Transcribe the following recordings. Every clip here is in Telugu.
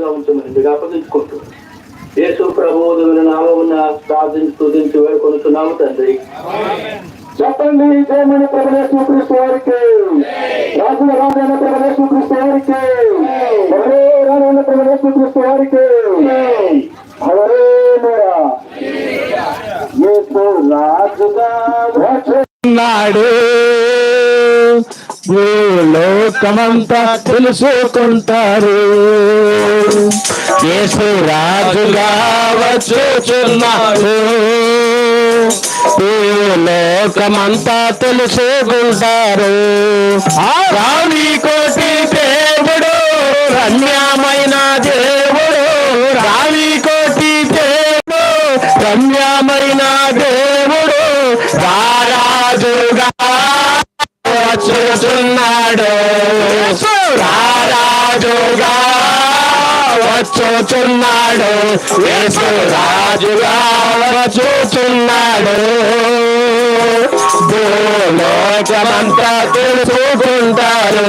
తోడుగా ఉంచమని మీకు అప్పగించుకుంటూ యేసు ప్రభువుని నామమున ప్రార్థించి స్తుతించి వేడుకొనుచున్నాము తండ్రి. చెప్పండి. జయమని ప్రభుయేసు క్రీస్తు వారికి, రాజుల రాజైన ప్రభుయేసు క్రీస్తు వారికి, రాజైన ప్రభుయేసు క్రీస్తు వారికి. హల్లెలూయా. యేసు రాజుగా నాడు భూలోకమంతా తెలుసుకుంటారు. యేసు రాజుగా వచ్చుచున్నాడు. భూలోకమంతా తెలుసుకుంటారు. రావి కోటి దేవుడు, రమ్యమైన దేవుడు, రావి కోటి దేవుడు, రమ్యమైన దేవుడు, రారాజుగా వచ్చుచున్నాడు. రారాజుగా వచ్చుచున్నాడు. యేసు రాజుగా వచ్చుచున్నాడు. భూలోకమంతా తెలుసుకుంటారు.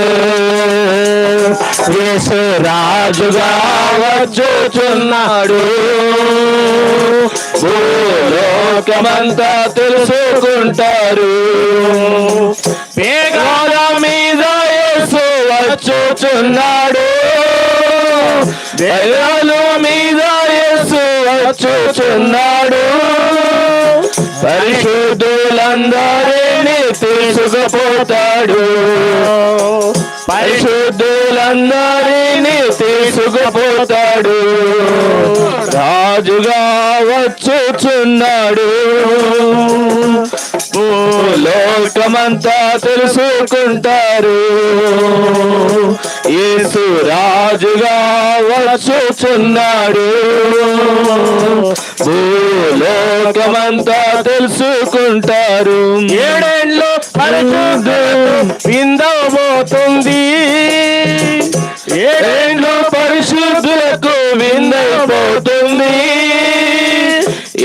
యేసు రాజుగా వచ్చుచున్నాడు. భూలోకమంతా తెలుసుకుంటారు. మేఘాల మీద యేసు వచ్చుచున్నాడు. మేఘాల మీద యేసు వచ్చుచున్నాడు. పరిశుద్ధులందరినీ తీసుకుపోతాడు. పరిశుద్ధులందరినీ తీసుకుపోతాడు. రాజుగా వచ్చుచున్నాడు. భూలోకమంతా తెలుసుకుంటారు. యేసు రాజుగా వచ్చుచున్నాడు. భూలోకమంతా తెలుసుకుంటారు. ఏడేళ్ళు పరిశుద్ధులు విందబోతుంది. ఏడేళ్ళు పరిశుద్ధులకు విందైపోతుంది.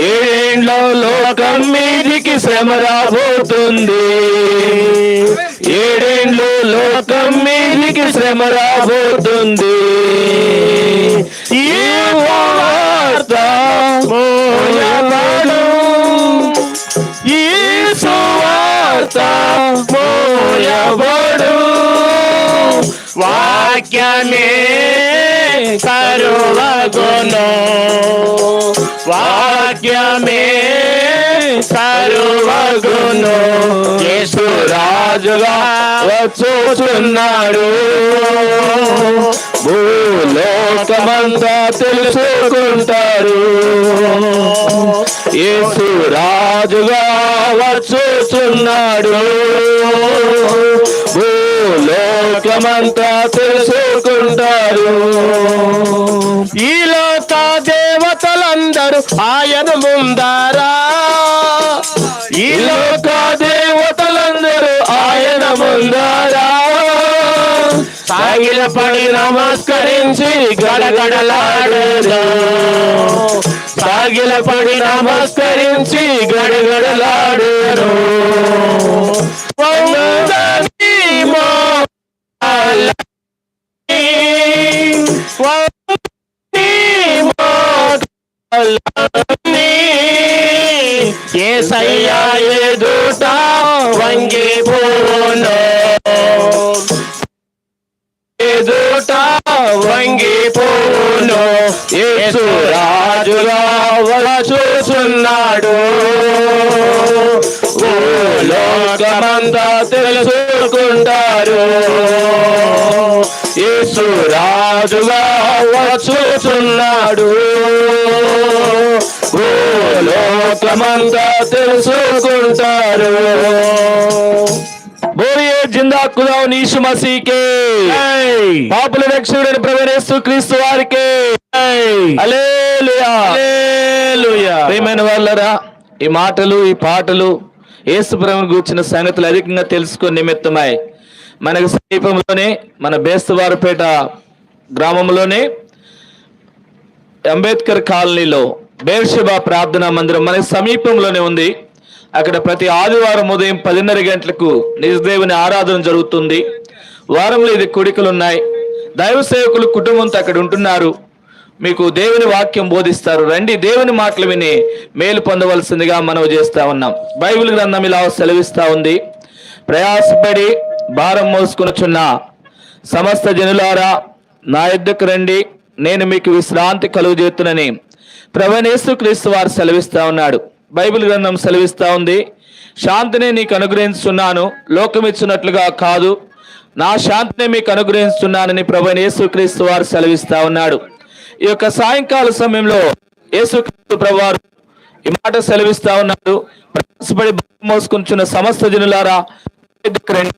ఏడేళ్ళ లోకం మీదికి శ్రమ రాబోతుంది. ఏడేళ్ళు లోకం మీదికి శ్రమ రాబోతుంది. ఈ వార్త మోయబడు. ఈ సువార్త మోయబడు. వాక్యమే కరువగును. వాక్యమే కరువగును. యేసు రాజుగా వచ్చుచున్నాడు. భూలోకమంతా తెలుసుకుంటారు. యేసు రాజుగా వచ్చుచున్నాడు. భూలోకమంతా తెలుసుకుంటారు. ఈ లోక దేవతలందరూ ఆయన ముందారా. ఈ లోక దేవతలందరూ ఆయన ముందారా. సాగిలపడి నమస్కరించి గడగడలాడేరు. సాగిలపడి నమస్కరించి గడగడలాడేరు. యేసయ్యా ఎదుట వంగిపోను. ఎదుట వంగిపోను. యేసు రాజుగా వచ్చుచున్నాడు. లోకమంతా తెలుసుకుంటారు. యేసు రాజుగా వచ్చుచున్నాడు. లోకమంతా తెలుసుకుంటారు. బోలియే జిందా ఖుదా యీశు మసీకే. పాపుల రక్షకుడైన ప్రభువైన యేసు క్రీస్తు వారికి హల్లెలూయా. హల్లెలూయా. ప్రియమైన వాళ్ళరా, ఈ మాటలు ఈ పాటలు యేసు ప్రభువుని గూర్చిన సంగతులు అధికంగా తెలుసుకునే నిమిత్తమై మనకు సమీపంలోనే మన బేస్తవారపేట గ్రామంలోనే అంబేద్కర్ కాలనీలో బేర్షెబా ప్రార్థనా మందిరం మనకి సమీపంలోనే ఉంది. అక్కడ ప్రతి ఆదివారం ఉదయం 10:30 గంటలకు నిజదేవుని ఆరాధన జరుగుతుంది. వారంలో ఇది కూడికలు ఉన్నాయి. దైవ సేవకులు కుటుంబంతో అక్కడ ఉంటున్నారు. మీకు దేవుని వాక్యం బోధిస్తారు. రండి, దేవుని మాటలు విని మేలు పొందవలసిందిగా మనవి చేస్తా ఉన్నాం. బైబిల్ గ్రంథం ఇలా సెలవిస్తా ఉంది, ప్రయాసపడి భారం మోసుకొనుచున్న సమస్త జనులారా నా యొద్దకు రండి, నేను మీకు విశ్రాంతి కలుగజేతునని ప్రభువైన యేసుక్రీస్తు వారు సెలవిస్తా ఉన్నాడు. బైబిల్ గ్రంథం సెలవిస్తా ఉంది, శాంతిని నీకు అనుగ్రహించున్నాను, లోకమిచ్చున్నట్లుగా కాదు, నా శాంతిని మీకు అనుగ్రహిస్తున్నానని ప్రభువైన యేసుక్రీస్తు వారు సెలవిస్తా ఉన్నాడు. ఈ యొక్క సాయంకాల సమయంలో యేసుక్రీస్తు ప్రభువారు ఈ మాట సెలవిస్తా ఉన్నాడు, ప్రయాసపడి మోసుకుంటున్న సమస్త జనులారా రండి.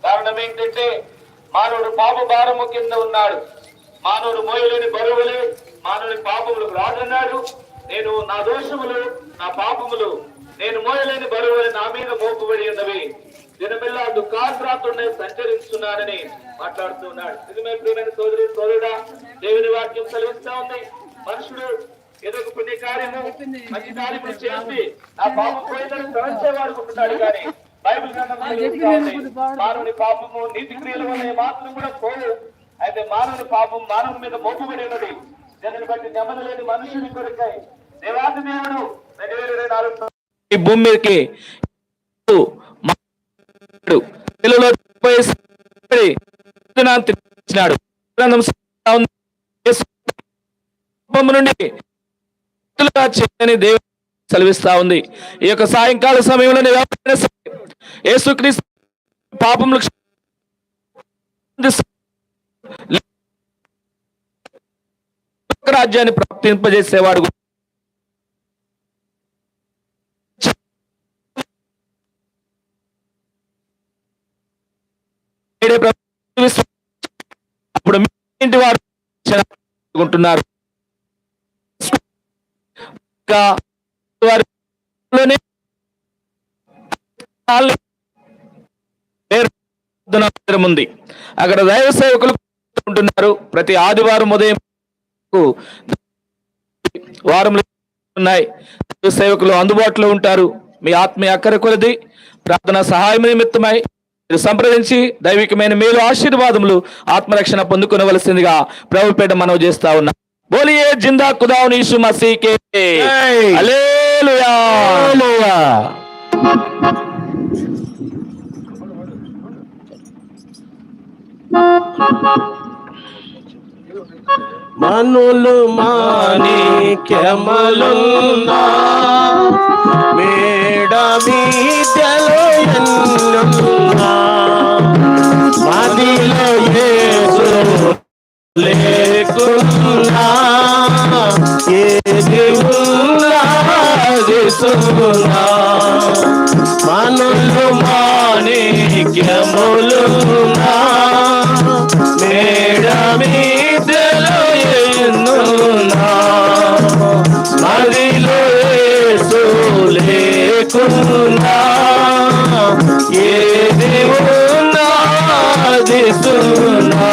కారణం ఏంటంటే మానవుడు పాప భారము కింద ఉన్నాడు. మానవుడు మోయలేని బరువులే మానవుని పాపములకు రాజన్నాడు. నేను నా దోషములు నా పాపములు నేను మోయలేని బరువులు నా మీద మోపబడి ఉన్నవి, దినమెల్లా దుఃఖాద్రాతుడిని సంచరిస్తున్నానని మాట్లాడుతున్నాడు. నిజమే ప్రియమైన సోదరి సోదరుడా, దేవుని వాక్యం సెలవిస్తా ఉంది, మనుషుడు ఏదో ఒక పుణ్య కార్యము మంచి కార్యములు చేసి నా పాపం పోయిందని తలంచేవాడుకుంటున్నాడు. కానీ బైబిల్ మానవుని పాపము నీతి క్రియల వల్ల మాత్రం కూడా పోవు. అయితే మానవుని పాపం మానవుని మీద మోపబడి ఉన్నది. దీనిని బట్టి నెమ్మది లేని మనుషుని కొరకై దేవాది దేవుడు 2024 ఈ భూమి మీదకి నుండి దేవుడు సెలవిస్తా ఉంది. ఈ యొక్క సాయంకాల సమయంలో యేసుక్రీస్తు పాపములు రాజ్యాన్ని ప్రాప్తింపజేసేవాడు. అప్పుడు మీ ఇంటి వారు ఉంటున్నారు. ఉంది అక్కడ దైవ సేవకులు ఉంటున్నారు. ప్రతి ఆదివారం ఉదయం వారంలో ఉన్నాయి. సేవకులు అందుబాటులో ఉంటారు. మీ ఆత్మీయ అక్కర కొలది ప్రార్థన సహాయం నిమిత్తమై మీరు సంప్రదించి దైవికమైన మేలు ఆశీర్వాదములు ఆత్మరక్షణ పొందుకొనవలసిందిగా ప్రభుపేట మనవి చేస్తా ఉన్నాం. బోలియే జిందా ఖుదావని యీశు మసీహ్ కే హల్లెలూయా. మనులు మాణిక్యములున్నా మేడ మీదలో ఎన్నున్నా మదిలో యేసు లేకున్నా ఏది ఉన్నదిసున్నా మనులు మాణిక్యములున్నా మేడ మీదలో ఎన్నున్నా మదిలో యేసు లేకున్నా ఏది ఉన్నదిసున్నా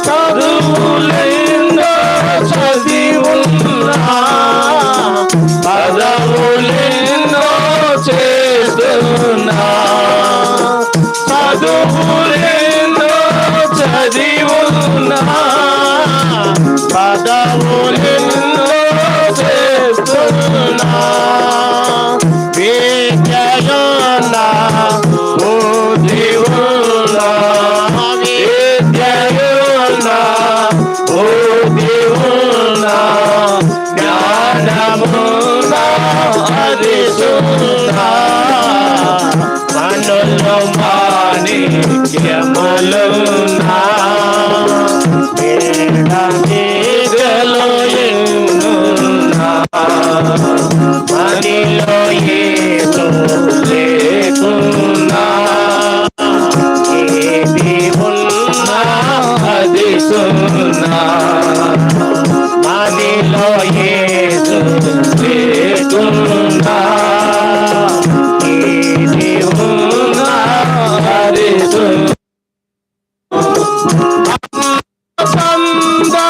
చదువులెన్నో చదివున్నా పదవులెన్నో చేస్తున్నా చదువులెన్నో చదివున్నా పదవులెన్నో చేస్తున్నా విద్యయున్నా బుద్ధియున్నా విద్యయున్నా బుద్ధియున్నా జ్ఞానమున్నా అదిసున్నా మనులు మాణిక్యములున్నా మేడ మీదలో ఎన్నున్నా మదిలో యేసు లేకున్నా ఏది ఉన్నా అదిసున్నా మదిలో యేసు లేకున్నా ఏది ఉన్నా అదిసున్నా సందా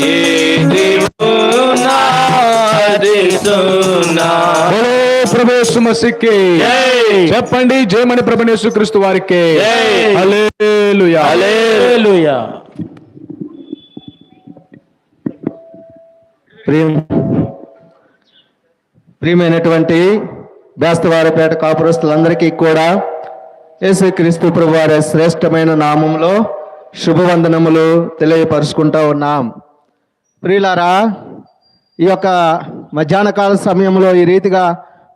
ఏది ఉన్నదిస్తున్నా. బోలో ప్రభు యేసు మసీహ్కి జై. చెప్పండి, జయమని ప్రభు యేసుక్రీస్తు వారికి. జై. హల్లెలూయా. హల్లెలూయా. ప్రియమైనటువంటి బేస్తవారిపేట కాపురస్తులందరికీ కూడా యేసుక్రీస్తు ప్రభు వారి శ్రేష్టమైన నామంలో శుభవందనములు తెలియపరుచుకుంటూ ఉన్నాం. ప్రియులారా, ఈ యొక్క మధ్యాహ్న కాల సమయంలో ఈ రీతిగా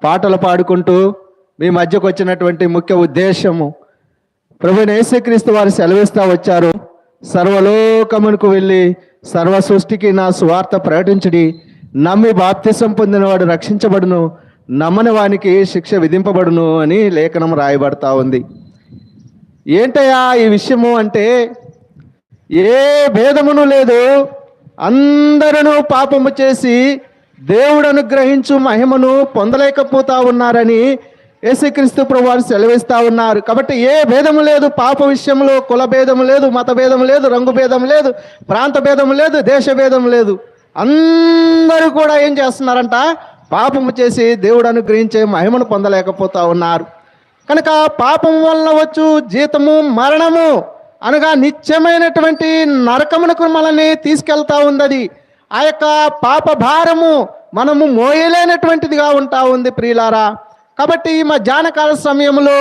పాటలు పాడుకుంటూ మీ మధ్యకు వచ్చినటువంటి ముఖ్య ఉద్దేశము, ప్రభువైన యేసుక్రీస్తు వారు సెలవిస్తూ వచ్చారు, సర్వలోకమునకు వెళ్ళి సర్వ సృష్టికి నా సువార్త ప్రకటించుడి, నమ్మి బాప్తిసం పొందినవాడు రక్షించబడును, నమ్మని వానికి శిక్ష విధింపబడును అని లేఖనం రాయబడతా ఉంది. ఏంటయ్యా ఈ విషయము అంటే, ఏ భేదమును లేదు, అందరూ పాపము చేసి దేవుడు అనుగ్రహించు మహిమను పొందలేకపోతా ఉన్నారని యేసుక్రీస్తు ప్రభువు వారు సెలవిస్తూ ఉన్నారు. కాబట్టి ఏ భేదము లేదు, పాప విషయంలో కుల భేదము లేదు, మత భేదం లేదు, రంగు భేదం లేదు, ప్రాంత భేదం లేదు, దేశ భేదం లేదు. అందరూ కూడా ఏం చేస్తున్నారంట, పాపము చేసి దేవుడు అనుగ్రహించే మహిమను పొందలేకపోతా ఉన్నారు. కనుక పాపం వలన వచ్చు జీతము మరణము, అనగా నిత్యమైనటువంటి నరకమునకు మనల్ని తీసుకెళ్తా ఉంది. ఆ యొక్క పాప భారము మనము మోయలేనటువంటిదిగా ఉంటా ఉంది ప్రియులారా. కాబట్టి ఈ మధ్యాహ్న కాల సమయంలో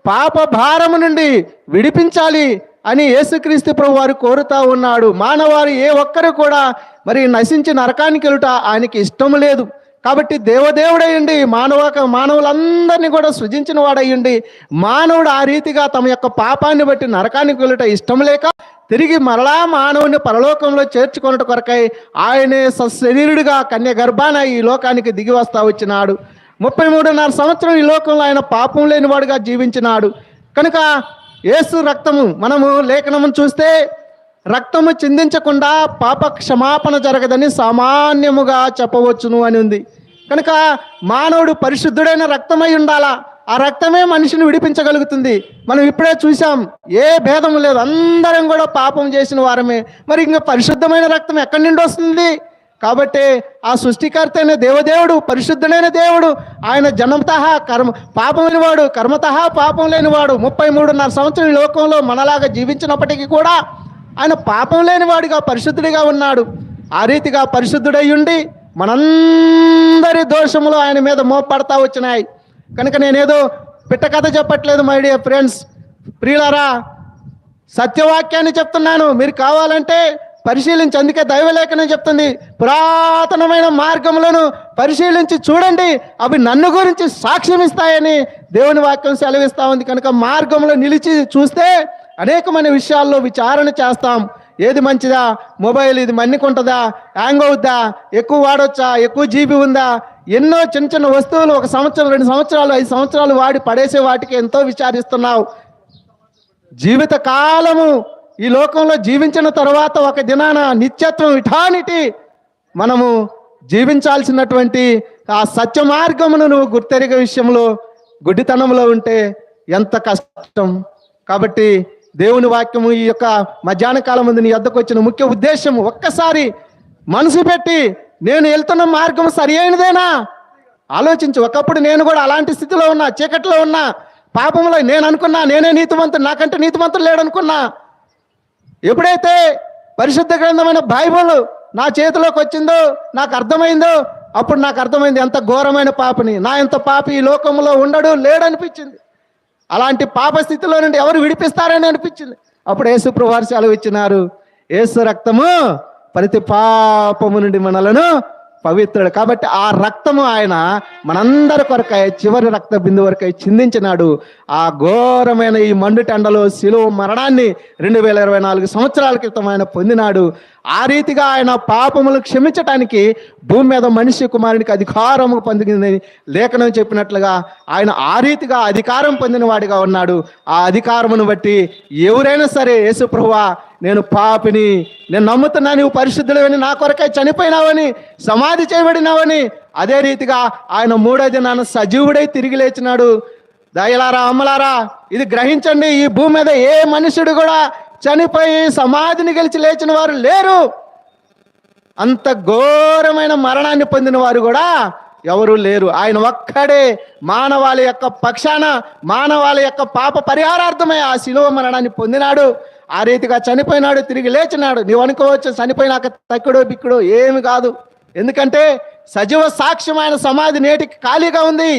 పాప భారము నుండి విడిపించాలి అని యేసుక్రీస్తు ప్రభు వారు కోరుతా ఉన్నాడు. మానవారు ఏ ఒక్కరు కూడా మరి నశించి నరకానికి వెళ్ళుట ఆయనకి ఇష్టం లేదు. కాబట్టి దేవదేవుడయ్యండి, మానవులందరినీ కూడా సృజించిన వాడయ్యండి, మానవుడు ఆ రీతిగా తమ యొక్క పాపాన్ని బట్టి నరకానికి వెళ్ళుట ఇష్టం లేక తిరిగి మరలా మానవుని పరలోకంలో చేర్చుకొనుట కొరకై ఆయనే సశరీరుడిగా కన్య గర్భాన ఈ లోకానికి దిగి వస్తా వచ్చినాడు. 33.5 సంవత్సరం ఈ లోకంలో ఆయన పాపం లేనివాడుగా జీవించినాడు. కనుక యేసు రక్తము, మనము లేఖనమును చూస్తే రక్తము చిందించకుండా పాప క్షమాపణ జరగదని సామాన్యముగా చెప్పవచ్చును అని ఉంది. కనుక మానవుడు పరిశుద్ధుడైన రక్తమై ఉండాలా, ఆ రక్తమే మనిషిని విడిపించగలుగుతుంది. మనం ఇప్పుడే చూసాం, ఏ భేదం లేదు, అందరం కూడా పాపం చేసిన వారమే. మరి ఇంకా పరిశుద్ధమైన రక్తం ఎక్కడి నుండి వస్తుంది? కాబట్టి ఆ సృష్టికర్త అయిన దేవదేవుడు, పరిశుద్ధుడైన దేవుడు, ఆయన జన్మతః పాపం లేనివాడు, కర్మతః పాపం లేనివాడు, 33.5 సంవత్సరం ఈ లోకంలో మనలాగా జీవించినప్పటికీ కూడా ఆయన పాపం లేనివాడిగా పరిశుద్ధుడిగా ఉన్నాడు. ఆ రీతిగా పరిశుద్ధుడయ్యుండి మనందరి దోషములు ఆయన మీద మోపడతా వచ్చినాయి. కనుక నేనేదో పిట్ట కథ చెప్పట్లేదు మై డియర్ ఫ్రెండ్స్, ప్రియులారా, సత్యవాక్యాన్ని చెప్తున్నాను. మీరు కావాలంటే పరిశీలించి, అందుకే దైవలేఖనం చెప్తుంది, పురాతనమైన మార్గములను పరిశీలించి చూడండి, అవి నన్ను గురించి సాక్ష్యం ఇస్తాయని దేవుని వాక్యం సెలవిస్తూ ఉంది. కనుక మార్గంలో నిలిచి చూస్తే అనేకమైన విషయాల్లో విచారణ చేస్తాం. ఏది మంచిదా, మొబైల్ ఇది మన్నికుంటుందా, హ్యాంగ్ అవుద్దా, ఎక్కువ వాడొచ్చా, ఎక్కువ జీబీ ఉందా, ఎన్నో చిన్న చిన్న వస్తువులు 1 సంవత్సరం 2 సంవత్సరాలు 5 సంవత్సరాలు వాడి పడేసే వాటికి ఎంతో విచారిస్తున్నావు. జీవిత కాలము ఈ లోకంలో జీవించిన తర్వాత ఒక దినాన నిత్యత్వం, ఇటానిటీ మనము జీవించాల్సినటువంటి ఆ సత్య మార్గమును నువ్వు గుర్తెరిగే విషయంలో గుడ్డితనంలో ఉంటే ఎంత కష్టం. కాబట్టి దేవుని వాక్యము ఈ యొక్క మధ్యాహ్న కాలం ముందు నీ వద్దకు వచ్చిన ముఖ్య ఉద్దేశం, ఒక్కసారి మనసు పెట్టి నేను వెళ్తున్న మార్గం సరి అయినదేనా ఆలోచించు. ఒకప్పుడు నేను కూడా అలాంటి స్థితిలో ఉన్నా, చీకట్లో ఉన్నా, పాపంలో నేను అనుకున్నా నేనే నీతిమంతుడు, నాకంటే నీతిమంతుడు లేడనుకున్నా. ఎప్పుడైతే పరిశుద్ధ గ్రంథమైన బైబిల్ నా చేతిలోకి వచ్చిందో, నాకు అర్థమైందో, అప్పుడు నాకు అర్థమైంది ఎంత ఘోరమైన పాపని, నా ఎంత పాపి ఈ లోకంలో ఉండడు లేడనిపించింది. అలాంటి పాప స్థితిలో నుండి ఎవరు విడిపిస్తారని అనిపించింది. అప్పుడు యేసు ప్రభువు వారు సెలవు ఇచ్చినారు, యేసు రక్తము ప్రతి పాపము నుండి మనలను పవిత్రుడు. కాబట్టి ఆ రక్తము ఆయన మనందరి కొరకై చివరి రక్త బిందు వరకై చిందించినాడు. ఆ ఘోరమైన ఈ మండుటెండలో శిలువ మరణాన్ని 2024 సంవత్సరాల క్రితం ఆయన పొందినాడు. ఆ రీతిగా ఆయన పాపములు క్షమించటానికి భూమి మీద మనిషి కుమారునికి అధికారము పొందిందని లేఖనం చెప్పినట్లుగా ఆయన ఆ రీతిగా అధికారం పొందిన వాడిగా ఉన్నాడు. ఆ అధికారమును బట్టి ఎవరైనా సరే, యేసు ప్రభువా నేను పాపిని, నేను నమ్ముతున్నా నీవు పరిశుద్ధుడవని, నా కొరకై చనిపోయినావని, సమాధి చేయబడినావని, అదే రీతిగా ఆయన 3వ దినాన సజీవుడై తిరిగి లేచినాడు. దయలారా, అమ్మలారా, ఇది గ్రహించండి. ఈ భూమి మీద ఏ మనుషుడు కూడా చనిపోయి సమాధిని గెలిచి లేచిన వారు లేరు. అంత ఘోరమైన మరణాన్ని పొందిన వారు కూడా ఎవరు లేరు. ఆయన ఒక్కడే మానవాళి యొక్క పక్షాన, మానవాళి యొక్క పాప పరిహారార్థమై ఆ శిలువ మరణాన్ని పొందినాడు. ఆ రీతిగా చనిపోయినాడు, తిరిగి లేచినాడు. నీవు అనుకోవచ్చు చనిపోయినాక తక్కుడో బిక్కుడో ఏమి కాదు. ఎందుకంటే సజీవ సాక్ష్యం ఆయన సమాధి నేటికి ఖాళీగా ఉంది.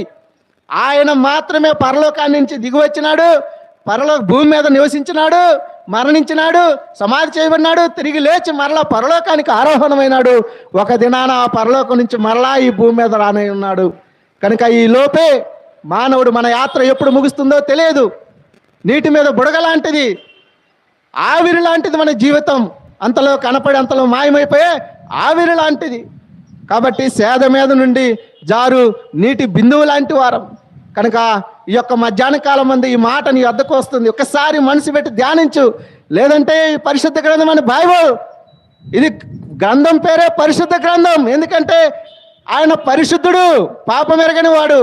ఆయన మాత్రమే పరలోకాన్ని నుంచి దిగివచ్చినాడు, భూమి మీద నివసించినాడు, మరణించినాడు, సమాధి చేయబడినాడు, తిరిగి లేచి మరలా పరలోకానికి ఆరోహణమైనాడు. ఒక దినాన ఆ పరలోకం నుంచి మరలా ఈ భూమి మీద రానే ఉన్నాడు. కనుక ఈ లోపే మానవుడు మన యాత్ర ఎప్పుడు ముగుస్తుందో తెలియదు. నీటి మీద బుడగ లాంటిది, ఆవిరి లాంటిది మన జీవితం. అంతలో కనపడి అంతలో మాయమైపోయే ఆవిరి లాంటిది. కాబట్టి సేద మీద నుండి జారు నీటి బిందువు లాంటి వారం. కనుక ఈ యొక్క మధ్యాహ్న కాలం మంది ఈ మాట నీ వద్దకు వస్తుంది. ఒక్కసారి మనసు పెట్టి ధ్యానించు. లేదంటే ఈ పరిశుద్ధ గ్రంథం అని బైబిల్, ఇది గ్రంథం పేరే పరిశుద్ధ గ్రంథం. ఎందుకంటే ఆయన పరిశుద్ధుడు, పాపం ఎరగని వాడు.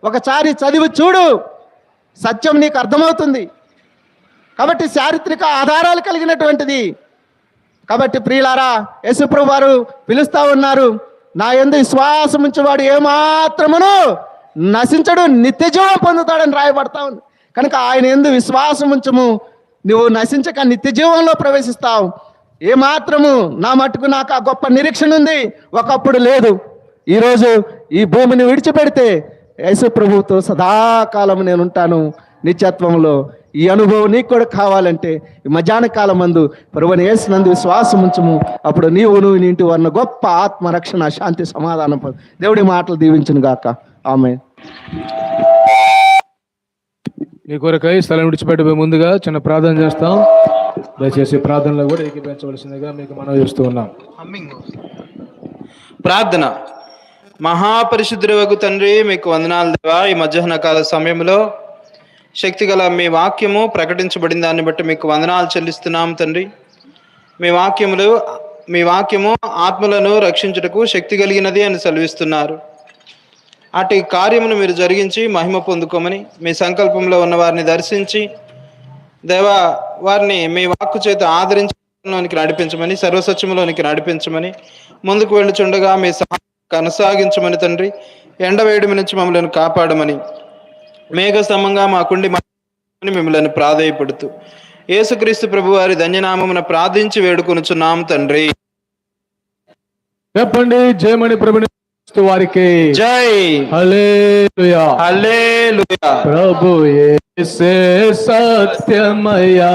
ఒకసారి చదివి చూడు, సత్యం నీకు అర్థమవుతుంది. కాబట్టి చారిత్రక ఆధారాలు కలిగినటువంటిది. కాబట్టి ప్రియులారా, యేసుప్రభు వారు పిలుస్తా ఉన్నారు, నా యందు విశ్వాసం ఉంచేవాడు ఏమాత్రమును నశించడు, నిత్య జీవం పొందుతాడని రాయబడతా ఉంది. కనుక ఆయన యందు విశ్వాసం ఉంచము, నువ్వు నశించక నిత్య జీవంలో ప్రవేశిస్తావు. ఏమాత్రము నా మట్టుకు నాకు ఆ గొప్ప నిరీక్షణ ఉంది, ఒకప్పుడు లేదు. ఈరోజు ఈ భూమిని విడిచిపెడితే యేసు ప్రభువుతో సదాకాలం నేను ఉంటాను నిత్యత్వంలో. ఈ అనుభవం నీకు కూడా కావాలంటే ఈ మధ్యాహ్న కాలం మందు ప్రభువుని యేసునందు విశ్వాసం ఉంచుము. అప్పుడు నీవు నీ ఇంటి వారిన గొప్ప ఆత్మరక్షణ, శాంతి, సమాధానం దేవుడి మాటలు దీవించును గాక. ఆమేన్. మీ కొరకై స్థలం విడిచిపెట్టబోయే ముందుగా చిన్న ప్రార్థన చేస్తాం. దయచేసి ప్రార్థనలో కూడా ఏకీపించవలసిందిగా మీకు మనవి చేస్తూ ఉన్నాం. ప్రార్థన. మహాపరిశుద్ధుడవగు తండ్రి, మీకు వందనాలు దేవా. ఈ మధ్యాహ్న కాల సమయంలో శక్తిగల మీ వాక్యము ప్రకటించబడిన దాన్ని బట్టి మీకు వందనాలు చెల్లిస్తున్నాం తండ్రి. మీ వాక్యము ఆత్మలను రక్షించుటకు శక్తి కలిగినది అని సెలవిస్తున్నారు. అటు కార్యమును మీరు జరిగించి మహిమ పొందుకోమని, మీ సంకల్పంలో ఉన్న వారిని దర్శించి దేవా వారిని మీ వాక్కు చేత ఆదరించలోనికి నడిపించమని, సర్వసత్యములోనికి నడిపించమని, ముందుకు వెళ్ళుచుండగా మీ సహాయం కొనసాగించమని తండ్రి. ఎండవేడిమి నుంచి మమ్మల్ని కాపాడమని, మేఘస్తంభంగా మాకుండి మిమ్మల్ని ప్రాధేయపడుతూ యేసుక్రీస్తు ప్రభు వారి ధన్యనామమున ప్రార్థించి వేడుకొనుచున్నాం తండ్రి. చెప్పండి, జయమణి ప్రభుని వారికి జై. హల్లెలూయా, హల్లెలూయా. ప్రభు యేసే సత్యమయా,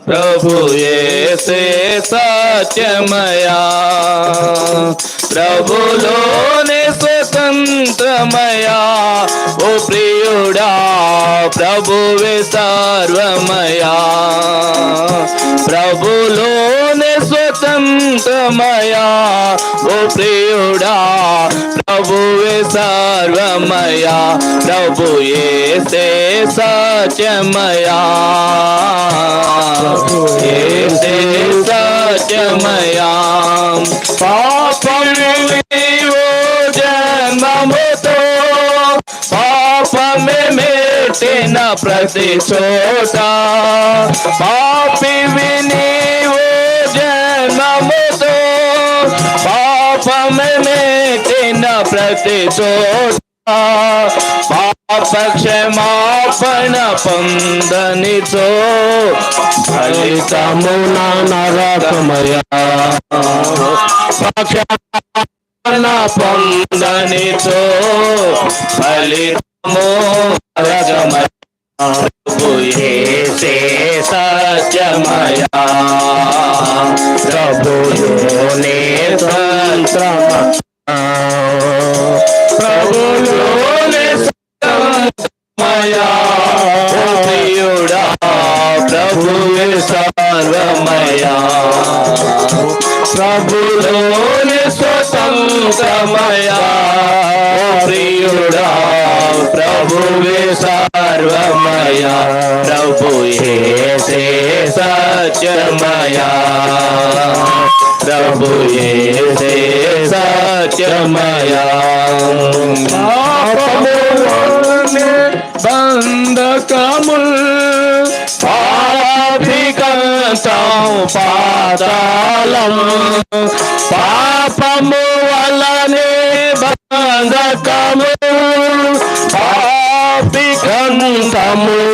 ప్రభు యేసే సత్యమయా, ప్రభులోనే స్వతంత్రమయా. ఓ ప్రియుడా, ప్రభువే సర్వమయా, ప్రభులోనే స్వతంత్రమయా. ఓ ప్రియుడా, ప్రభువే సర్వమయా, ప్రభు యేసే సత్యమయా, యేసే సత్యమయా. పాపము నీవు జన్మముతో, పాపమే మెట్టిన ప్రతి చోట, పాపివి నీవు జన్మముతో, పాపమే మెట్టిన ప్రతి చోట, పాప క్షమాపణ పొందనితో ఫలితము నరకమయా, పొందనితో ఫలితము నరకమయా. ప్రభు యేసే సత్యమయా, ప్రభులోనే స్వతంత్రమయా, ప్రభులోనే స్వతంత్రమయా. ప్రియుడా, ప్రభువే సర్వమయా, ప్రభులోనే స్వతంత్రమయా. ప్రియుడా, ప్రభువే సర్వమయా, ప్రభు యేసే సత్యమయా, ప్రభు యేసే సత్యమయా. పాపములోనే బంధకముల్, పాపి పాతాళం పాపము వలనే బంధకము పాపికంతము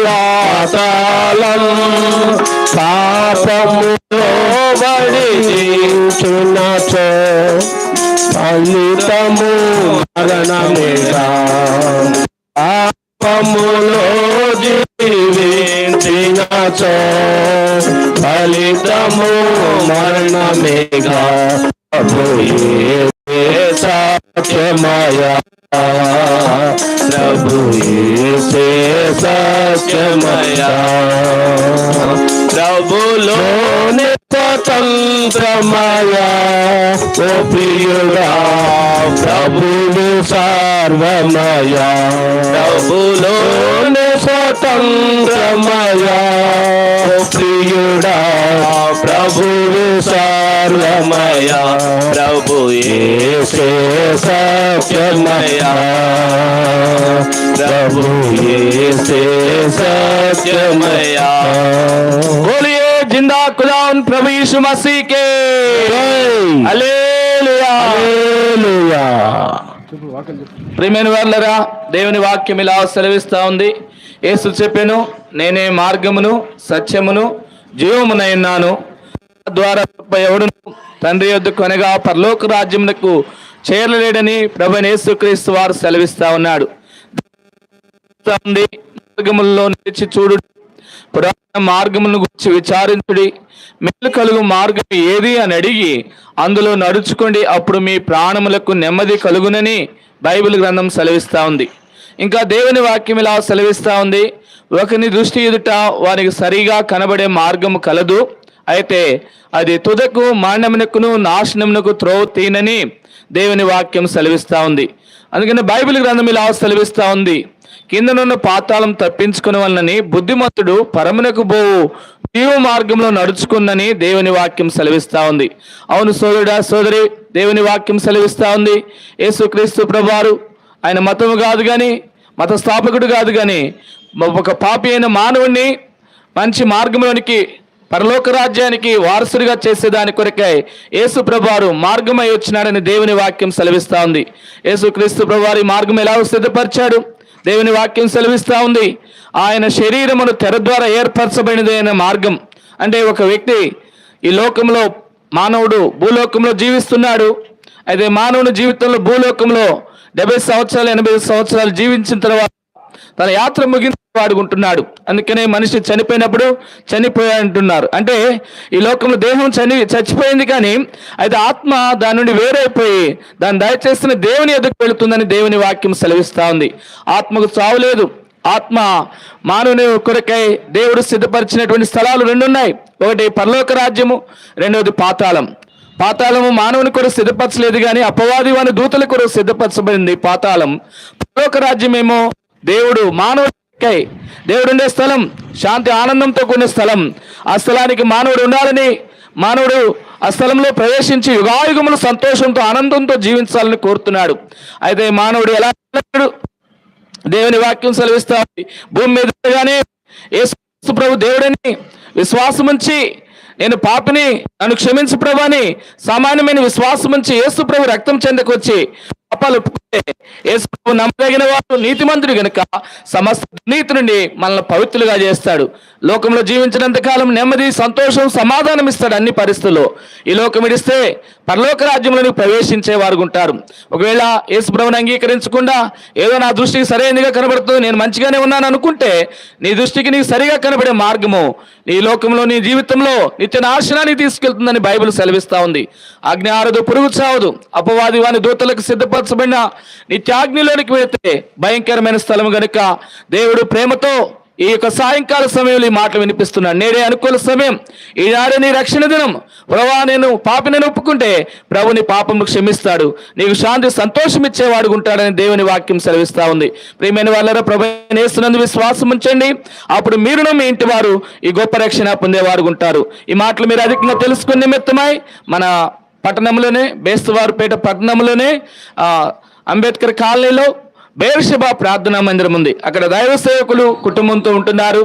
పాతాళం పాపములో బడి జీవించునచో ఫలితము మరణమేగా పాపములో జీవించినచో ఫలితము మరణమేగా ప్రభుయే సత్యమయ ప్రభుయే సత్యమయ ప్రభులోనే స్వతంత్రమయ ఓ ప్రియుడా ప్రభువు సర్వమయ ప్రభులోనే స్వతంత్రమయ ఓ ప్రియుడా ప్రభువు సర్వమయ ప్రభు యేసే సత్యమయ ప్రభు యేసే సత్యమయ बोलिए जिंदा खुदावन प्रभु यीशु मसीह के హల్లెలూయా హల్లెలూయా. ప్రియమైన వారలారా, దేవుని వాక్యం ఇలా సెలవిస్తా ఉంది. యేసు చెప్పెను, నేనే మార్గమును సత్యమును జీవమునై ఉన్నాను, ద్వారా ఎవడు తండ్రి యొద్దకు అనగా పరలోక రాజ్యమునకు చేరలేడని ప్రభువైన యేసుక్రీస్తు వారు సెలవిస్తా ఉన్నాడు. మార్గములలో నిలిచి చూడు, పురాతన మార్గములను గురించి విచారించుడి, మేలు కలుగు మార్గం ఏది అని అడిగి అందులో నడుచుకోండి, అప్పుడు మీ ప్రాణములకు నెమ్మది కలుగునని బైబిల్ గ్రంథం సెలవిస్తా ఉంది. ఇంకా దేవుని వాక్యం ఇలా సెలవిస్తా ఉంది, ఒకని దృష్టి ఎదుట వారికి సరిగా కనబడే మార్గము కలదు, అయితే అది తుదకు మరణమునకును నాశనమునకు త్రోవ తీనని దేవుని వాక్యం సెలవిస్తా ఉంది. అందుకని బైబిల్ గ్రంథం ఇలా సెలవిస్తా ఉంది, కిందనున్న పాతాళం తప్పించుకుని వలనని బుద్ధిమంతుడు పరమునకు పోవు జీవ మార్గంలో నడుచుకున్నని దేవుని వాక్యం సెలవిస్తా ఉంది. అవును సోదరుడా సోదరి, దేవుని వాక్యం సెలవిస్తా ఉంది, యేసుక్రీస్తు ప్రభువారు ఆయన మతము కాదు కానీ, మత స్థాపకుడు కాదు కానీ, ఒక పాపి అయిన మానవుణ్ణి మంచి మార్గంలోనికి పరలోక రాజ్యానికి వారసుడిగా చేసేదాని కొరకై యేసు ప్రభువారు మార్గమై వచ్చినాడని దేవుని వాక్యం సెలవిస్తా ఉంది. యేసుక్రీస్తు ప్రభువారి మార్గం ఎలా సిద్ధపరిచాడు? దేవుని వాక్యం సెలవిస్తా ఉంది, ఆయన శరీరమును తెర ద్వారా ఏర్పరచబడినదైన మార్గం. అంటే ఒక వ్యక్తి ఈ లోకంలో మానవుడు భూలోకంలో జీవిస్తున్నాడు, అయితే మానవుని జీవితంలో భూలోకంలో 70 సంవత్సరాలు 80 సంవత్సరాలు జీవించిన తర్వాత తన యాత్ర ముగించి వాడుకుంటున్నాడు. అందుకనే మనిషి చనిపోయినప్పుడు చనిపోయాడంటున్నారు. అంటే ఈ లోకంలో దేహం చచ్చిపోయింది, కానీ అయితే ఆత్మ దాని నుండి వేరైపోయి దాన్ని దయచేసిన దేవుని ఎదుగు వెళుతుందని దేవుని వాక్యం సెలవిస్తా ఉంది. ఆత్మకు చావు లేదు. ఆత్మ మానవుని కొరకై దేవుడు సిద్ధపరిచినటువంటి స్థలాలు 2 ఉన్నాయి. ఒకటి పరలోక రాజ్యము, రెండవది పాతాళం. పాతాళము మానవుని కొరకు సిద్ధపరచలేదు కానీ అపవాది వాని దూతల కొరకు సిద్ధపరచబడింది పాతాళం. పరలోక రాజ్యమేమో దేవుడు మానవుడికై దేవుడు ఉండే స్థలం, శాంతి ఆనందంతో కూడిన స్థలం. ఆ స్థలానికి మానవుడు ఉండాలని, మానవుడు ఆ స్థలంలో ప్రవేశించి యుగాయుగములు సంతోషంతో ఆనందంతో జీవించాలని కోరుతున్నాడు. అయితే మానవుడు ఎలా దేవుని వాక్యం సెలవిస్తా ఉంది, భూమి మీదగానే యేసు ప్రభు దేవుడని విశ్వాసం ఉంచి నేను పాపిని నన్ను క్షమించు ప్రభు అని సామాన్యమైన విశ్వాసం ఉంచి యేసు ప్రభు రక్తం చెందకొచ్చి పాపాలు యేసు ప్రభు నమ్మదగిన వాడు నీతిమంతుడు గనుక సమస్త నీతి నుండి మనల్ని పవిత్రులుగా చేస్తాడు. లోకంలో జీవించినంత కాలం నెమ్మది సంతోషం సమాధానం ఇస్తాడు అన్ని పరిస్థితుల్లో. ఈ లోకం ఇడిస్తే పరలోక రాజ్యంలోకి ప్రవేశించే వారు ఉంటారు. ఒకవేళ యేసు ప్రభువుని అంగీకరించకుండా ఏదో నా దృష్టికి సరైనదిగా కనబడుతుంది, నేను మంచిగానే ఉన్నాను అనుకుంటే నీ దృష్టికి నీకు సరిగా కనబడే మార్గము నీ లోకంలో నీ జీవితంలో నిత్య నాశనానికి తీసుకెళ్తుందని బైబిల్ సెలవిస్తా ఉంది. అగ్ని ఆరదు, పురుగు చావదు, అపవాది వాని దూతలకు సిద్ధపరచబడిన నిత్యాగ్నిలోనికి వెళితే భయంకరమైన స్థలం గనుక దేవుడు ప్రేమతో ఈ యొక్క సాయంకాల సమయంలో ఈ మాటలు వినిపిస్తున్నాడు. నేడే అనుకూల సమయం, ఈనాడే నీ రక్షణ దినం. ప్రభువా నేను పాపిని ఒప్పుకుంటే ప్రభు నీ పాపము క్షమిస్తాడు, నీకు శాంతి సంతోషం ఇచ్చేవాడు ఉంటాడని దేవుని వాక్యం సెలవిస్తా ఉంది. ప్రియమైన వాళ్ళారా, ప్రభువైన యేసునందు విశ్వాసం ఉంచండి, అప్పుడు మీరును మీ ఇంటి వారు ఈ గొప్ప రక్షణ పొందేవారు ఉంటారు. ఈ మాటలు మీరు అధికంగా తెలుసుకునే నిమిత్తమై మన పట్టణంలోనే బేస్తవారిపేట పట్టణంలోనే అంబేద్కర్ కాలనీలో బేర్షెబా ప్రార్థనా మందిరం ఉంది. అక్కడ దైవ సేవకులు కుటుంబంతో ఉంటున్నారు.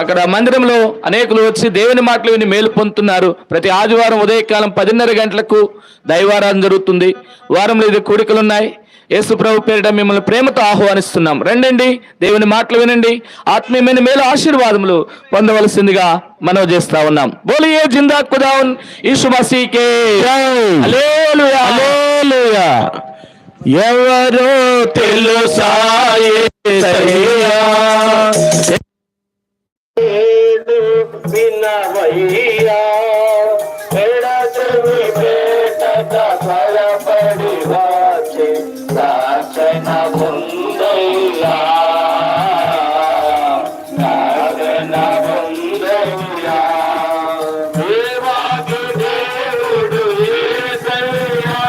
అక్కడ మందిరంలో అనేకులు వచ్చి దేవుని మాటలు విని మేలు పొందుతున్నారు. ప్రతి ఆదివారం ఉదయకాలం 10:30 గంటలకు దైవారాధన జరుగుతుంది. వారంలో ఇది కూడికలు ఉన్నాయి. యేసు ప్రభు పేరిట మిమ్మల్ని ప్రేమతో ఆహ్వానిస్తున్నాం. రండి, దేవుని మాటలు వినండి, ఆత్మీయమైన మేలు ఆశీర్వాదములు పొందవలసిందిగా మనవి చేస్తా ఉన్నాం. బోలియే జిందా ఖుదావన్ యీశు మసీకే హల్లెలూయా హల్లెలూయా. ఎవరో తెలుసా యేసయ్యా వినవయ్యా ఎడతెవి పెట్టక త్వరపడి వచ్చి రక్షణ పొందయ్యా రక్షణ పొందయ్యా. దేవాది దేవుడు యేసయ్యా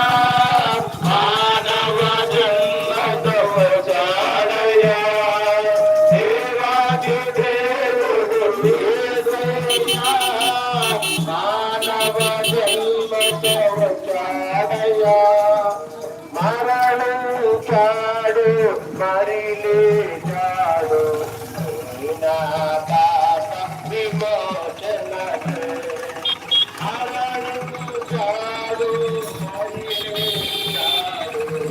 మానవ జన్మతో వచ్చాడయ్యా. దేవాది దేవుడు యేసయ్యా మానవ జన్మతో వచ్చాడయ్యా. మరణించాడు మరి లేచాడు నా పాప విమోచనకు. మరణించాడు మరి లేచాడు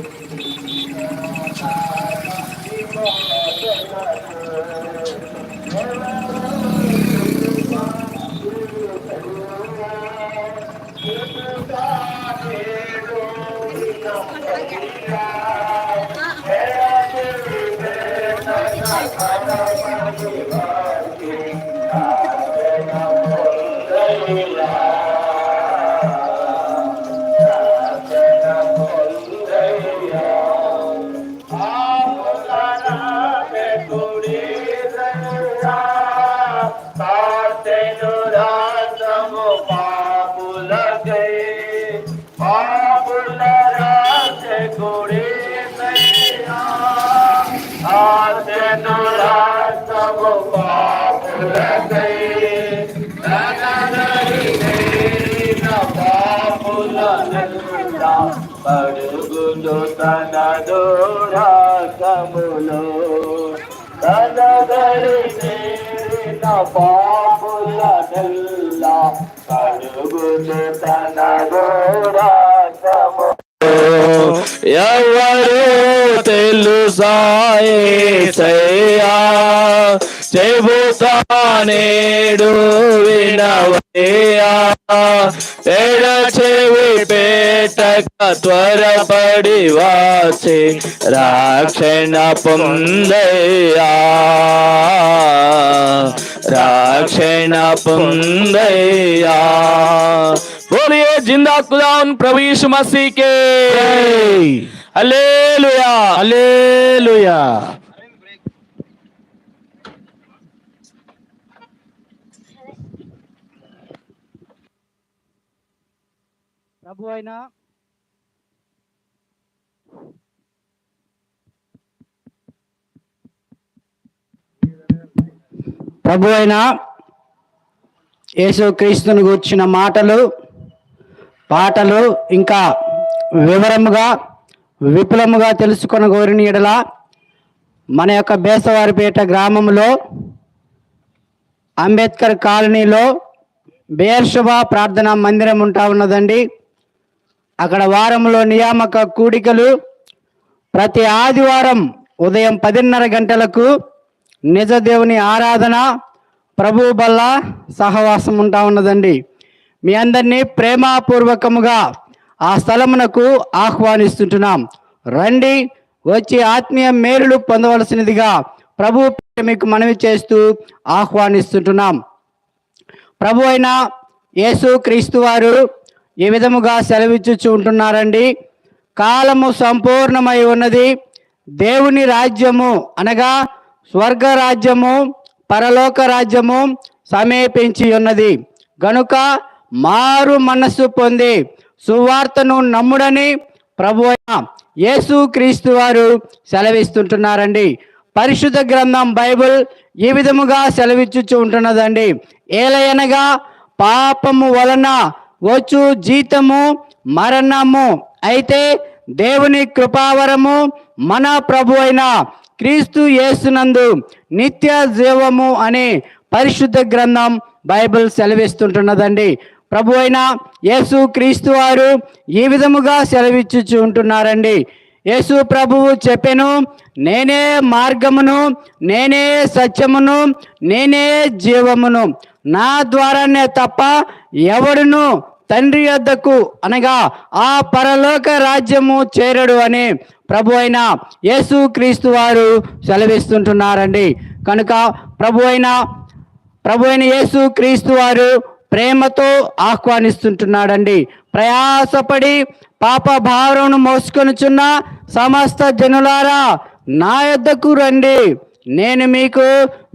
నా పాప పడుగును తన దూరాకములో తన దరిన పాపుల నెల్లా పడుగును తన దూరాకము. ఎవరు తెలుసా యేసయ్యా చెబుతా నేడు వినవయ్యా ఎడ చెవి పెట్టక త్వరపడి వచ్చి రక్షణ పొందయ్యా రక్షణ పొందయ్యా. बोलिए जिंदा खुदावन प्रभु यीशु मसीह के हालेलुया हालेलुया. ప్రభు అయిన యేసుక్రీస్తుని గూర్చిన మాటలు, పాటలు ఇంకా వివరముగా విపులముగా తెలుసుకొని కోరిన ఎడల మన యొక్క బేస్తవారిపేట గ్రామంలో అంబేద్కర్ కాలనీలో బేర్షుభా ప్రార్థనా మందిరం ఉంటా ఉన్నదండి. అక్కడ వారంలో నియామక కూడికలు ప్రతి ఆదివారం ఉదయం 10:30 గంటలకు నిజ దేవుని ఆరాధన, ప్రభు బల్ల సహవాసం ఉంటా ఉన్నదండి. మీ అందరినీ ప్రేమపూర్వకముగా ఆ స్థలమునకు ఆహ్వానిస్తుంటున్నాం. రండి, వచ్చి ఆత్మీయ మేలులు పొందవలసినదిగా ప్రభు మీకు మనవి చేస్తూ ఆహ్వానిస్తుంటున్నాం. ప్రభు అయిన యేసు క్రీస్తు వారు ఈ విధముగా సెలవిచ్చుచూ ఉంటున్నారండి. కాలము సంపూర్ణమై ఉన్నది, దేవుని రాజ్యము అనగా స్వర్గ రాజ్యము పరలోక రాజ్యము సమీపించి ఉన్నది గనుక మారు మనస్సు పొంది సువార్తను నమ్ముడని ప్రభు అయిన యేసు క్రీస్తు వారు సెలవిస్తుంటున్నారండి. పరిశుద్ధ గ్రంథం బైబిల్ ఈ విధముగా సెలవిచ్చుచూ ఉంటున్నదండి. ఏలయనగా పాపము వలన వచ్చు జీతము మరణము, అయితే దేవుని కృపావరము మన ప్రభు అయిన క్రీస్తు యేసునందు నిత్య జీవము అని పరిశుద్ధ గ్రంథం బైబిల్ సెలవిస్తుంటున్నదండి. ప్రభు అయిన యేసు క్రీస్తు వారు ఈ విధముగా సెలవిచ్చుచు ఉంటున్నారండి. యేసు ప్రభువు చెప్పెను, నేనే మార్గమును, నేనే సత్యమును, నేనే జీవమును, నా ద్వారానే తప్ప ఎవడును తండ్రి యొద్దకు అనగా ఆ పరలోక రాజ్యము చేరడు అని ప్రభు అయిన యేసు క్రీస్తు వారు సెలవిస్తుంటున్నారండి. కనుక ప్రభు అయిన యేసు క్రీస్తు వారు ప్రేమతో ఆహ్వానిస్తుంటున్నాడండి. ప్రయాసపడి పాప భారమును మోసుకొనుచున్న సమస్త జనులారా నా యొద్దకు రండి, నేను మీకు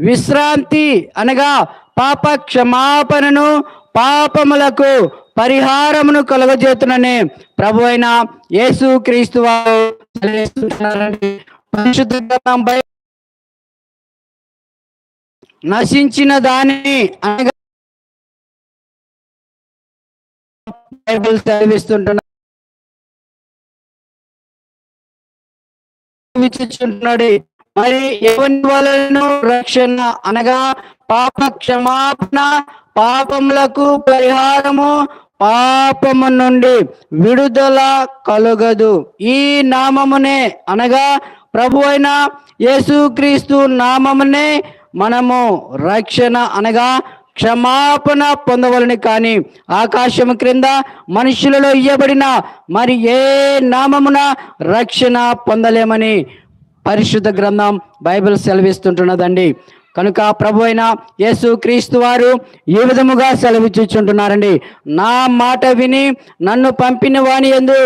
విశ్రాంతి అనగా పాప క్షమాపణను, పాపములకు పరిహారమును కలుగజేతునని ప్రభు అయిన యేసు క్రీస్తు వారు సెలవిస్తున్నారండి. పరిశుద్ధ గ్రంథంపై నశించిన దానిని అనగా బైబిల్ సెలవిస్తున్నాడు. మరి ఎవరి వలన రక్షణ అనగా పాప క్షమాపణ, పాపములకు పరిహారము, పాపము నుండి విడుదల కలుగదు. ఈ నామమునే అనగా ప్రభు అయిన యేసుక్రీస్తు నామమునే మనము రక్షణ అనగా క్షమాపణ పొందవలని, కానీ ఆకాశము క్రింద మనుషులలో ఇయ్యబడిన మరి ఏ నామమున రక్షణ పొందలేమని పరిశుద్ధ గ్రంథం బైబిల్ సెలవిస్తుంటున్నదండి. కనుక ప్రభు అయిన యేసు క్రీస్తు వారు ఈ విధముగా సెలవిచ్చుచుంటున్నారండి. నా మాట విని నన్ను పంపిన వాని యందు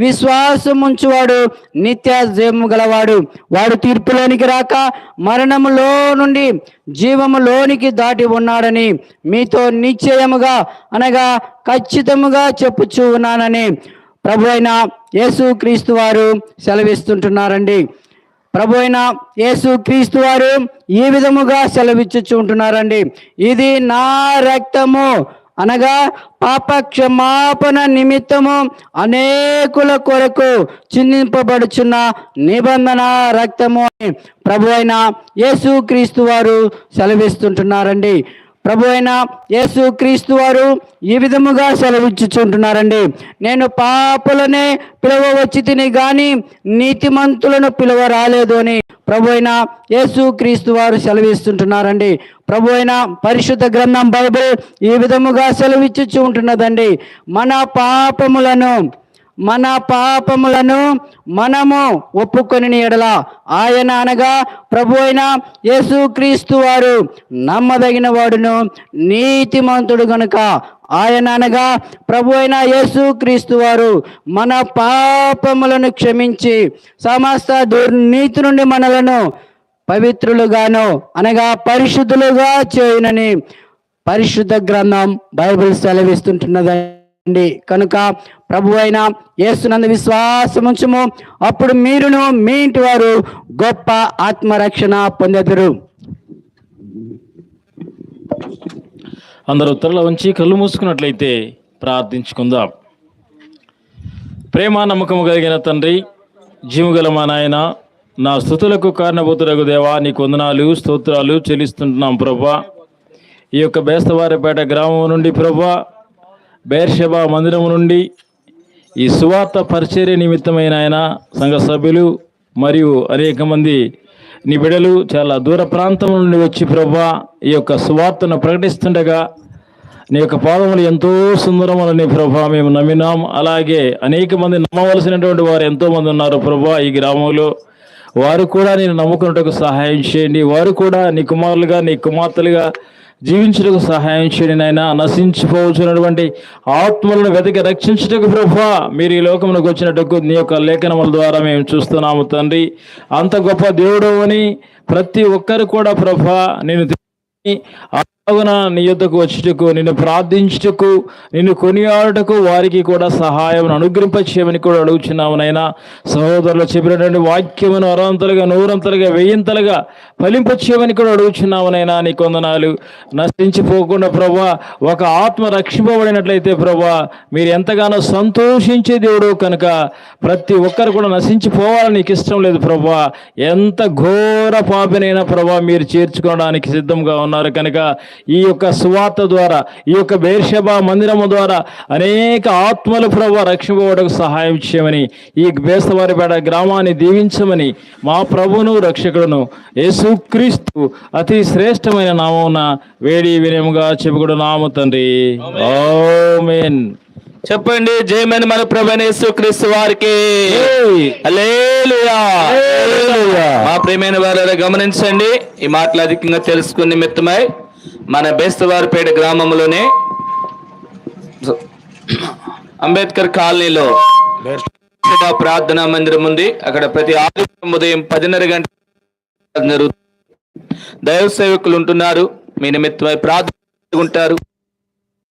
విశ్వాసముంచువాడు నిత్య జీవము గలవాడు, వాడు తీర్పులోనికి రాక మరణములో నుండి జీవములోనికి దాటి ఉన్నాడని మీతో నిశ్చయముగా అనగా ఖచ్చితముగా చెప్పుచూ ఉన్నానని ప్రభు అయిన యేసు క్రీస్తు వారు సెలవిస్తుంటున్నారండి. ప్రభు అయిన యేసు క్రీస్తు వారు ఈ విధముగా సెలవిచ్చుచు ఉంటున్నారండి. ఇది నా రక్తము అనగా పాప క్షమాపణ నిమిత్తము అనేకుల కొరకు చిందింపబడుచున్న నిబంధన రక్తము అని ప్రభు అయిన యేసు క్రీస్తు వారు సెలవిస్తుంటున్నారండి. ప్రభు అయిన యేసు క్రీస్తు వారు ఈ విధముగా సెలవిచ్చుచుంటున్నారండి. నేను పాపులనే పిలవవచ్చి తిని గాని నీతిమంతులను పిలువ రాలేదు అని ప్రభు అయిన యేసు క్రీస్తు వారు సెలవిస్తుంటున్నారండి. ప్రభు అయిన పరిశుద్ధ గ్రంథం బైబిల్ ఈ విధముగా సెలవిచ్చుచు ఉంటున్నదండి. మన పాపములను మనము ఒప్పుకొని ఎడల ఆయన అనగా ప్రభు అయిన యేసు క్రీస్తు వారు నమ్మదగిన వాడును నీతిమంతుడు గనుక ఆయన అనగా ప్రభు అయిన యేసు క్రీస్తు వారు మన పాపములను క్షమించి సమస్త దుర్నీతి నుండి మనలను పవిత్రులుగాను అనగా పరిశుద్ధులుగా చేయునని పరిశుద్ధ గ్రంథం బైబిల్ సెలవిస్తుంటున్నదండి. కనుక ప్రభు అయిన యేసునందు విశ్వాసముంచుము, అప్పుడు మీరును మీ ఇంటి వారు గొప్ప ఆత్మరక్షణ పొందెదరు. అందరూ తల వంచి కళ్ళు మూసుకున్నట్లయితే ప్రార్థించుకుందాం. ప్రేమ నమ్మకము కలిగిన తండ్రి, జీవగల మా నాయన, నా స్తుతులకు కారణభూతులకు దేవా నీకు వందనాలు స్తోత్రాలు చెల్లిస్తుంటున్నాం ప్రభా. ఈ యొక్క బేస్తవారిపేట గ్రామం నుండి ప్రభా, బేర్షెబా మందిరం నుండి ఈ సువార్త పరిచర్య నిమిత్తమైన ఆయన సంఘ సభ్యులు మరియు అనేక మంది నీ బిడ్డలు చాలా దూర ప్రాంతం నుండి వచ్చి ప్రభా ఈ యొక్క సువార్తను ప్రకటిస్తుండగా నీ యొక్క పాదములు ఎంతో సుందరములని ప్రభా మేము నమ్మినాం. అలాగే అనేక మంది నమ్మవలసినటువంటి వారు ఎంతోమంది ఉన్నారు ప్రభా ఈ గ్రామంలో. వారు కూడా నేను నమ్ముకున్నట్టుకు సహాయం చేయండి. వారు కూడా నీ కుమారులుగా నీ కుమార్తెలుగా జీవించుటకు సహాయం చేయండి నాయన. నశించిపోవచ్చున్నటువంటి ఆత్మలను వెతికి రక్షించుటకు ప్రభా మీరు ఈ లోకమునకు వచ్చినట్టుకు నీ యొక్క లేఖనముల ద్వారా మేము చూస్తున్నాము తండ్రి. అంత గొప్ప దేవుడు అని ప్రతి ఒక్కరు కూడా ప్రభా నేను కావున నీ యొద్దకు వచ్చుటకు, నిన్ను ప్రార్థించుటకు, నిన్ను కొనియాడుటకు వారికి కూడా సహాయం అనుగ్రహింపచేయమని కూడా అడుగుచున్నావు నైనా. సహోదరులు చెప్పినటువంటి వాక్యమును అరంతలుగా, నూరంతలుగా, వెయ్యింతలుగా ఫలింపచేయమని కూడా అడుగుచున్నావు నైనా. నీ కొందనాలు. నశించిపోకుండా ప్రభా, ఒక ఆత్మ రక్షింపబడినట్లయితే ప్రభా, మీరు ఎంతగానో సంతోషించే దేవుడు కనుక ప్రతి ఒక్కరు కూడా నశించిపోవాలని నీకు ఇష్టం లేదు ప్రభా. ఎంత ఘోర పాపినైనా ప్రభా మీరు చేర్చుకోవడానికి సిద్ధంగా ఉన్నారు కనుక ఈ యొక్క సువార్త ద్వారా, ఈ యొక్క బేర్షెబా మందిరము ద్వారా అనేక ఆత్మలు ప్రభు రక్షింపబడకు సహాయం చేయమని, ఈ బేస్తవారిపేట గ్రామాన్ని దీవించమని మా ప్రభువును రక్షకుడును యేసుక్రీస్తు అతి శ్రేష్టమైన నామమున వేడి వినయముగా చెప్పుకుడు నామ తండ్రి. ఆమేన్. చెప్పండి, జయమని మన ప్రభువైన యేసుక్రీస్తు వారికి. హల్లెలూయా. మా ప్రియమైన వారు గమనించండి, ఈ మాటలు అధికంగా తెలుసుకునే నిమిత్తమై మన బేస్తవారిపేట గ్రామంలోనే అంబేద్కర్ కాలనీలో ప్రార్థనా మందిరం ఉంది. అక్కడ ప్రతి ఆదివారం ఉదయం 10:30 గంటల జరుగుతుంది. దైవ సేవకులు ఉంటున్నారు, మీ నిమిత్తమై ప్రార్థించుకుంటారు.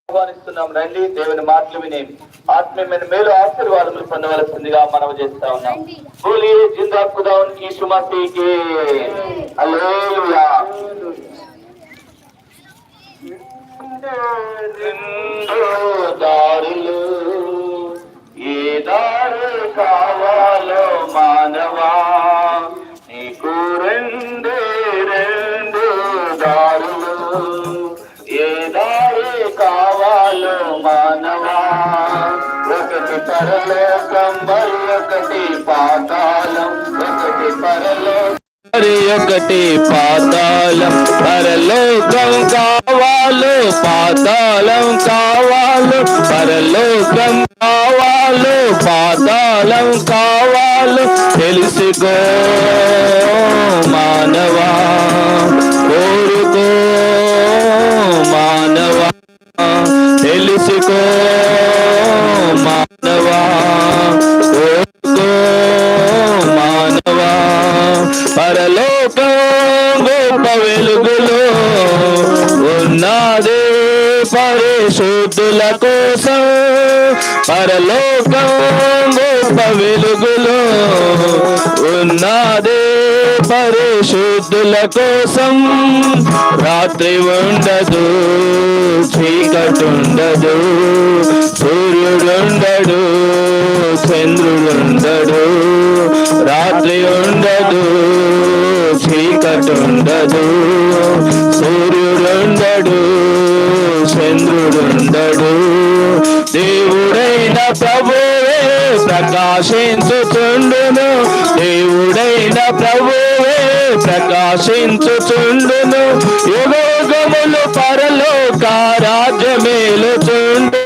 ఆహ్వానిస్తున్నాం, రండి. దేవుని మాటలు వినే ఆత్మీయమైన మేలు ఆశీర్వాదములు పొందవలసిందిగా మనవి చేస్తా ఉన్నాం. బోలియే జిందా ఖుదావన్ కీ సుమతీకి. హల్లెలూయా. దారులు ఏ దారు కావాలో మానవా, నీకు రెండు దారులు, ఏ దారి కావాలో మానవా. ఒకటి పరలోకం, మరి ఒకటి పాతాళం. ఒకటి పరలోకం, మరి ఒకటి పాతాళం. పరలోకం కావాలో, పాతాళం కావాలో. పరలోకం కావాలో, పాతాళం కావాలో. తెలుసుకో మానవా, కోరుకో మానవా, తెలుసుకో మానవా, కోరుకో మానవా. పరలోకం గొప్ప వెలుగులో ఉన్నదే పరిశుద్ధుల కోసం. పరలోకం గొప్ప వెలుగులో ఉన్నదే పరిశుద్ధుల కోసం. రాత్రి ఉండదు, చీకటుండదు, సూర్యుడుండడు, చంద్రుడుండడు. రాత్రి ఉండదు, చీకటుండదు, సూర్యుడుండడు, చంద్రుడుండడు. దేవుడైన ప్రభువే ప్రకాశించుచుండును. దేవుడైన ప్రభువే ప్రకాశించుచుండును. యుగములు పరలోక రాజ్యమేలుచుండును.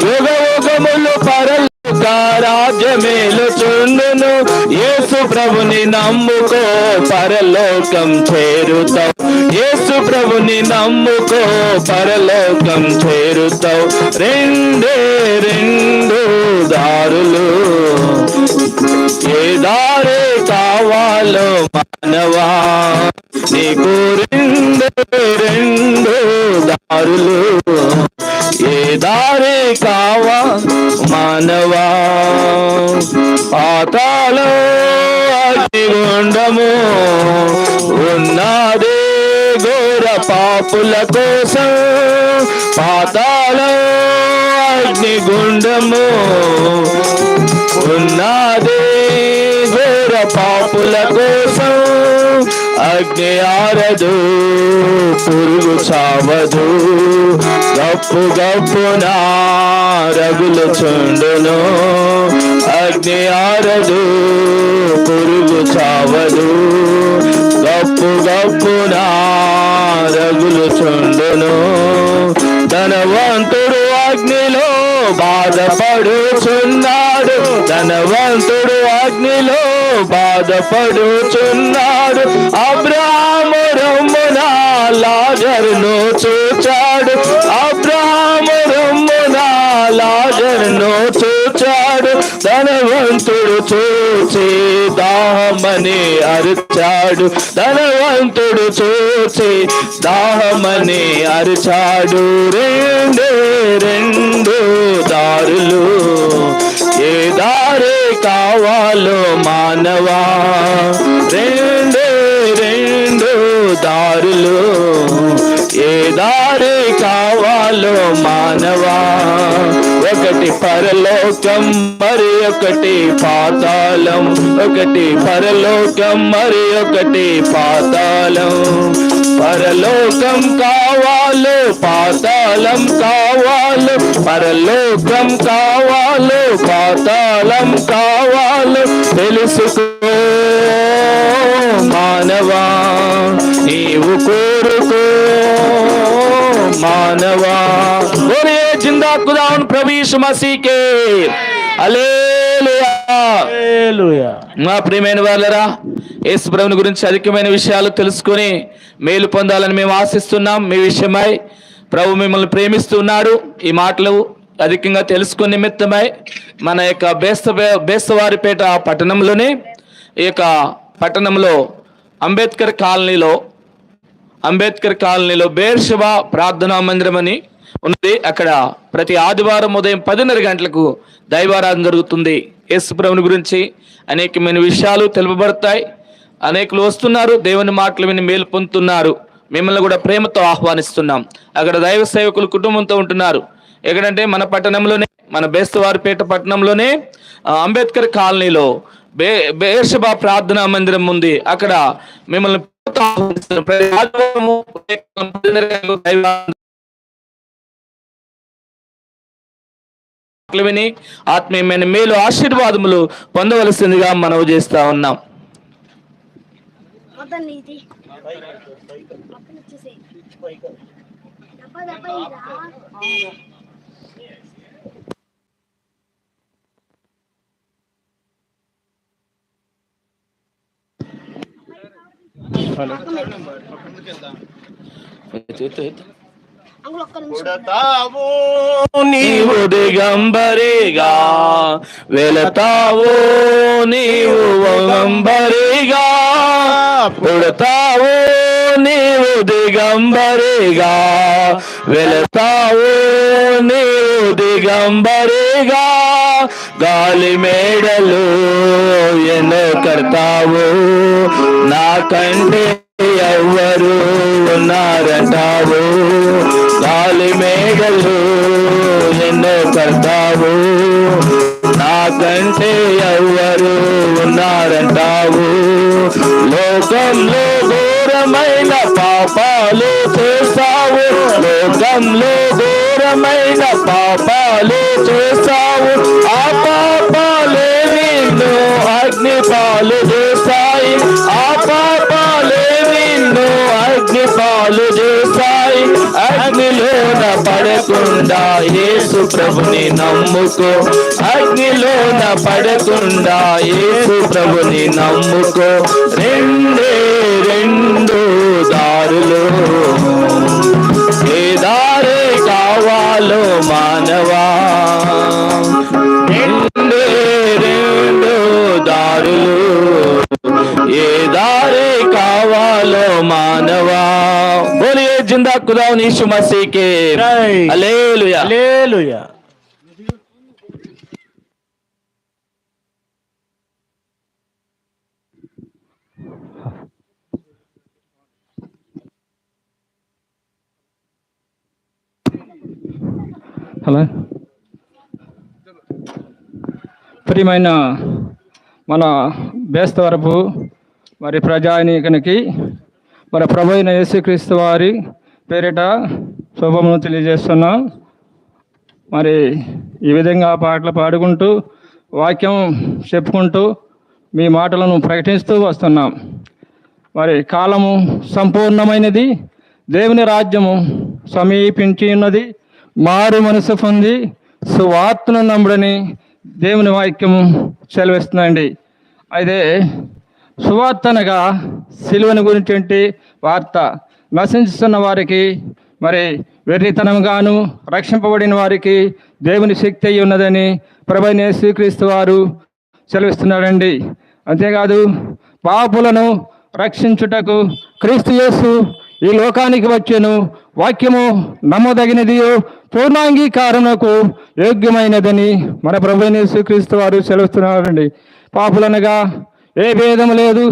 యుగములు పరలోక రాజ్యమేలుచుండును. యేసు ప్రభుని నమ్ముకో, పరలోకం చేరుతావు. యేసు ప్రభుని నమ్ముకో, పరలోకం చేరుతావు. రెండే దారులు, ఏ దారి కావాలో మానవా, నీకు రెండు దారులు. ఏ దారి కావా మానవా. పాతాళం అగ్నిగుండము ఉన్నదే ఘోర పాపుల కోసం. పాతాళం అగ్నిగుండము ఉన్నదే ఘోర పాపుల కోసం. అగ్ని ఆరదు, పురుగు చావదు, గప్పు గప్పున రగులు చుండును. అగ్ని ఆరదు, పురుగు చావదు, గప్పు గప్పున రగులు చుండును. ధనవంతుడు అగ్నిలో బాధపడుచున్నాడు. ధనవంతుడు అగ్నిలో బాధపడుచున్నాడు. అబ్రాహాము రొమ్మున లాజరును చూచాడు. అబ్రాహాము రొమ్మున లాజరును చూచాడు. ధనవంతుడు చూచి దాహమని అరిచాడు, ధనవంతుడు చూచి దాహమని అరిచాడు. రెండే రెండు దారులు, ఏ దారి కావాలో మానవా, రెండే రెండు దారులు, ఏ దారి కావాలో మానవా. ఒకటి పరలోకం మరి ఒకటి పాతాళం, ఒకటి పరలోకం మరి ఒకటి పాతాళం. పరలోకం కావాలో పాతాళం కావాలో, పరలోకం కావాలో పాతాళం కావాలో తెలుసుకో మానవా, నీవు కోరుకో మానవా. बोलिए जिंदा खुदावन प्रभु यीशु मसीह के హల్లెలూయా. మా ప్రియమైన వాళ్ళరా, యేసు ప్రభుని గురించి అధికమైన విషయాలు తెలుసుకొని మేలు పొందాలని మేము ఆశిస్తున్నాం. మీ విషయమై ప్రభు మిమ్మల్ని ప్రేమిస్తున్నాడు. ఈ మాటలు అధికంగా తెలుసుకునే నిమిత్తమై మన యొక్క బేస్తవారిపేట పట్టణంలోనే, ఈ యొక్క పట్టణంలో అంబేద్కర్ కాలనీలో బేర్షబా ప్రార్థనా మందిరం అని ఉన్నది. అక్కడ ప్రతి ఆదివారం ఉదయం 10:30 గంటలకు దైవారాధన జరుగుతుంది. యేసు ప్రభుని గురించి అనేకమైన విషయాలు తెలుపబడతాయి. అనేకులు వస్తున్నారు, దేవుని మాటలు విని మేలు పొందుతున్నారు. మిమ్మల్ని కూడా ప్రేమతో ఆహ్వానిస్తున్నాం. అక్కడ దైవ సేవకులు కుటుంబంతో ఉంటున్నారు. ఎక్కడంటే మన పట్టణంలోనే, మన బేస్తవారిపేట పట్టణంలోనే అంబేద్కర్ కాలనీలో బేర్షబా ప్రార్థనా మందిరం ఉంది. అక్కడ మిమ్మల్ని విని ఆత్మీయమైన మేలు ఆశీర్వాదములు పొందవలసిందిగా మనవి చేస్తా ఉన్నాం. నీవు దిగంబరిగా వెళతావు, నీవు దిగంబరిగా పుడతావు, నీవు దిగంబరిగా వెళతావు, నీవు దిగంబరిగా గాలి మేడలు ఎన్నో కడతావు, నాకంటే ఎవ్వరు ఉన్నారంటావు, గాలి మేడలు ఎన్నో కడతావు, నాకంటే ఎవ్వరు ఉన్నారంటావు. లోకంలో ఘోరమైన పాపాలు చేస్తావు, లోకంలో ఘోరమైన పాపాలు చేస్తావు, ఆ పాపాలే నిన్ను అగ్ని పాలు చేస్తాయి, ఆ పాపాలే నిన్ను అగ్ని పాలు చేస్తాయి. అగ్నిలోన పడకుండా యేసు ప్రభుని నమ్ముకో, అగ్నిలోన పడకుండా యేసు ప్రభుని నమ్ముకో. రెండే రెండు దారులు, ఏ దారి కావాలో మానవా, రెండే రెండు దారులు, ఏ దారి కావాలో మానవా. बोलिए जिंदा खुदावन यीशु मसीह के हालेलुया हालेलुया. హలో, ప్రియమైన మన బేస్తవరపు మరి ప్రజానీకానికి మన ప్రభు అయిన యేసుక్రీస్తు వారి పేరిట శుభమును తెలియజేస్తున్నాం. మరి ఈ విధంగా పాటలు పాడుకుంటూ వాక్యం చెప్పుకుంటూ మీ మాటలను ప్రకటిస్తూ వస్తున్నాం. మరి కాలము సంపూర్ణమైనది, దేవుని రాజ్యము సమీపించి ఉన్నది, మారు మనసు పొంది సువార్తను నమ్ముడని దేవుని వాక్యము సెలవిస్తుందండి. అయితే సువార్త అనగా సిలువను గురించి వార్త, నశించుతున్న వారికి మరి వెర్రితనంగాను రక్షింపబడిన వారికి దేవుని శక్తి అయి ఉన్నదని ప్రభువైన యేసుక్రీస్తు వారు సెలవిస్తున్నాడండి. అంతేకాదు పాపులను రక్షించుటకు క్రీస్తు యేసు ఈ లోకానికి వచ్చెను, వాక్యము నమ్మదగినది, పూర్ణాంగీకారమునకు యోగ్యమైనదని మన ప్రభువైన యేసుక్రీస్తు వారు సెలవుస్తున్నారండి. పాపులనగా ఏ భేదము లేదు,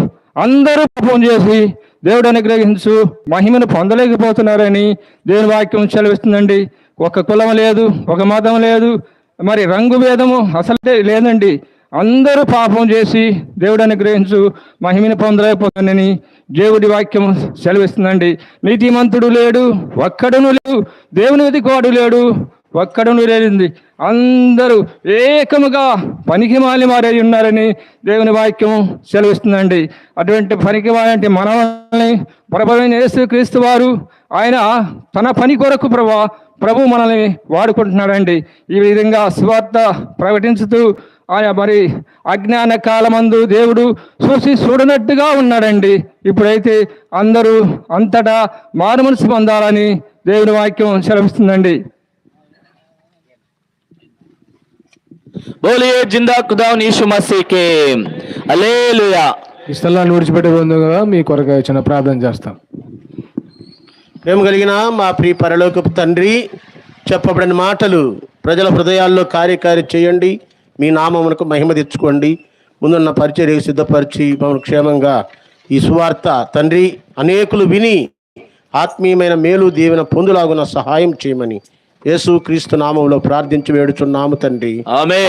అందరూ పాపం చేసి దేవుడు అనుగ్రహించు మహిమను పొందలేకపోతున్నారని దేవుని వాక్యం సెలవిస్తుందండి. ఒక కులం లేదు, ఒక మతం లేదు, మరి రంగు భేదము అసలే లేదండి. అందరూ పాపం చేసి దేవుడు అనుగ్రహించు మహిమను పొందలేకపోతుందని దేవుడి వాక్యం సెలవిస్తుందండి. నీతిమంతుడు లేడు, ఒక్కడును లేడు, దేవుని వెతికోడు లేడు, ఒక్కడును లేనిది. అందరూ ఏకముగా పనికి మాలి మారే ఉన్నారని దేవుని వాక్యం సెలవిస్తుందండి. అటువంటి పనికి మాలంటే మనల్ని ప్రభువైన యేసుక్రీస్తు వారు ఆయన తన పని కొరకు ప్రభు మనల్ని వాడుకుంటున్నాడండి. ఈ విధంగా సువార్త ప్రకటించుతూ ఆయన మరి అజ్ఞాన కాలమందు దేవుడు చూడనట్టుగా ఉన్నాడండి. ఇప్పుడైతే అందరూ అంతటా మారు మనసు పొందాలని దేవుని వాక్యం సెలవిస్తుందండి. బోలియే జిందా ఖుదావన్ యీశు మసీహ్కి హల్లెలూయా. ఈ స్థలాన్ని విడిచిపెట్టే ముందుగా మీ కొరకు చిన్న ప్రార్థన చేస్తాం. ప్రేమ కలిగిన మా ప్రియ పరలోకపు తండ్రి, చెప్పబడిన మాటలు ప్రజల హృదయాల్లో కార్యకారి చేయండి. మీ నామమునకు మహిమ తెచ్చుకోండి. ముందున్న పరిచర్యకు సిద్ధపరిచి మమ్మల్ని క్షేమంగా ఈ సువార్త తండ్రి అనేకులు విని ఆత్మీయమైన మేలు దీవెన పొందులాగున సహాయం చేయమని యేసు క్రీస్తు నామంలో ప్రార్థించి వేడుచున్నాము తండ్రి,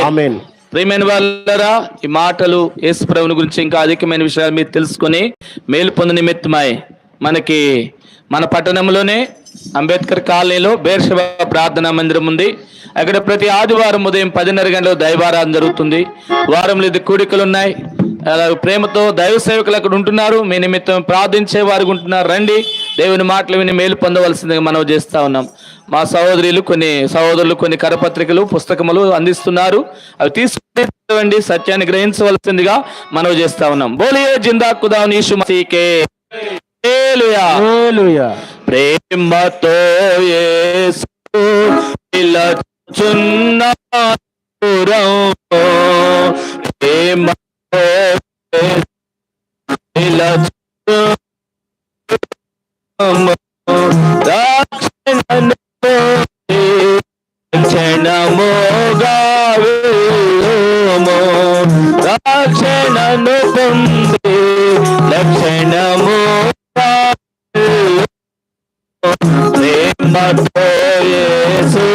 ఆమేన్. ప్రియమైన వాళ్ళరా, ఈ మాటలు యేసు ప్రభువుని గురించి ఇంకా అధికమైన విషయాలు మీరు తెలుసుకొని మేలు పొందు నిమిత్తమై మనకి మన పట్టణంలోనే అంబేద్కర్ కాలనీలో బేర్షెబా ప్రార్థనా మందిరం ఉంది. అక్కడ ప్రతి ఆదివారం ఉదయం 10:30 గంటలకు దైవారాధన జరుగుతుంది. వారంలో ఇది కూడికలు ఉన్నాయి. ప్రేమతో దైవ సేవకులు అక్కడ ఉంటున్నారు. మీ నిమిత్తం ప్రార్థించే వారు ఉంటున్నారు. రండి, దేవుని మాటలు విని మేలు పొందవలసిందిగా మనం చేస్తా ఉన్నాం. మా సహోదరులు కొన్ని కరపత్రికలు పుస్తకములు అందిస్తున్నారు. అవి తీసుకుని సత్యాన్ని గ్రహించవలసిందిగా మనం చేస్తా ఉన్నాం. బోలియే జిందా ఖుదావన్ యీశు మసీహ్కి హల్లెలూయా. ప్రేమతో యేసు పిలుచున్నాడు, ప్రేమతో క్షణముగా రక్షణను పొంది లక్షణముగా ప్రేమతో యేసు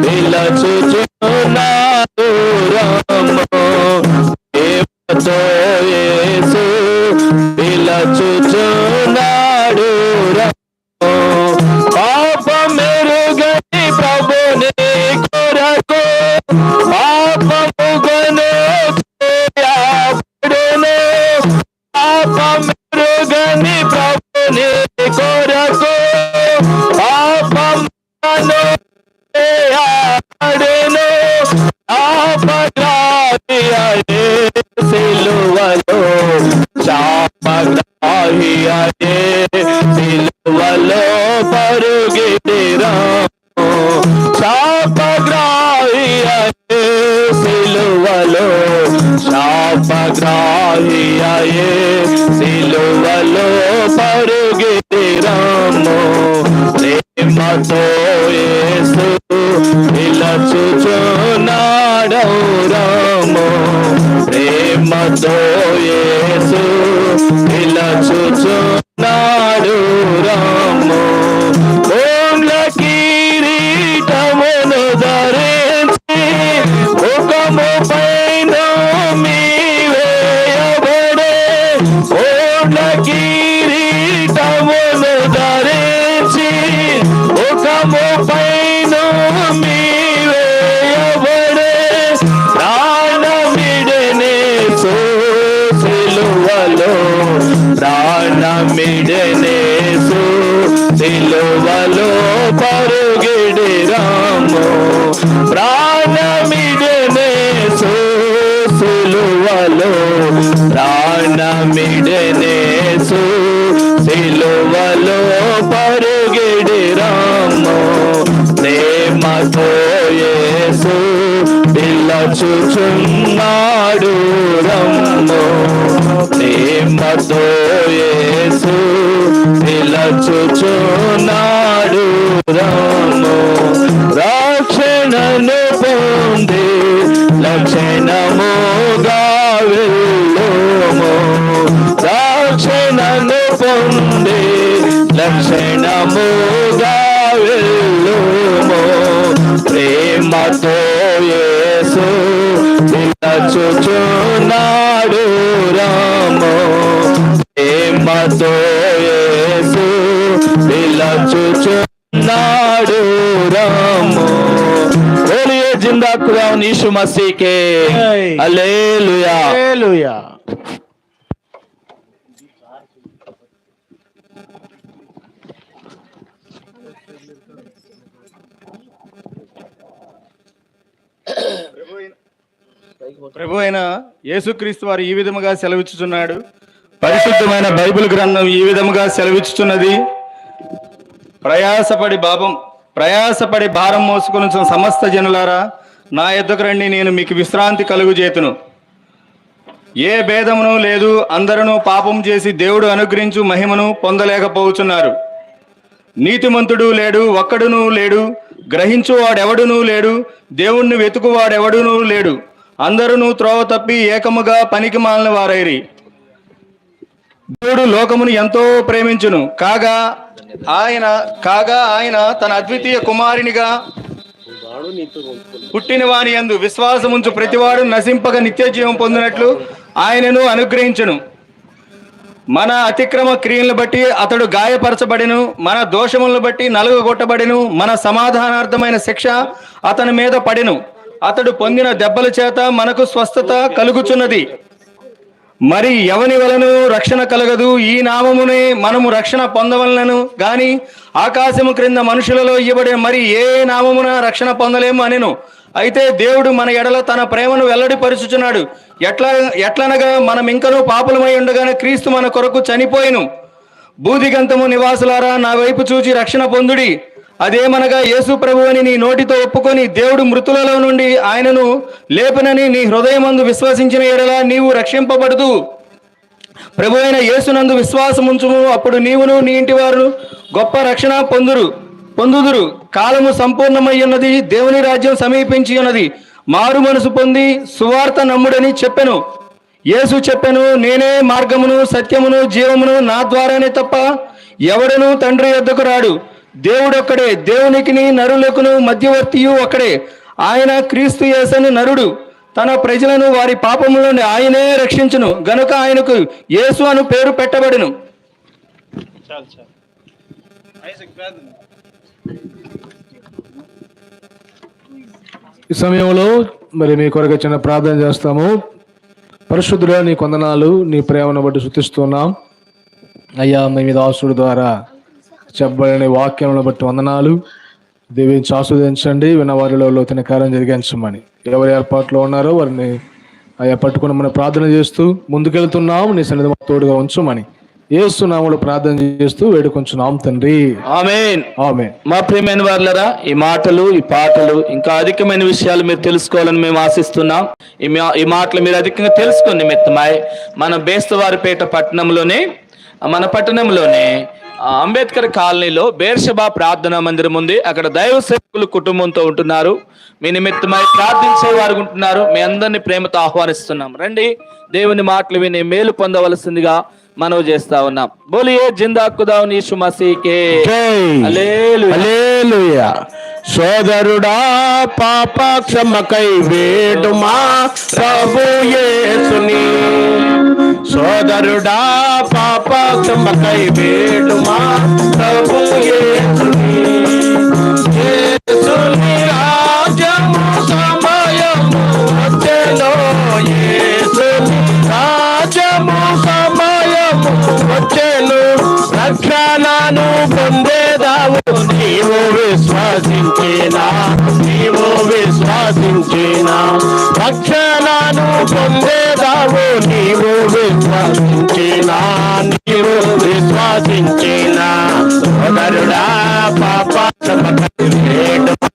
పిలుచుచున్నాడు, ప్రేమతో యేసు పిలుచుచున్నాడు. పాపమెరుగని ప్రభుని కొరకు పాపముగను చేయబడును, పాపమెరుగని ప్రభుని కొరకు పాపముగను చేయబడును. శాపగ్రాహియే సిలువలో, శాపగ్రాహియే సిలువలో పరుగిడిరాము, శాపగ్రాహియే సిలువలో, శాపగ్రాహియే సిలువలో పరుగిడిరాము. ప్రేమతో యేసు పిలుచుచున్నాడు రాము, ప్రేమతో యేసు పిలుచుచున్నాడు రాము. కోమ్ల కిరీటమును ధరించి ముఖము పైన మీవేయబడే, కోమ్ల కిరీటమును ధరించి ముఖము పైన మీవేయబడే, ప్రాణమిడనే సిలువలో, ప్రాణమిడనే సిలువలో పరుగిడిరాము, ప్రాణమిడనే సిలువలో, ప్రాణమిడనే సిలువలో పరుగిడిరాము. ప్రేమతో యేసు పిలచుచున్నాడు రమ్ము, ప్రేమతో యేసు పిలచుచున్నాడు రమ్ము. రక్షణను పొంది లక్షణముగా వెళ్ళుము, రక్షణను పొంది లక్షణముగా వెళ్ళుము. ప్రేమతో యేసు పిలచుచున్నాడు రమ్ము, ప్రేమతో యేసు పిలచుచున్నాడు రమ్ము. बोलिए जिंदा खुदा यीशु मसीह के हालेलुया హల్లెలూయా. ప్రభు అయిన యేసుక్రీస్తు వారు ఈ విధముగా సెలవిచ్చుచున్నాడు. పరిశుద్ధమైన బైబిల్ గ్రంథం ఈ విధముగా సెలవిచ్చుచున్నది. ప్రయాసపడి భారం మోసుకొని సమస్త జనులారా నా యొద్దకు రండి, నేను మీకు విశ్రాంతి కలుగుజేతును. ఏ భేదమును లేదు, అందరూ పాపం చేసి దేవుడు అనుగ్రహించు మహిమను పొందలేకపోతున్నారు. నీతిమంతుడు లేడు, ఒక్కడునూ లేడు, గ్రహించు వాడెవడునూ లేడు, దేవుణ్ణి వెతుకువాడెవడునూ లేడు. అందరూ త్రోవ తప్పి ఏకముగా పనికి మాలిన వారైరి. దేవుడు లోకమును ఎంతో ప్రేమించును, కాగా ఆయన తన అద్వితీయ కుమారునిగా పుట్టిన వాని యందు విశ్వాసముంచు ప్రతివాడు నశింపక నిత్య జీవం పొందినట్లు ఆయనను అనుగ్రహించును. మన అతిక్రమ క్రియలను బట్టి అతడు గాయపరచబడిను, మన దోషములను బట్టి నలుగగొట్టబడిను. మన సమాధానార్థమైన శిక్ష అతని మీద పడెను, అతడు పొందిన దెబ్బల చేత మనకు స్వస్థత కలుగుచున్నది. మరి ఎవని వలను రక్షణ కలగదు, ఈ నామమునే మనము రక్షణ పొందవలనను గాని ఆకాశము క్రింద మనుషులలో ఇవ్వబడిన మరి ఏ నామమున రక్షణ పొందలేము అనెను. అయితే దేవుడు మన ఎడల తన ప్రేమను వెల్లడిపరుచుచున్నాడు. ఎట్లనగా మనం ఇంకనూ పాపులమై ఉండగానే క్రీస్తు మన కొరకు చనిపోయెను. బూదిగంతము నివాసులారా, నా వైపు చూచి రక్షణ పొందుడి. అదేమనగా యేసు ప్రభువుని నీ నోటితో ఒప్పుకొని దేవుడు మృతులలో నుండి ఆయనను లేపనని నీ హృదయమందు విశ్వసించిన ఎడల నీవు రక్షింపబడదు. ప్రభు అయిన యేసునందు విశ్వాసముంచుము, అప్పుడు నీవును నీ ఇంటి వారు గొప్ప రక్షణ పొందుదురు. కాలము సంపూర్ణమై ఉన్నది, దేవుని రాజ్యం సమీపించి ఉన్నది. మారు మనసు పొంది సువార్త నమ్ముడని చెప్పెను. యేసు చెప్పెను, నేనే మార్గమును సత్యమును జీవమును, నా ద్వారానే తప్ప ఎవడను తండ్రి యొద్దకు రాడు. దేవుడొక్కడే, దేవునికిని నరులకును మధ్యవర్తియు ఒక్కడే. ఆయన క్రీస్తు యేసని నరుడు. తన ప్రజలను వారి పాపముల నుండి ఆయనే రక్షించును గనుక ఆయనకు యేసు అను పేరు పెట్టబడును. ఈ సమయంలో మరి మీ కొరకు చిన్న ప్రార్థన చేస్తాము. పరిశుద్ధుడా, నీ కొందనాలు, నీ ప్రేమను బట్టి స్తుతిస్తున్నాం అయ్యా. మీ మీద ఆసుడు ద్వారా చెప్పబడిన వాక్యములను బట్టి వందనాలు. దీవించి ఆస్వాదించండి, విన్నవారిలో లోతైన కార్యం జరిగించమని. ఎవరి ఏర్పాట్లో ఉన్నారో వారిని అయ్యా పట్టుకుని మనం ప్రార్థన చేస్తూ ముందుకెళ్తున్నాం. నీ సన్నిధి తోడుగా ఉంచమని యేసు నామములో ప్రార్థన చేస్తూ వేడుకొంచున్నాం తండ్రి, ఆమేన్. ఆమేన్. మా ప్రియమైన వారులారా, ఈ మాటలు, ఈ పాటలు, ఇంకా అధికమైన విషయాలు మీరు తెలుసుకోవాలని మేము ఆశిస్తున్నాం. ఈ మాటలు మీరు అధికంగా తెలుసుకుని నిమిత్తమై మన బేస్తవారిపేట మన పట్టణంలోనే అంబేద్కర్ కాలనీలో బేర్షబా ప్రార్థనా మందిరం ఉంది. అక్కడ దైవ సేవకులు కుటుంబంతో ఉంటున్నారు. మీ నిమిత్తమై ప్రార్థించే వారు ఉంటున్నారు. మీ అందరినీ ప్రేమతో ఆహ్వానిస్తున్నాం. రండి, దేవుని మాటలు విని మేలు పొందవలసిందిగా మనవి చేస్తా ఉన్నాం. బోలియే జిందా ఖుదా యీశు మసీహ్కే హల్లెలూయా. సోదరుడా, పాప క్షమకై వేడుమా ప్రభు యేసుని. సోదరుడా, పాప క్షమకై వేడుమా ప్రభు యేసుని. యేసుని రాజ్యము సమయము వచ్చెను. యేసుని రాజ్యము సమయము వచ్చెను. రక్షణను పొందేదావు నీవు విశ్వసించేనా. రక్షణను పొందేదావు నీవు విశ్వసించేనా. సోదరుడా, పాప క్షమకై వేడుమా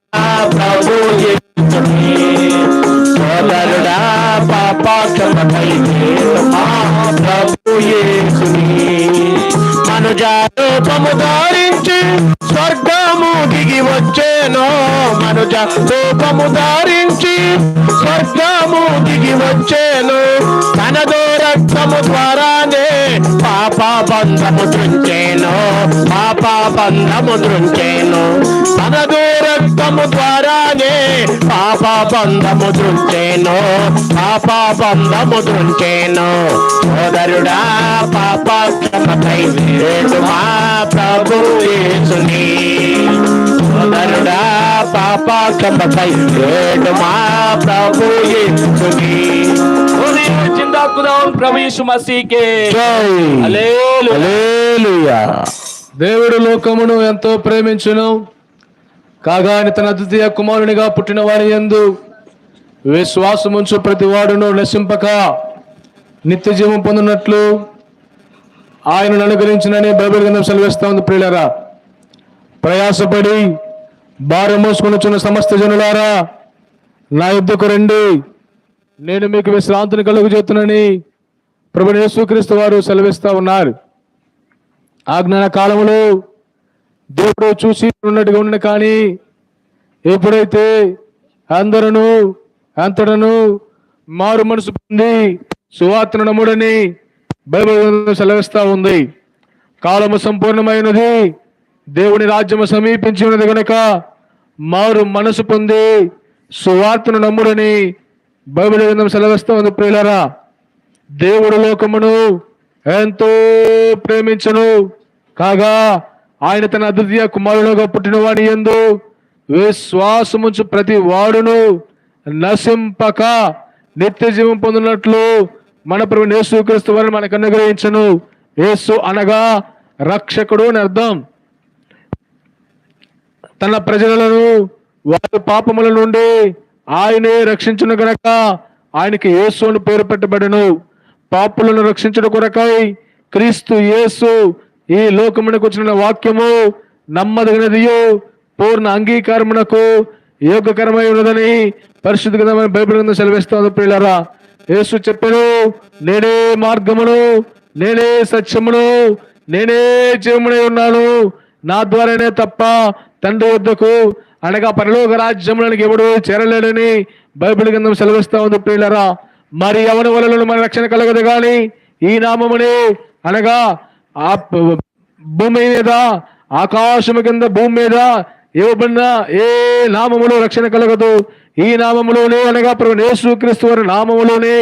రూపము ధారించి స్వర్గము దిగి వచ్చేను. మనుజ రూపము ధారించి స్వర్గము దిగి వచ్చేను. తనదో రక్తము ద్వారానే పాప బంధము దృంచేను. పాప బంధము దృంచేను. తనదో రక్తము ద్వారానే పాప బంధము దృంచేను. పాప బంధము దృంచేను. సోదరుడా పాప క్షమకై వేడుమా ప్రభు యేసుని. సోదరుడా పాప క్షమకై వేడుమా ప్రభు యేసుని. जिंदा खुदा प्रभु यीशु मसीह के హల్లెలూయా. దేవుడు లోకమును ఎంతో ప్రేమించును కాగా ఆయన తన అద్వితీయ కుమారునిగా పుట్టిన వారి యందు విశ్వాసముంచు ప్రతి వాడును నశింపక నిత్య జీవం పొందినట్లు ఆయనను అనుగ్రహించినని బైబిల్ గ్రంథం సెలవిస్తా ఉంది. ప్రియులారా, ప్రయాసపడి భారం మోసుకొనుచున్న సమస్త జనులారా నా యుద్ధకు రండి, నేను మీకు విశ్రాంతిని కలుగజేస్తునని ప్రభువైన యేసుక్రీస్తు వారు సెలవిస్తా ఉన్నారు. ఆజ్ఞాన కాలములో దేవుడు చూసి ఉన్నట్టుగా ఉన్న కానీ ఎప్పుడైతే అందరూ అంతటను మారు మనసు పొంది సువార్తను నమ్ముడని బైబిల్ సెలవిస్తా ఉంది. కాలము సంపూర్ణమైనది, దేవుని రాజ్యము సమీపించి ఉన్నది కనుక మారు మనసు పొంది సువార్తను నమ్ముడని బైబిల్ గ్రంథం సెలవిస్తా ఉంది. ప్రియులారా, దేవుడు లోకమును ఎంతో ప్రేమించను కాగా ఆయన తన అద్వితీయ కుమారుడుగా పుట్టిన వాడి యందు విశ్వాసముంచు ప్రతి వాడును నశింపక నిత్య జీవం పొందినట్లు మన ప్రభువైన యేసుక్రీస్తు వారిని మనకు అనుగ్రహించను. యేసు అనగా రక్షకుడు అని అర్థం. తన ప్రజలను వారి పాపముల నుండి ఆయనే రక్షించును గనక ఆయనకి యేసు అని పేరు పెట్టబడెను. పాపులను రక్షించుట కొరకై క్రీస్తు యేసు ఈ లోకమునకు వచ్చిన వాక్యము నమ్మదగినదియు పూర్ణ అంగీకారమునకు యోగ్యకరమై ఉన్నదని పరిశుద్ధ గ్రంథమైన బైబిల్ గ్రంథం సెలవిస్తుంది. ప్రియులారా, యేసు చెప్పెను, నేనే మార్గమును, నేనే సత్యమును, నేనే జీవమునై ఉన్నాను. నా ద్వారానే తప్ప తండ్రి వద్దకు అనగా పరలోక రాజ్యములకు ఎవడు చేరలేడని బైబిల్ గ్రంథం సెలవిస్తా ఉంది. ప్రియులారా, మరి ఎవరి వలన మన రక్షణ కలగదు కానీ ఈ నామమునే అనగా ఆ భూమి మీద ఆకాశము కింద భూమి మీద ఇవ్వబడిన ఏ నామములో రక్షణ కలగదు. ఈ నామములోనే అనగా ప్రభువైన యేసుక్రీస్తు వారి నామములోనే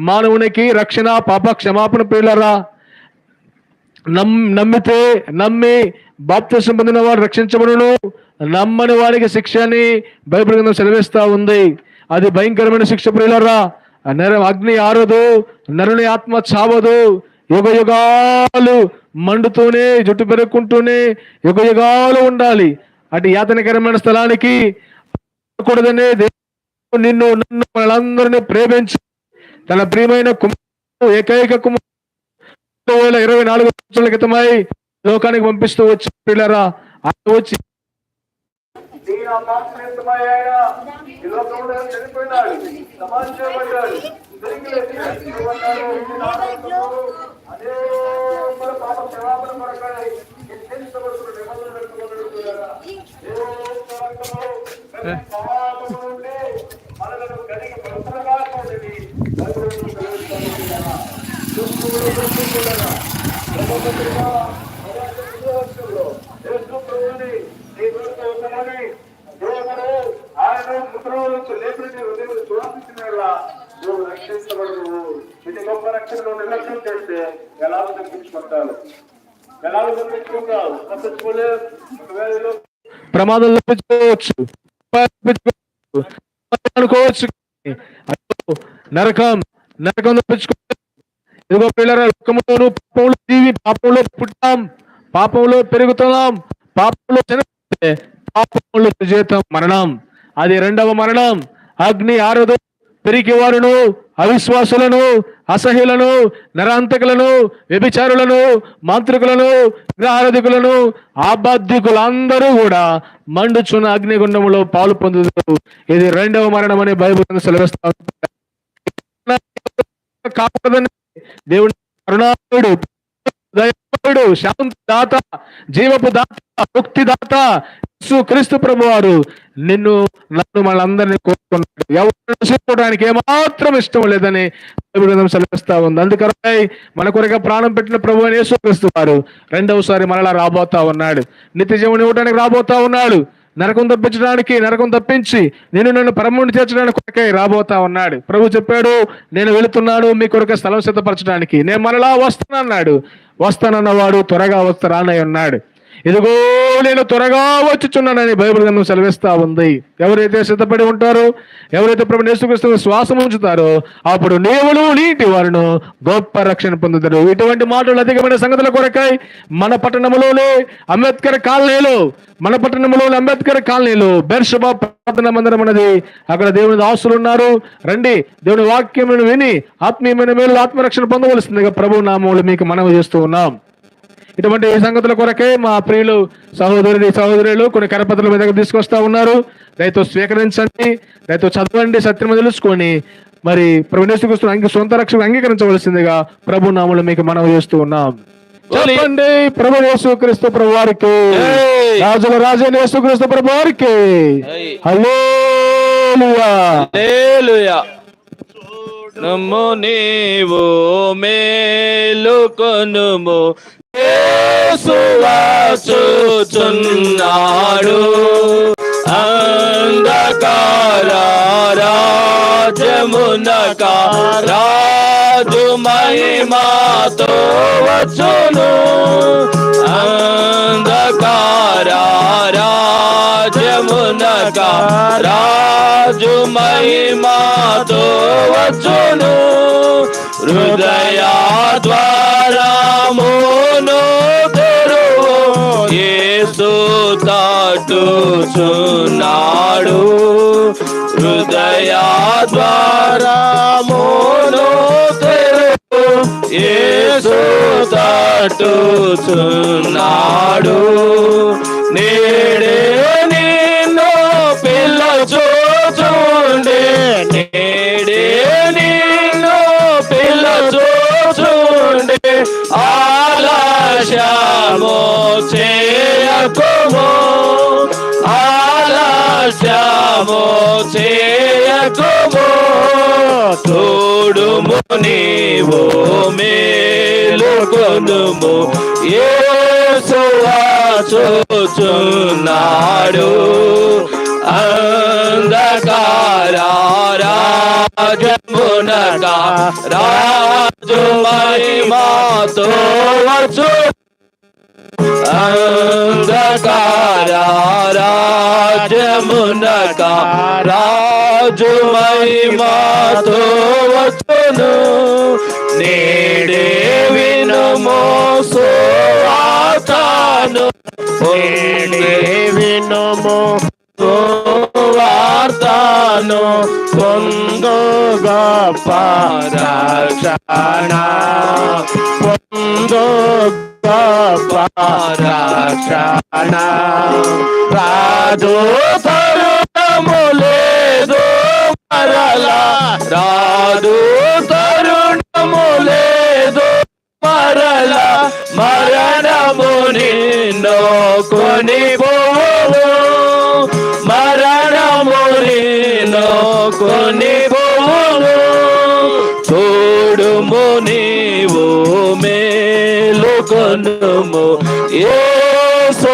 మానవునికి రక్షణ, పాప క్షమాపణ. ప్రియులారా, నమ్మి బాప్తిసం పొందిన వారు రక్షించబడును, నమ్మని వారికి శిక్ష అని బైబిల్ గ్రంథం సెలవిస్తా ఉంది. అది భయంకరమైన శిక్ష. ప్రియులారా, అగ్ని ఆరదు, నరుని ఆత్మ చావదు, యుగ యుగాలు మండుతూనే జుట్టు పెరుగుకుంటూనే యుగ యుగాలు ఉండాలి. అటు యాతనకరమైన స్థలానికి కూడదనే దేవుడు నన్ను మనందరినీ ప్రేమించి తన ప్రియమైన కుమారుడు, ఏకైక కుమారుడు 2024 సంవత్సరాల క్రితమై లోకానికి పంపిస్తూ వచ్చి పిల్లరా వచ్చి ప్రమాదం తప్పించుకోవచ్చు, అనుకోవచ్చు, నరకం తప్పించుకోవచ్చు. ఇదిగో పిల్లల లోకములోను పాపంలో జీవి, పాపంలో పుట్టాం, పాపంలో పెరుగుతున్నాం, పాపంలో చనిపోతే పాపంలో జీతం మరణం. అది రెండవ మరణం. అగ్ని ఆరదు. పెరిగి వారును, అవిశ్వాసులను, అసహ్యులను, నరాంతకులను, వ్యభిచారులను, మాంత్రికులను, విగ్రహారాధికులను, ఆబాధ్యకులందరూ కూడా మండుచున్న అగ్నిగుండములో పాలు పొందుతారు. ఇది రెండవ మరణం అని బైబిల్ సెలవిస్తా. కాకూడదని దేవుడు కరుణామయుడు, దయామయుడు, దేవుడు, శాంతి దాత, జీవపు దాత, ముక్తి దాత క్రీస్తు ప్రభు వారు నన్ను మనందరినీ కోరుకున్నాడు. ఎవరు నశించుకోవడానికి ఏమాత్రం ఇష్టం లేదని బైబిల్ సెలవిస్తా ఉంది. అందుకని మన కొరగా ప్రాణం పెట్టిన ప్రభు అని యేసుక్రీస్తు వారు రెండవసారి మరలా రాబోతా ఉన్నాడు. నిత్య జీవనం ఇవ్వడానికి రాబోతా ఉన్నాడు. నరకం తప్పించి నన్ను పరముని చేర్చడానికి కొరకై రాబోతా ఉన్నాడు. ప్రభు చెప్పాడు, నేను వెళుతున్నాను మీ కొరకే స్థలం సిద్ధపరచడానికి, నేను మరలా వస్తానన్నాడు. వస్తానన్నవాడు త్వరగా వస్తానని ఉన్నాడు. ఇదిగో నేను త్వరగా వచ్చుచున్నానని బైబిల్ గ్రంథం సెలవిస్తా ఉంది. ఎవరైతే సిద్ధపడి ఉంటారో, ఎవరైతే ప్రభువు యేసుక్రీస్తును శ్వాసం ఉంచుతారో, అప్పుడు నీవులు నీటి వారును గొప్ప రక్షణ పొందుతారు. ఇటువంటి మాటలు అధికమైన సంగతుల కొరకై మన పట్టణంలోనే అంబేద్కర్ కాలనీలో బెర్షబా ప్రార్థనా మందిరం అన్నది, అక్కడ దేవుని దాసులు ఉన్నారు. రండి, దేవుని వాక్యమును విని ఆత్మీయమైన మేలు ఆత్మరక్షణ పొందవలసిందిగా ప్రభు నామములో మీకు మనవి చేస్తూ ఉన్నాం. ఇటువంటి సంగతుల కొరకే మా ప్రియులు సహోదరులు కొన్ని కరపత్రాల మీద తీసుకొస్తా ఉన్నారు. దయతో స్వీకరించండి, దయతో చదవండి, సత్యం తెలుసుకొని మరి ప్రభు యేసుక్రీస్తు సొంత రక్షణ అంగీకరించవలసిందిగా ప్రభు నామములో మీకు మనవి చేస్తూ ఉన్నాం. చెప్పండి, ప్రభు యేసుక్రీస్తు ప్రభు వారికి, రాజుల రాజైన యేసుక్రీస్తు ప్రభు వారికి హల్లెలూయా. నమ్ము నీవు మేలుకొనుము, యేసు వచ్చుచున్నాడు. అంధకార రాజ్యమునక రాజు మహిమతో వచ్చును. అంధకార రాజ్యమునక రాజు మహిమతో వచ్చును. హృదయ ద్వారమును తెరువు, యేసు తట్టుచున్నాడు. హృదయ ద్వారమును తెరువు, యేసు తట్టుచున్నాడు. నేడే నిన్ను పిలుచుచుండే, నేడే నిన్ను పిలుచుచుండే, ఆలస్యము చేయకుము, ఆలస్యము చేయకుము. తోడుము నీవు మేలుకొనుము, యేసు వచ్చుచున్నాడు. అంధకార రాజ్యమునక రాజు మహిమతో వచ్చు. అంధకార రాజ్యమునక రాజు మహిమతో వచ్చును. నేడే వినుము సువార్తను, నేడే వినుము సువార్తను, పొందు గొప్ప రక్షణ, పొందు గొప్ప రక్షణ. రాజు తరుణము లేదు మరలా, రాజు తరుణము లేదు మరలా, మరణము నిన్ను కొనిపోవు, మరణము నిన్ను కొనిపోవు. చూడుము నీవు మేలుకొనుము, యేసు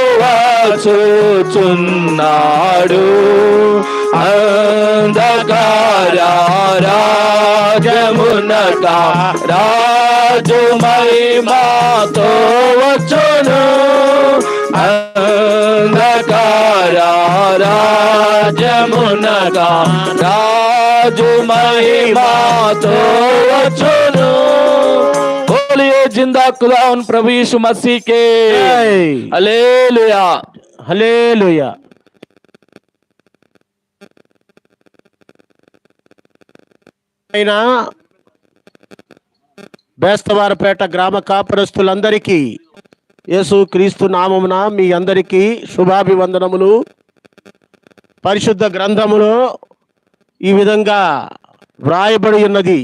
వచ్చుచున్నాడు. అంధకార రాజ్యమునక రాజు మహిమతో వచ్చును. అంధకార రాజ్యమునక రాజు మహిమతో వచ్చును. बोलिए जिंदा खुदावन प्रभु यीशु मसीह के हालेलुया हालेलुया. అయినా బేస్తవారపేట గ్రామ కాపురస్తులందరికీ యేసు క్రీస్తు నామమున మీ అందరికీ శుభాభివందనములు. పరిశుద్ధ గ్రంథములో ఈ విధంగా వ్రాయబడి ఉన్నది.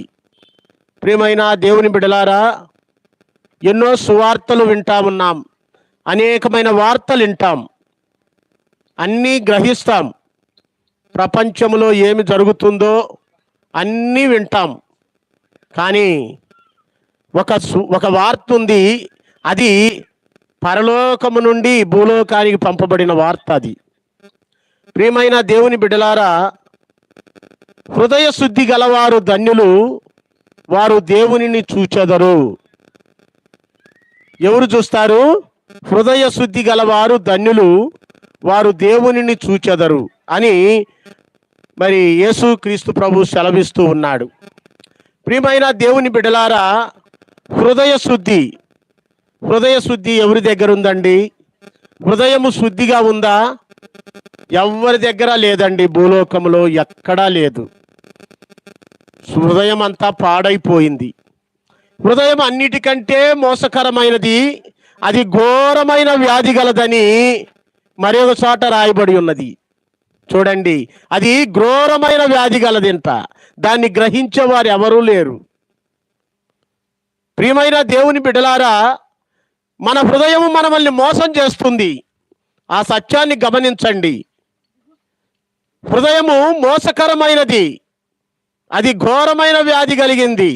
ప్రియమైన దేవుని బిడ్డలారా, ఎన్నో సువార్తలు వింటా ఉన్నాం, అనేకమైన వార్తలు వింటాం, అన్నీ గ్రహిస్తాం. ప్రపంచంలో ఏమి జరుగుతుందో అన్నీ వింటాం. కానీ ఒక వార్త ఉంది, అది పరలోకము నుండి భూలోకానికి పంపబడిన వార్త. అది ప్రియమైన దేవుని బిడ్డలారా, హృదయ శుద్ధి గలవారు ధన్యులు, వారు దేవునిని చూచెదరు. ఎవరు చూస్తారు? హృదయ శుద్ధి గలవారు ధన్యులు, వారు దేవునిని చూచెదరు అని మరి యేసు క్రీస్తు ప్రభు సెలవిస్తూ ఉన్నాడు. ప్రియమైన దేవుని బిడ్డలారా, హృదయ శుద్ధి ఎవరి దగ్గర ఉందండి? హృదయము శుద్ధిగా ఉందా? ఎవరి దగ్గర లేదండి. భూలోకంలో ఎక్కడా లేదు. హృదయం అంతా పాడైపోయింది. హృదయం అన్నిటికంటే మోసకరమైనది, అది ఘోరమైన వ్యాధి గలదని మరొక చోట రాయబడి ఉన్నది. చూడండి, అది ఘోరమైన వ్యాధి గలదింట. దాన్ని గ్రహించేవారు ఎవరూ లేరు. ప్రియమైన దేవుని బిడ్డలారా, మన హృదయము మనల్ని మోసం చేస్తుంది. ఆ సత్యాన్ని గమనించండి. హృదయము మోసకరమైనది, అది ఘోరమైన వ్యాధి కలిగింది.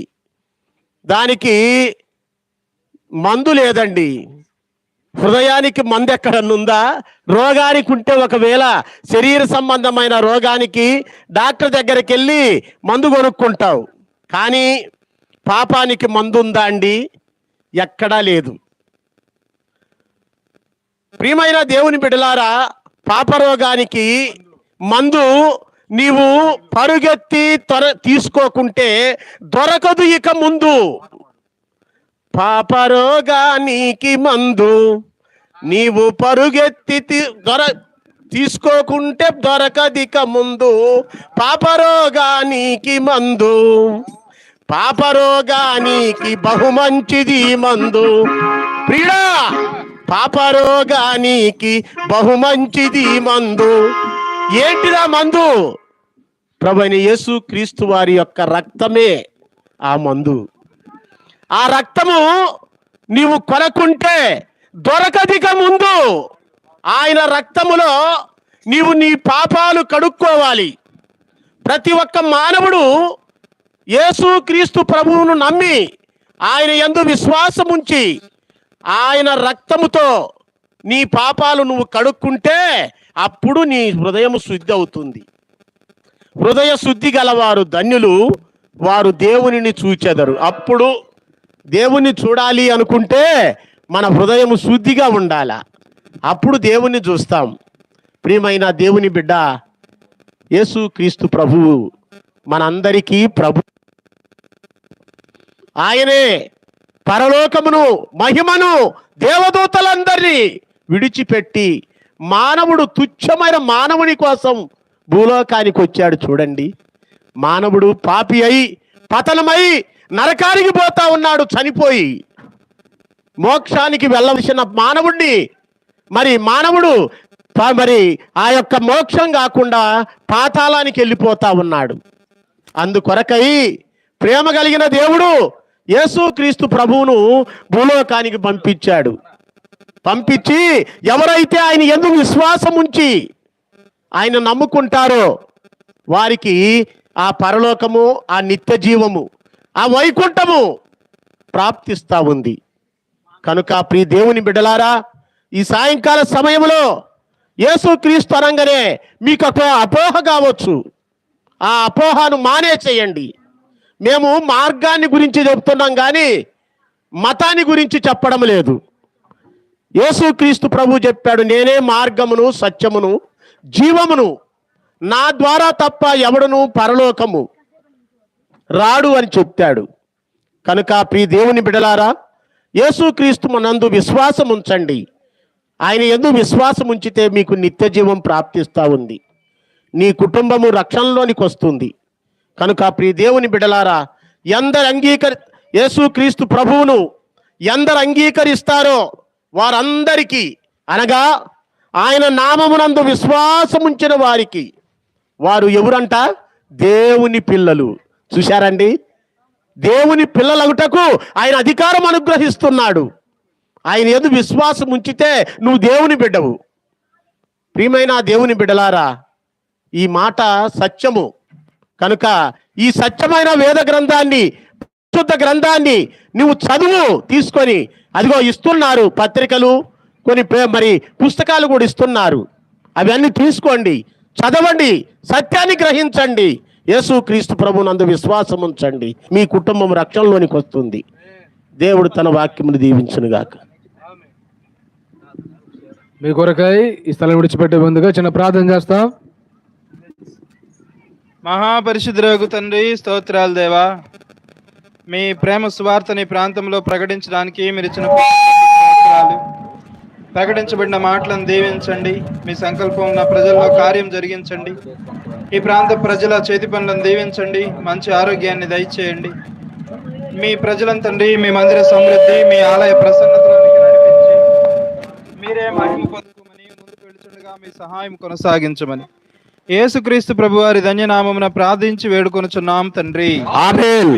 దానికి మందు లేదండి. హృదయానికి మందు ఎక్కడనుందా? రోగానికి ఉంటే, ఒకవేళ శరీర సంబంధమైన రోగానికి డాక్టర్ దగ్గరికి వెళ్ళి మందు కొనుక్కుంటావు. కానీ పాపానికి మందు ఉందా అండి? ఎక్కడా లేదు. ప్రియమైన దేవుని బిడ్డలారా, పాపరోగానికి మందు నీవు పరుగెత్తి తీసుకోకుంటే దొరకదు ఇక ముందు. పాపరోగానికి మందు నీవు పరుగెత్తి తీసుకోకుంటే దొరకదిక ముందు. పాపరోగానికి మందు, పాపరోగానికి బహుమంచిది మందు. ప్రియుడా, పాపరోగానికి బహుమంచిది మందు. ఏంటిదా మందు? ప్రభువైన యేసు క్రీస్తు వారి యొక్క రక్తమే ఆ మందు. ఆ రక్తము నీవు కొనకుంటే దొరకదిక ముందు. ఆయన రక్తములో నీవు నీ పాపాలు కడుక్కోవాలి. ప్రతి ఒక్క మానవుడు యేసు క్రీస్తు ప్రభువును నమ్మి ఆయన యందు విశ్వాసం ఉంచి ఆయన రక్తముతో నీ పాపాలు నువ్వు కడుక్కుంటే అప్పుడు నీ హృదయం శుద్ధి అవుతుంది. హృదయ శుద్ధి గలవారు ధన్యులు, వారు దేవునిని చూచెదరు. అప్పుడు దేవుని చూడాలి అనుకుంటే మన హృదయం శుద్ధిగా ఉండాల. అప్పుడు దేవుణ్ణి చూస్తాం. ప్రియమైన దేవుని బిడ్డ, యేసు క్రీస్తు ప్రభువు మనందరికీ ప్రభు. ఆయనే పరలోకమును మహిమను దేవదూతలందరినీ విడిచిపెట్టి మానవుడు, తుచ్చమైన మానవుని కోసం భూలోకానికి వచ్చాడు. చూడండి, మానవుడు పాపి అయి పతనమై నరకానికి పోతా ఉన్నాడు. చనిపోయి మోక్షానికి వెళ్ళవలసిన మానవుడిని మానవుడు ఆ యొక్క మోక్షం కాకుండా పాతాళానికి వెళ్ళిపోతా ఉన్నాడు. అందుకొరకై ప్రేమ కలిగిన దేవుడు యేసు క్రీస్తు ప్రభువును భూలోకానికి పంపించాడు. పంపించి ఎవరైతే ఆయన యందు విశ్వాసం ఉంచి ఆయన నమ్ముకుంటారో వారికి ఆ పరలోకము, ఆ నిత్య జీవము, ఆ వైకుంఠము ప్రాప్తిస్తా ఉంది. కనుక ప్రియ దేవుని బిడ్డలారా, ఈ సాయంకాల సమయంలో యేసు క్రీస్తు అనగానే మీకు ఒక అపోహ కావచ్చు. ఆ అపోహను మానేసేయండి. మేము మార్గాన్ని గురించి చెప్తున్నాం కానీ మతాన్ని గురించి చెప్పడం లేదు. యేసు క్రీస్తు ప్రభు చెప్పాడు, నేనే మార్గమును సత్యమును జీవమును, నా ద్వారా తప్ప ఎవడును పరలోకము రాడు అని చెప్తాడు. కనుక ప్రియ దేవుని బిడ్డలారా, యేసు క్రీస్తు మనందు విశ్వాసం ఉంచండి. ఆయన యందు విశ్వాసం ఉంచితే మీకు నిత్య జీవం ప్రాప్తిస్తూ ఉంది. నీ కుటుంబము రక్షణలోనికి వస్తుంది. కనుక ప్రియ దేవుని బిడ్డలారా, యేసు క్రీస్తు ప్రభువును ఎందరు అంగీకరిస్తారో వారందరికీ, అనగా ఆయన నామమునందు విశ్వాసం ఉంచిన వారికి, వారు ఎవరంట? దేవుని పిల్లలు. చూశారండి, దేవుని పిల్లలగుటకు ఆయన అధికారం అనుగ్రహిస్తున్నాడు. ఆయన యందు విశ్వాసం ఉంచితే నువ్వు దేవుని బిడ్డవు. ప్రియమైన దేవుని బిడ్డలారా, ఈ మాట సత్యము కనుక ఈ సత్యమైన వేద గ్రంథాన్ని, పరిశుద్ధ గ్రంథాన్ని నువ్వు చదువు తీసుకొని, అదిగో ఇస్తున్నారు పత్రికలు, కొన్ని మరి పుస్తకాలు కూడా ఇస్తున్నారు. అవన్నీ తీసుకోండి, చదవండి, సత్యాన్ని గ్రహించండి. యేసుక్రీస్తు ప్రభునందు విశ్వాసం ఉంచండి, మీ కుటుంబం రక్షణలోనికి వస్తుంది. దేవుడు తన వాక్యమును దీవించునుగాక. మీ కొరకై ఈ స్థలం విడిచిపెట్టే ముందుగా చిన్న ప్రార్థన చేస్తాం. మహాపరిశుద్ధులకు తండ్రి, స్తోత్రాలు దేవా. మీ ప్రేమ సువార్తని ప్రాంతంలో ప్రకటించడానికి మీరు ఇచ్చిన స్తోత్రాలు. ప్రకటించబడిన మాటలను దీవించండి. మీ సంకల్పం నా ప్రజల్లో కార్యం జరిగించండి. ఈ ప్రాంత ప్రజల చేతి పనులను దీవించండి. మంచి ఆరోగ్యాన్ని దయచేయండి. మీ ప్రజలను తండ్రి, మీ మందిర సమృద్ధి, మీ ఆలయ ప్రసన్నతలోనికి నడిపించి మీరే మహిమ పొందుకోమని, ముందుకు వెళుచుండగా మీ సహాయం కొనసాగించమని యేసుక్రీస్తు ప్రభువారి ధన్యనామమున ప్రార్థించి వేడుకొనుచున్నాం తండ్రి, ఆమేన్.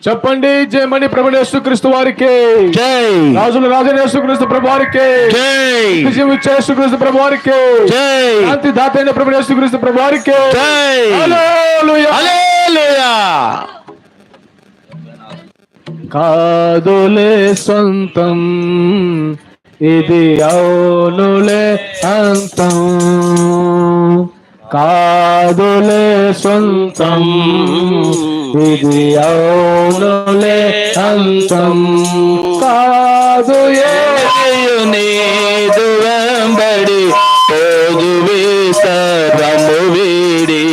చెప్పండి, జయమణి ప్రభుని యేసుక్రీస్తు వారికి జై. రాజుల రాజైన యేసుక్రీస్తు ప్రభు వారికి జై. విజయం ఇచ్చే యేసుక్రీస్తు ప్రభు వారికి జై. శాంతి దాతైన ప్రభుని యేసుక్రీస్తు ప్రభు వారికి జై. హల్లెలూయా. హల్లెలూయా. కాదులే సొంతం, ఇది అవునులే అంతం. కాదులే సొంతం, ఇది అవునులే అంతం. కాదు నీదు వెంబడి పోదువి సర్వము వీడి,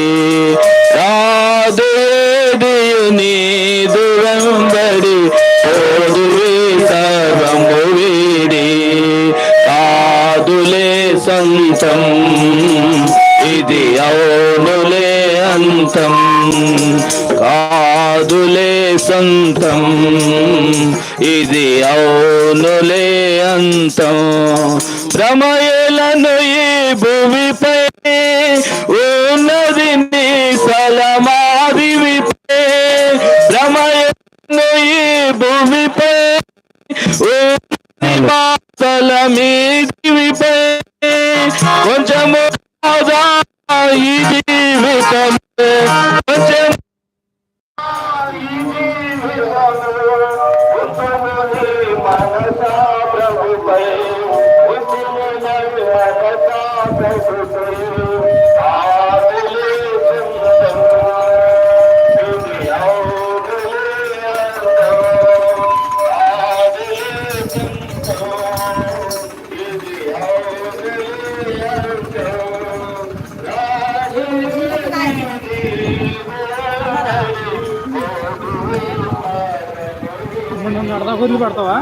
రాదు నీదు వెంబడి పోదువి సర్వము వీడి. కాదులే సంతం, ఇది అవునులే అంతం. కాదులే సంతం, ఇది అవునులే అంతం. ప్రమయలను ఈ భూమిపై ఉన్నది నీ సలమాదివిపై. ప్రమయలను ఈ భూమిపై ఉన్నది మా సలమీదివిపై. కొంచెము ఈ జీవితం, కొంచెం పెడతావా?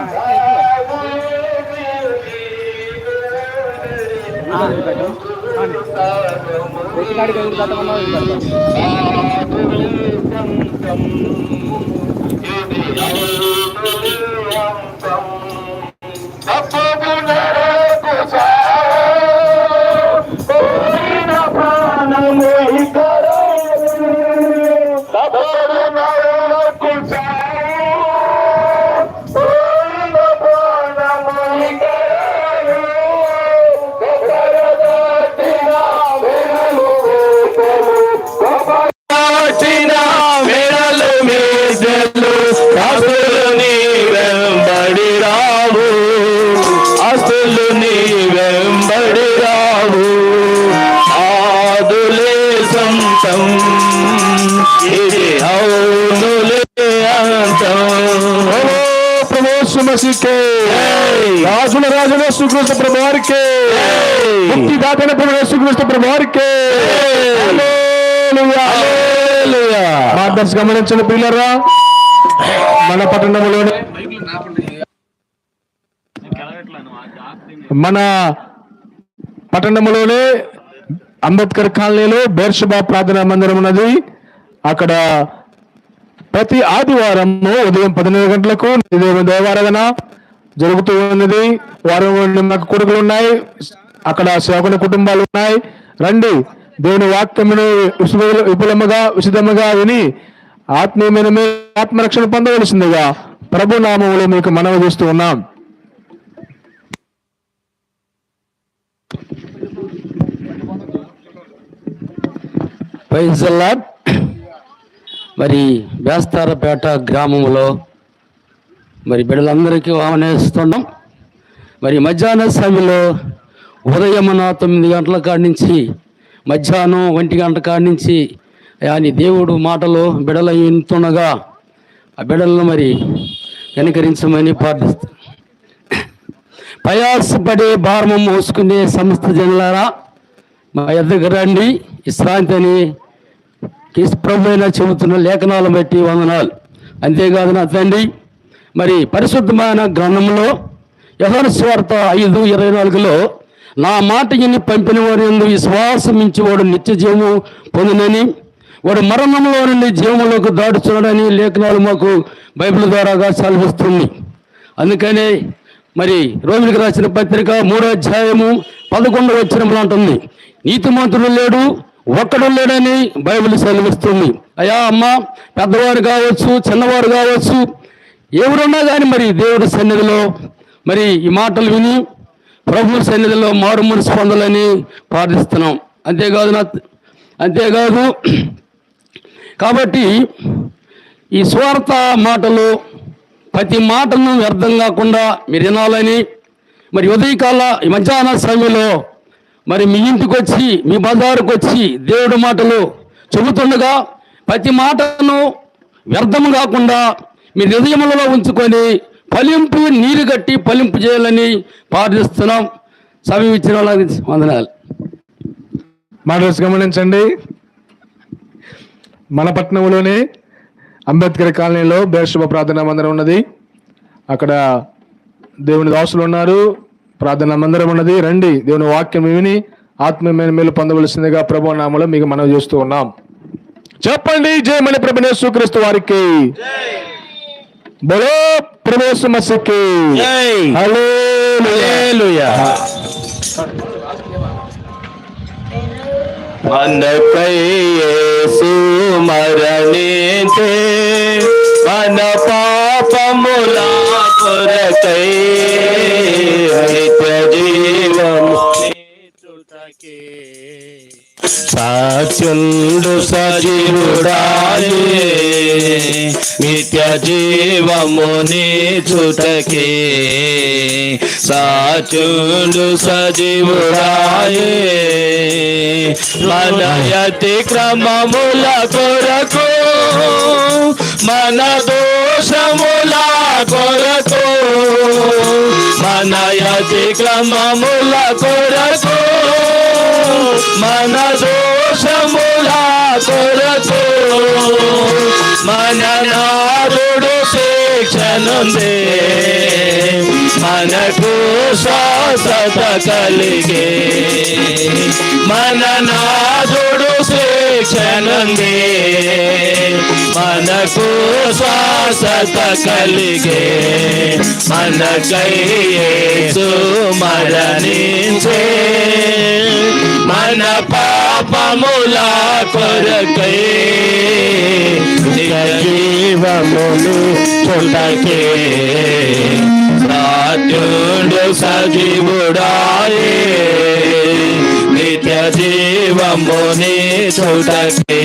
రాజుల రాజుల యేసుక్రీస్తు ప్రభు వారికి, ముక్తిదాతైన ప్రభు యేసుక్రీస్తు ప్రభు వారికి. మార్గదర్శి గమనించిన పిల్లరా, మన పట్టణంలోనే అంబేద్కర్ కాలనీలో బేర్షబా ప్రార్థనా మందిరం ఉన్నది. అక్కడ ప్రతి ఆదివారం ఉదయం 11 గంటలకు దేవారాధన జరుగుతూ ఉన్నది. వారం మాకు కొడుకులు ఉన్నాయి, అక్కడ సేవకుల కుటుంబాలు ఉన్నాయి. రండి, దేవుని వాక్యమును విపులముగా విశుద్ధముగా విని ఆత్మీయమైన మీ ఆత్మరక్షణ పొందవలసిందిగా ప్రభు నామములో మీకు మనవి చేస్తూ ఉన్నాం. Praise the Lord. మరి బేస్తారపేట గ్రామంలో మరి బిడ్డలందరికీ ఆహ్వానిస్తున్నాం. మరి మధ్యాహ్న సమయంలో ఉదయం 9 గంటల కాడి నుంచి మధ్యాహ్నం 1 గంట కాడి నుంచి అని దేవుడు మాటలు బిడల వింటుండగా ఆ బిడలను మరి కనికరించమని ప్రార్థిస్తాం. ప్రయాసపడే భారము మోసుకునే సమస్త జనులారా మా ఎద్దకు రండి, విశ్రాంతి అని ప్రభు అయినా చెబుతున్న లేఖనాలను బట్టి వందనాలు. అంతేకాదు నా తండ్రి, మరి పరిశుద్ధమైన గ్రంథంలో యోహాను సువార్త 5:24లో నా మాట ఇన్ని పంపిన వారి యందు విశ్వాసం ఇచ్చేవాడు నిత్య జీవము పొందునని, వాడు మరణంలో నుండి జీవంలోకి దాటుచున్నాడని లేఖనాలు మాకు బైబిల్ ద్వారాగా సెలవిస్తుంది. అందుకనే మరి రోమిలికి రాసిన పత్రిక 3వ అధ్యాయము 11వ వచనంలో ఉంటుంది, నీతిమంతుడు లేడు, ఒక్కడు లేడని బైబిల్ సెలవిస్తుంది. అయ్యా అమ్మ, పెద్దవారు కావచ్చు, చిన్నవారు కావచ్చు, ఎవరున్నా కానీ మరి దేవుడి సన్నిధిలో మరి ఈ మాటలు విని ప్రభు సన్నిధిలో మారు మనసు పొందాలని ప్రార్థిస్తున్నాం. అంతేకాదు కాబట్టి ఈ స్వార్థ మాటలు ప్రతి మాటను వ్యర్థం కాకుండా మీరు వినాలని, మరి ఉదయకాల ఈ మధ్యాహ్న సమయంలో మరి మీ ఇంటికి వచ్చి మీ బజారుకు వచ్చి దేవుడి మాటలు చెబుతుండగా ప్రతి మాటను వ్యర్థం కాకుండా మీ హృదయములలో ఉంచుకొని ఫలింపు నీరు కట్టి ఫలింపు చేయాలని ప్రార్థిస్తున్నాం. సమయం ఇచ్చిన వాళ్ళకి వందనాలు. మాటలు గమనించండి, మన పట్టణంలోనే అంబేద్కర్ కాలనీలో బేర్షుభ ప్రార్థనా మందిరం ఉన్నది. అక్కడ దేవుని దాసులు ఉన్నారు, ప్రార్థనా మందిరం ఉన్నది. రండి, దేవుని వాక్యం విని ఆత్మీయమైన మేలు పొందవలసిందిగా ప్రభు నామములో మీకు మనవి చేస్తూ ఉన్నాం. చెప్పండి, జయమని ప్రభువైన యేసుక్రీస్తు వారికి. బోలో ప్రభు యేసు మసీకి. హల్లెలూయా. మనపై యేసు మరణించే, మన పాపముల కొరకై నిత్య జీవము నీచుటకే, సాక్షుండు సజీవుడాయే, నిత్య జీవము నీచుటకే, సాక్షుండు సజీవుడాయే, మన అతిక్రమముల కొరకు, మన దోషముల కొరకు, మన అతిక్రమముల కొరకు, మన దోషముల కొరకు, మన నాదుడు శిక్షనుందే, మనకు స్వస్థత కలిగే, మన నాదుడు శిక్షనుందే, మనకు స్వస్థత కలిగే, మనకై యేసు మరణించే, మన పాపముల కొరకై నిత్య జీవమును పొందకే, సాత్యుడు సజీవుడాయే, నిత్య జీవముని చూడకే,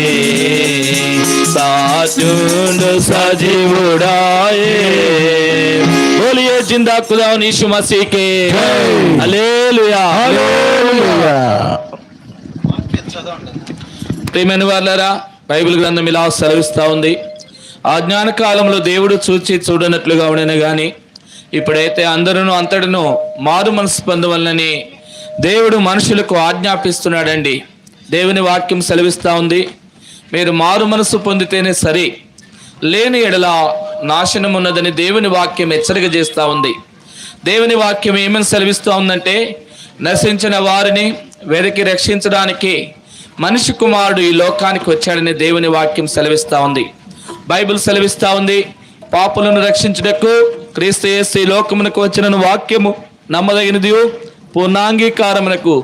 సాత్యుడు సజీవుడాయే. बोलिए जिंदा खुदा यीशु मसीह के హల్లెలూయా. ప్రియమైన వాళ్ళారా, బైబిల్ గ్రంథం ఇలా సెలవిస్తూ ఉంది, ఆ జ్ఞాన కాలంలో దేవుడు చూచి చూడనట్లుగా ఉండను గాని ఇప్పుడైతే అందరూ అంతటను మారు మనసు పొందవలనని దేవుడు మనుషులకు ఆజ్ఞాపిస్తున్నాడండి. దేవుని వాక్యం సెలవిస్తూ ఉంది, మీరు మారు మనసు పొందితేనే సరి, లేని ఎడల నాశనం ఉన్నదని దేవుని వాక్యం హెచ్చరిక చేస్తూ ఉంది. దేవుని వాక్యం ఏమని సెలవిస్తూ ఉందంటే, నశించిన వారిని వెతికి రక్షించడానికి మనిషి కుమారుడు ఈ లోకానికి వచ్చాడని దేవుని వాక్యం సెలవిస్తూ ఉంది. బైబిల్ సెలవిస్తూ ఉంది, పాపులను రక్షించుటకు క్రీస్తు యేసు ఈ లోకమునకు వచ్చిన వాక్యము నమ్మదగినది, పూర్ణాంగీకారమునకు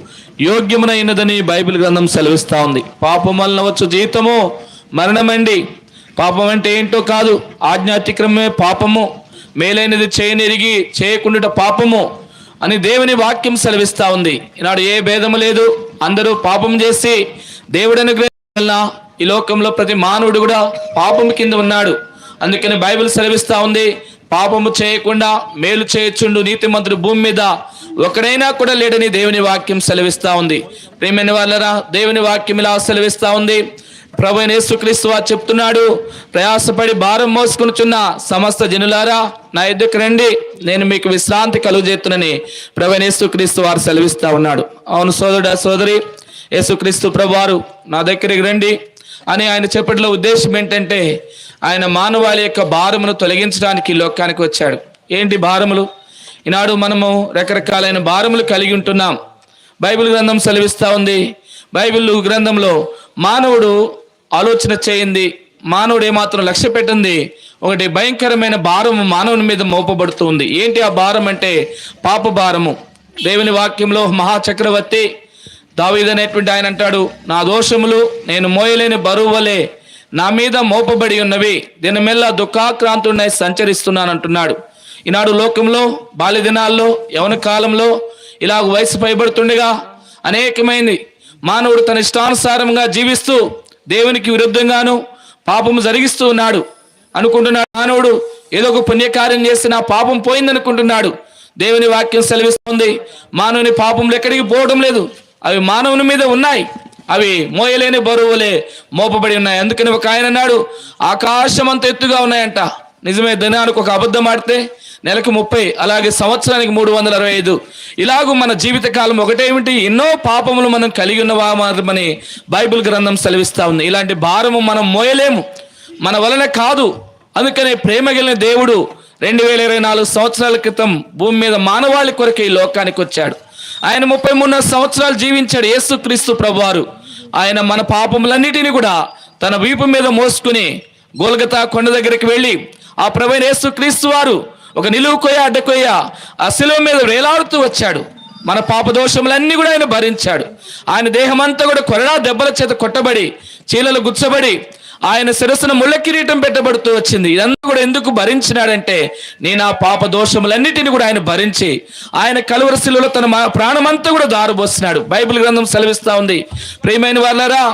యోగ్యమునైనదని బైబిల్ గ్రంథం సెలవిస్తూ ఉంది. పాపం వలన వచ్చు జీతము మరణమండి, పాపం అంటే ఏంటో కాదు, ఆజ్ఞాతిక్రమమే పాపము, మేలైనది చేయనెరిగి చేయకుండా పాపము అని దేవుని వాక్యం సెలవిస్తూ ఉంది. ఈనాడు ఏ భేదము లేదు, అందరూ పాపం చేసి దేవుడి అనుగ్రహం వలన ఈ లోకంలో ప్రతి మానవుడు కూడా పాపం కింద ఉన్నాడు. అందుకని బైబిల్ సెలవిస్తూ ఉంది, పాపము చేయకుండా మేలు చేయొచ్చుండు నీతిమంతుడు భూమి మీద ఒకడైనా కూడా లేడని దేవుని వాక్యం సెలవిస్తూ ఉంది. ప్రియమైన వాళ్ళరా, దేవుని వాక్యం ఇలా సెలవిస్తూ ఉంది. ప్రభువైన యేసుక్రీస్తు వారు చెప్తున్నాడు, ప్రయాసపడి భారం మోసుకొనుచున్న సమస్త జనులారా నా ఎద్దుకు రండి, నేను మీకు విశ్రాంతి కలుగజేస్తునని ప్రభువైన యేసుక్రీస్తు వారు సెలవిస్తూ ఉన్నాడు. అవును సోదరుడా సోదరి, యేసుక్రీస్తు ప్రభువారు నా దగ్గరికి రండి అని ఆయన చెప్పడంలో ఉద్దేశం ఏంటంటే, ఆయన మానవాళి యొక్క భారమును తొలగించడానికి ఈ లోకానికి వచ్చాడు. ఏంటి భారములు? ఈనాడు మనము రకరకాలైన భారములు కలిగి ఉంటున్నాం. బైబిల్ గ్రంథం సెలవిస్తూ ఉంది. బైబిల్ గ్రంథంలో మానవుడు ఆలోచన చేయింది, మానవుడు ఏమాత్రం లక్ష్య పెట్టింది ఒకటి భయంకరమైన భారము మానవుని మీద మోపబడుతుంది. ఏంటి ఆ భారం అంటే పాప భారము. దేవుని వాక్యంలో మహాచక్రవర్తి దావీదు అనేటువంటి ఆయన అంటాడు, నా దోషములు నేను మోయలేని బరువు వలె నా మీద మోపబడి ఉన్నవి, దినమెల్లా దుఃఖాక్రాంతుడినై సంచరిస్తున్నాను అంటున్నాడు. ఈనాడు లోకంలో బాల్య దినాల్లో యవన కాలంలో ఇలా వయసు పైబడుతుండగా అనేకమైంది మానవుడు తన ఇష్టానుసారంగా జీవిస్తూ దేవునికి విరుద్ధంగాను పాపము జరిగిస్తూ ఉన్నాడు అనుకుంటున్నాడు. మానవుడు ఏదో ఒక పుణ్యకార్యం చేసి నా పాపం పోయిందనుకుంటున్నాడు. దేవుని వాక్యం సెలవిస్తుంది, మానవుని పాపములు ఎక్కడికి పోవడం లేదు, అవి మానవుని మీద ఉన్నాయి, అవి మోయలేని బరువులే మోపబడి ఉన్నాయి. అందుకని ఒక ఆయన అన్నాడు, ఆకాశం అంత ఎత్తుగా ఉన్నాయంట. నిజమే, దినానికి ఒక అబద్ధం ఆడితే నెలకు 30, అలాగే సంవత్సరానికి 365. ఇలాగూ మన జీవిత కాలం ఒకటేమిటి, ఎన్నో పాపములు మనం కలిగి ఉన్నవామని బైబిల్ గ్రంథం సెలవిస్తూ ఉంది. ఇలాంటి భారము మనం మోయలేము, మన వలన కాదు. అందుకనే ప్రేమ కలిగిన దేవుడు 2024 సంవత్సరాల క్రితం భూమి మీద మానవాళి కొరకు ఈ లోకానికి వచ్చాడు. ఆయన 33 సంవత్సరాలు జీవించాడు యేసుక్రీస్తు ప్రభువారు. ఆయన మన పాపములన్నిటినీ కూడా తన వీపు మీద మోసుకుని గోల్గతా కొండ దగ్గరికి వెళ్ళి ఆ ప్రభువైన యేసుక్రీస్తు వారు ఒక నిలువు కొయ్య అడ్డకొయ్య ఆ శిలువ మీద వేలాడుతూ వచ్చాడు. మన పాప దోషములన్నీ కూడా ఆయన భరించాడు. ఆయన దేహం అంతా కూడా కొరడా దెబ్బల చేత కొట్టబడి చీలలు గుచ్చబడి ఆయన శిరస్సును ముళ్ళ కిరీటం పెట్టబడుతూ వచ్చింది. ఇదంతా కూడా ఎందుకు భరించినాడంటే, నేను ఆ పాప దోషములన్నిటిని కూడా ఆయన భరించి ఆయన కలువరి శిలువలో తన ప్రాణమంతా కూడా దారబోసినాడు. బైబిల్ గ్రంథం సెలవిస్తూ ఉంది. ప్రియమైన వాళ్ళారా,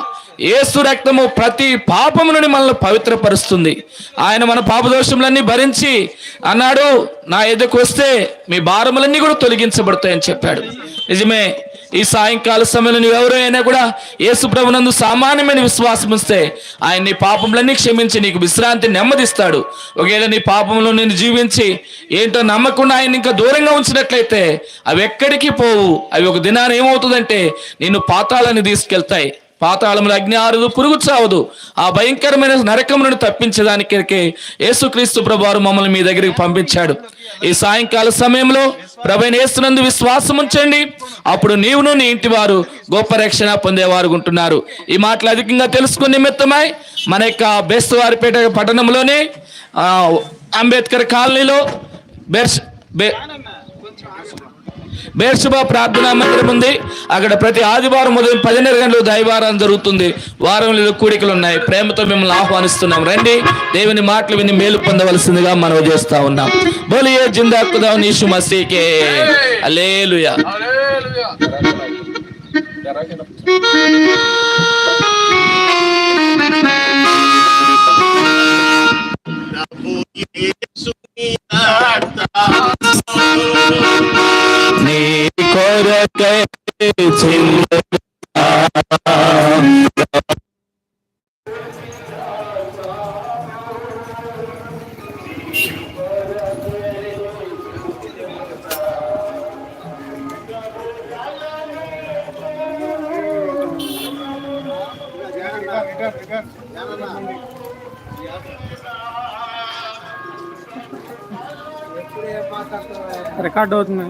యేసు రక్తము ప్రతి పాపము నుండి మనల్ని పవిత్రపరుస్తుంది. ఆయన మన పాప దోషములన్నీ భరించి అన్నాడు, నా ఎదుకు వస్తే మీ భారములన్నీ కూడా తొలగించబడతాయని చెప్పాడు. నిజమే, ఈ సాయంకాల సమయంలో నువ్వు ఎవరైనా కూడా యేసు ప్రభునందు సామాన్యమైన విశ్వాసం ఇస్తే ఆయన నీ పాపములన్నీ క్షమించి నీకు విశ్రాంతి నెమ్మదిస్తాడు. ఒకవేళ నీ పాపంలో నేను జీవించి ఏంటో నమ్మకుండా ఆయన ఇంకా దూరంగా ఉంచినట్లయితే అవి ఎక్కడికి పోవు. అవి ఒక దినాన్ని ఏమవుతుందంటే నిన్ను పాతాళాన్ని తీసుకెళ్తాయి. పాతాళములు అగ్ని ఆరదు, పురుగు చావదు. ఆ భయంకరమైన నరకమును తప్పించడానికి యేసుక్రీస్తు ప్రభువారు మమ్మల్ని మీ దగ్గరికి పంపించాడు. ఈ సాయంకాల సమయంలో ప్రభువైన యేసునందు విశ్వాసం ఉంచండి, అప్పుడు నీవును నీ ఇంటి వారు గొప్ప రక్షణ పొందేవారు ఉంటున్నారు. ఈ మాటలు అధికంగా తెలుసుకునే నిమిత్తమై మన యొక్క బేస్తవారిపేట పట్టణంలోనే అంబేద్కర్ కాలనీలో బేర్షుబా ప్రార్థనా మందిరం ఉంది. అక్కడ ప్రతి ఆదివారం ఉదయం 10:30 గంటలకు దైవారాధన జరుగుతుంది. వారంలో కూడికలు ఉన్నాయి. ప్రేమతో మిమ్మల్ని ఆహ్వానిస్తున్నాం, రండి. దేవుని మాటలు విని మేలు పొందవలసిందిగా మనవి చేస్తా ఉన్నాం. బోలియే జిందా ఖుదా యీశు మసీహ్కే హల్లెలూయా. నీ కొరకై రికార్డ్ అవుతుంది.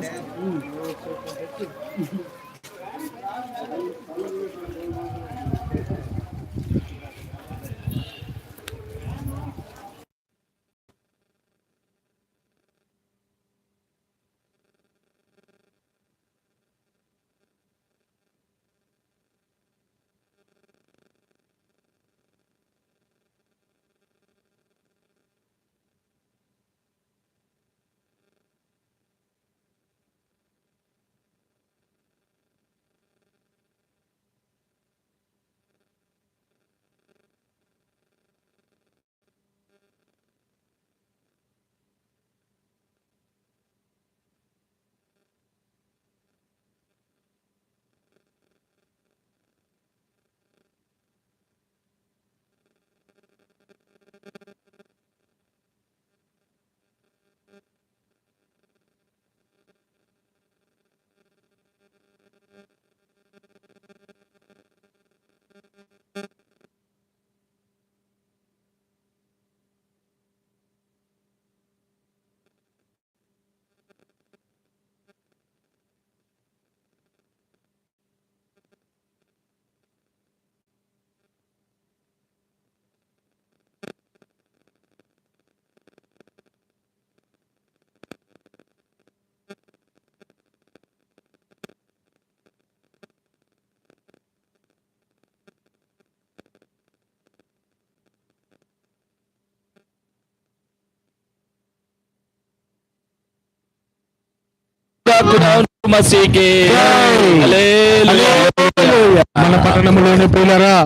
మసీకే హల్లెలూయా. మన పట్టణంలోనే ప్రియులారా,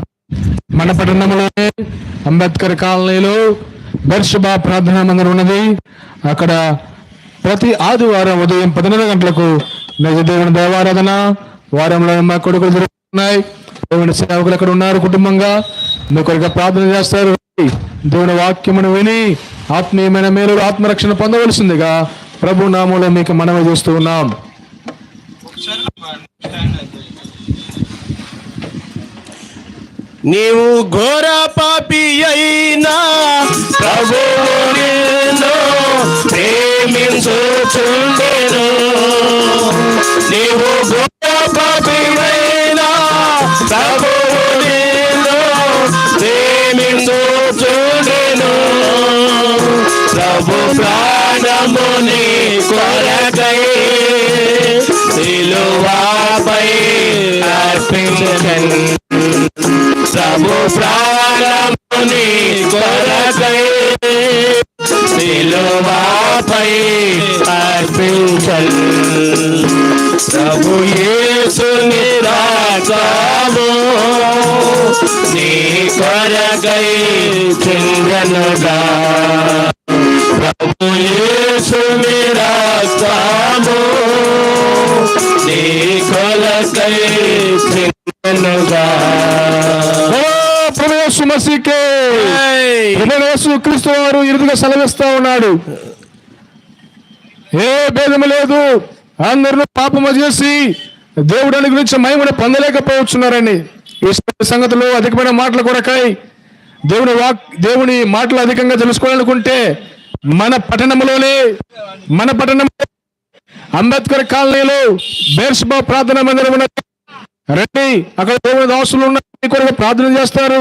మన పట్టణంలోనే అంబేద్కర్ కాలనీలో బెర్షబా ప్రార్థనా మందిరం ఉన్నది. అక్కడ ప్రతి ఆదివారం ఉదయం 11 గంటలకు నిజ దేవుని దేవారాధన, వారంలో మా కొడుకులు జరుగుతున్నాయి. దేవుని సేవకులు అక్కడ ఉన్నారు, కుటుంబంగా మీ కొరకు ప్రార్థన చేస్తారు. దేవుని వాక్యమును విని ఆత్మీయమైన మేలు ఆత్మరక్షణ పొందవలసిందిగా ప్రభు నామములో మీకు మనవి చేస్తూ ఉన్నాం. నీవు ఘోర పాపి అయినా ప్రభువు నిన్ను ప్రేమించుచుండెను. నీవు ఘోర పాపి అయినా ప్రభువు నిన్ను ప్రేమించుచుండెను. ప్రభు ప్రాణముని కొరకై సిలువపై అర్పించెను. ప్రభు ప్రాణముని కొరకై సిలువపై అర్పించెను. ప్రభు యేసుని రాకము నీ కొరకై చిందనుగా. ప్రభు యేసుని రాకము నీ కొరకై చిందనుగా. మసీకే యేసు క్రీస్తు వారు ఇరుదుగా సెలవిస్తా ఉన్నాడు. ఏ భేదము లేదు, అందరూ పాపము చేసి దేవుడిని గురించి మహిమను పొందలేకపోవచ్చున్నారని. ఈ సంగతులు అధికమైన మాటల కొరకై దేవుని మాటలు అధికంగా తెలుసుకోవాలనుకుంటే మన పట్టణంలో అంబేద్కర్ కాలనీలో బెర్షబా ప్రార్థనా మందిరం ఉన్నది. రండి, అక్కడ దేవుని దాసులు ఉన్న కొరకు ప్రార్థన చేస్తారు.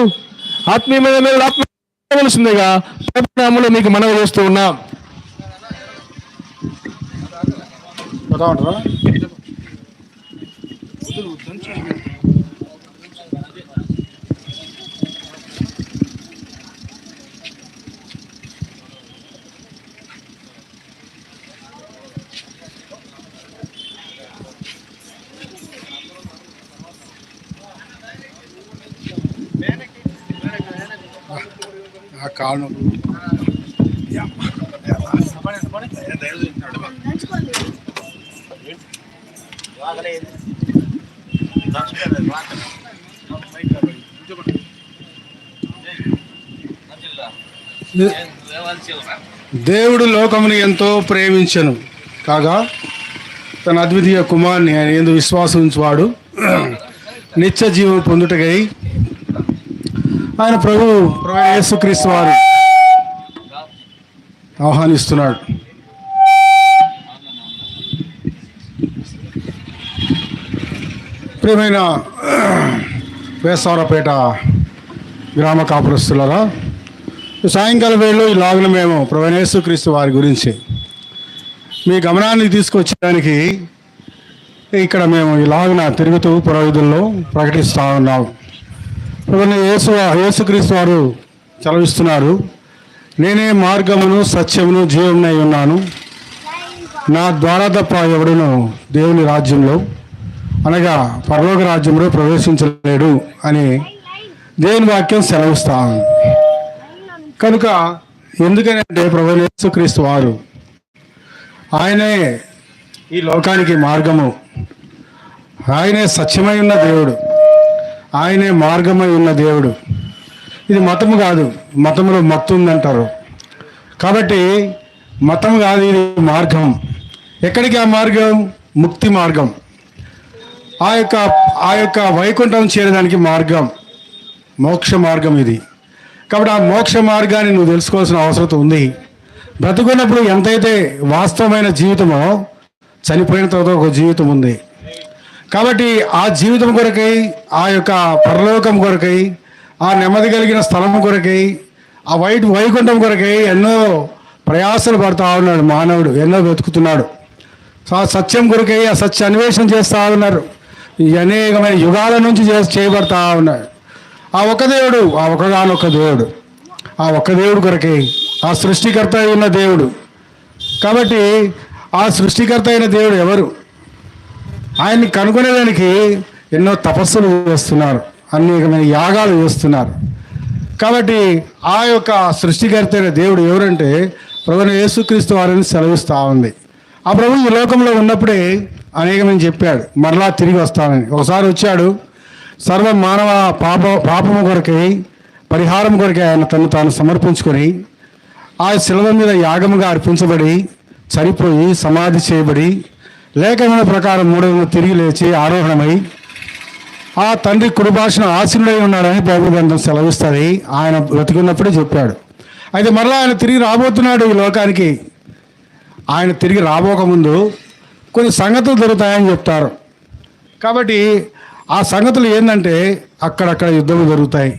ఆత్మీయమైన మీరు ఆత్మవలసిందిగా ప్రభునామములో మీకు మనవి చేస్తూ ఉన్నాం. దేవుడు లోకమును ఎంతో ప్రేమించెను కాగా తన అద్వితీయ కుమారుని ఆయన యందు విశ్వాసం ఉంచువాడు నిత్య జీవం పొందుటకై ఆయన ప్రభు యేసుక్రీస్తు వారు ఆహ్వానిస్తున్నాడు. ప్రియమైన వేసవరపేట గ్రామ కాపురస్తులారా, సాయంకాలం వేళలో ఇలాగను మేము ప్రభు యేసుక్రీస్తు వారి గురించి మీ గమనాన్ని తీసుకొచ్చడానికి ఇక్కడ మేము ఇలాగన తిరుగుతూ పురోహితుల్లో ప్రకటిస్తూ ఉన్నాము. యేసుక్రీస్తు వారు చలవిస్తున్నారు, నేనే మార్గమును సత్యమును జీవమునై ఉన్నాను, నా ద్వారా తప్ప ఎవడును దేవుని రాజ్యంలో అనగా పరలోక రాజ్యంలో ప్రవేశించలేడు అని దేవుని వాక్యం సెలవిస్తాను. కనుక ఎందుకనంటే ప్రభువైన యేసుక్రీస్తు వారు ఆయనే ఈ లోకానికి మార్గము, ఆయనే సత్యమై ఉన్న దేవుడు, ఆయనే మార్గమై ఉన్న దేవుడు. ఇది మతము కాదు, మతంలో మత్తు ఉందంటారు. కాబట్టి మతం కాదు, ఇది మార్గం. ఎక్కడికి ఆ మార్గం? ముక్తి మార్గం, ఆ యొక్క వైకుంఠం చేరడానికి మార్గం. మోక్ష మార్గం ఇది. కాబట్టి ఆ మోక్ష మార్గాన్ని నువ్వు తెలుసుకోవాల్సిన అవసరం ఉంది. బ్రతుకున్నప్పుడు ఎంతైతే వాస్తవమైన జీవితమో చనిపోయిన తర్వాత ఒక జీవితం ఉంది. కాబట్టి ఆ జీవితం కొరకై, ఆ యొక్క పరలోకం కొరకై, ఆ నెమ్మది కలిగిన స్థలం కొరకై, ఆ వైకుంఠం కొరకై ఎన్నో ప్రయాసలు పడుతూ ఉన్నాడు మానవుడు, ఎన్నో వెతుకుతున్నాడు. ఆ సత్యం కొరకై ఆ సత్య అన్వేషణ చేస్తూ ఉన్నారు. ఈ అనేకమైన యుగాల నుంచి చేయబడతా ఉన్నాడు. ఆ ఒక్క దేవుడు, ఆ ఒకగానొక్క దేవుడు, ఆ ఒక్క దేవుడు కొరకై, ఆ సృష్టికర్త అయిన దేవుడు. కాబట్టి ఆ సృష్టికర్త అయిన దేవుడు ఎవరు? ఆయన్ని కనుగొనేదానికి ఎన్నో తపస్సులు చేస్తున్నారు, అనేకమైన యాగాలు చేస్తున్నారు. కాబట్టి ఆ యొక్క సృష్టికర్త అయిన దేవుడు ఎవరంటే ప్రభువైన యేసుక్రీస్తు వారిని సెలవిస్తూ ఉంది. ఆ ప్రభు ఈ లోకంలో ఉన్నప్పుడే అనేకమైన చెప్పాడు, మరలా తిరిగి వస్తానని. ఒకసారి వచ్చాడు, సర్వ మానవ పాపము కొరకై, పరిహారం కొరకై ఆయన తను తాను సమర్పించుకొని ఆ శిలువ మీద యాగముగా అర్పించబడి, చనిపోయి సమాధి చేయబడి, లేఖన ప్రకారం 3 రోజులు తిరిగి లేచి ఆరోహణమై ఆ తండ్రి కుడిభాషను ఆశీనుడై ఉన్నాడని బైబిల్ గ్రంథం సెలవిస్తుంది. ఆయన బ్రతికున్నప్పుడే చెప్పాడు. అయితే మరలా ఆయన తిరిగి రాబోతున్నాడు ఈ లోకానికి. ఆయన తిరిగి రాబోకముందు కొన్ని సంగతులు జరుగుతాయని చెప్తారు. కాబట్టి ఆ సంగతులు ఏంటంటే అక్కడక్కడ యుద్ధములు జరుగుతాయి,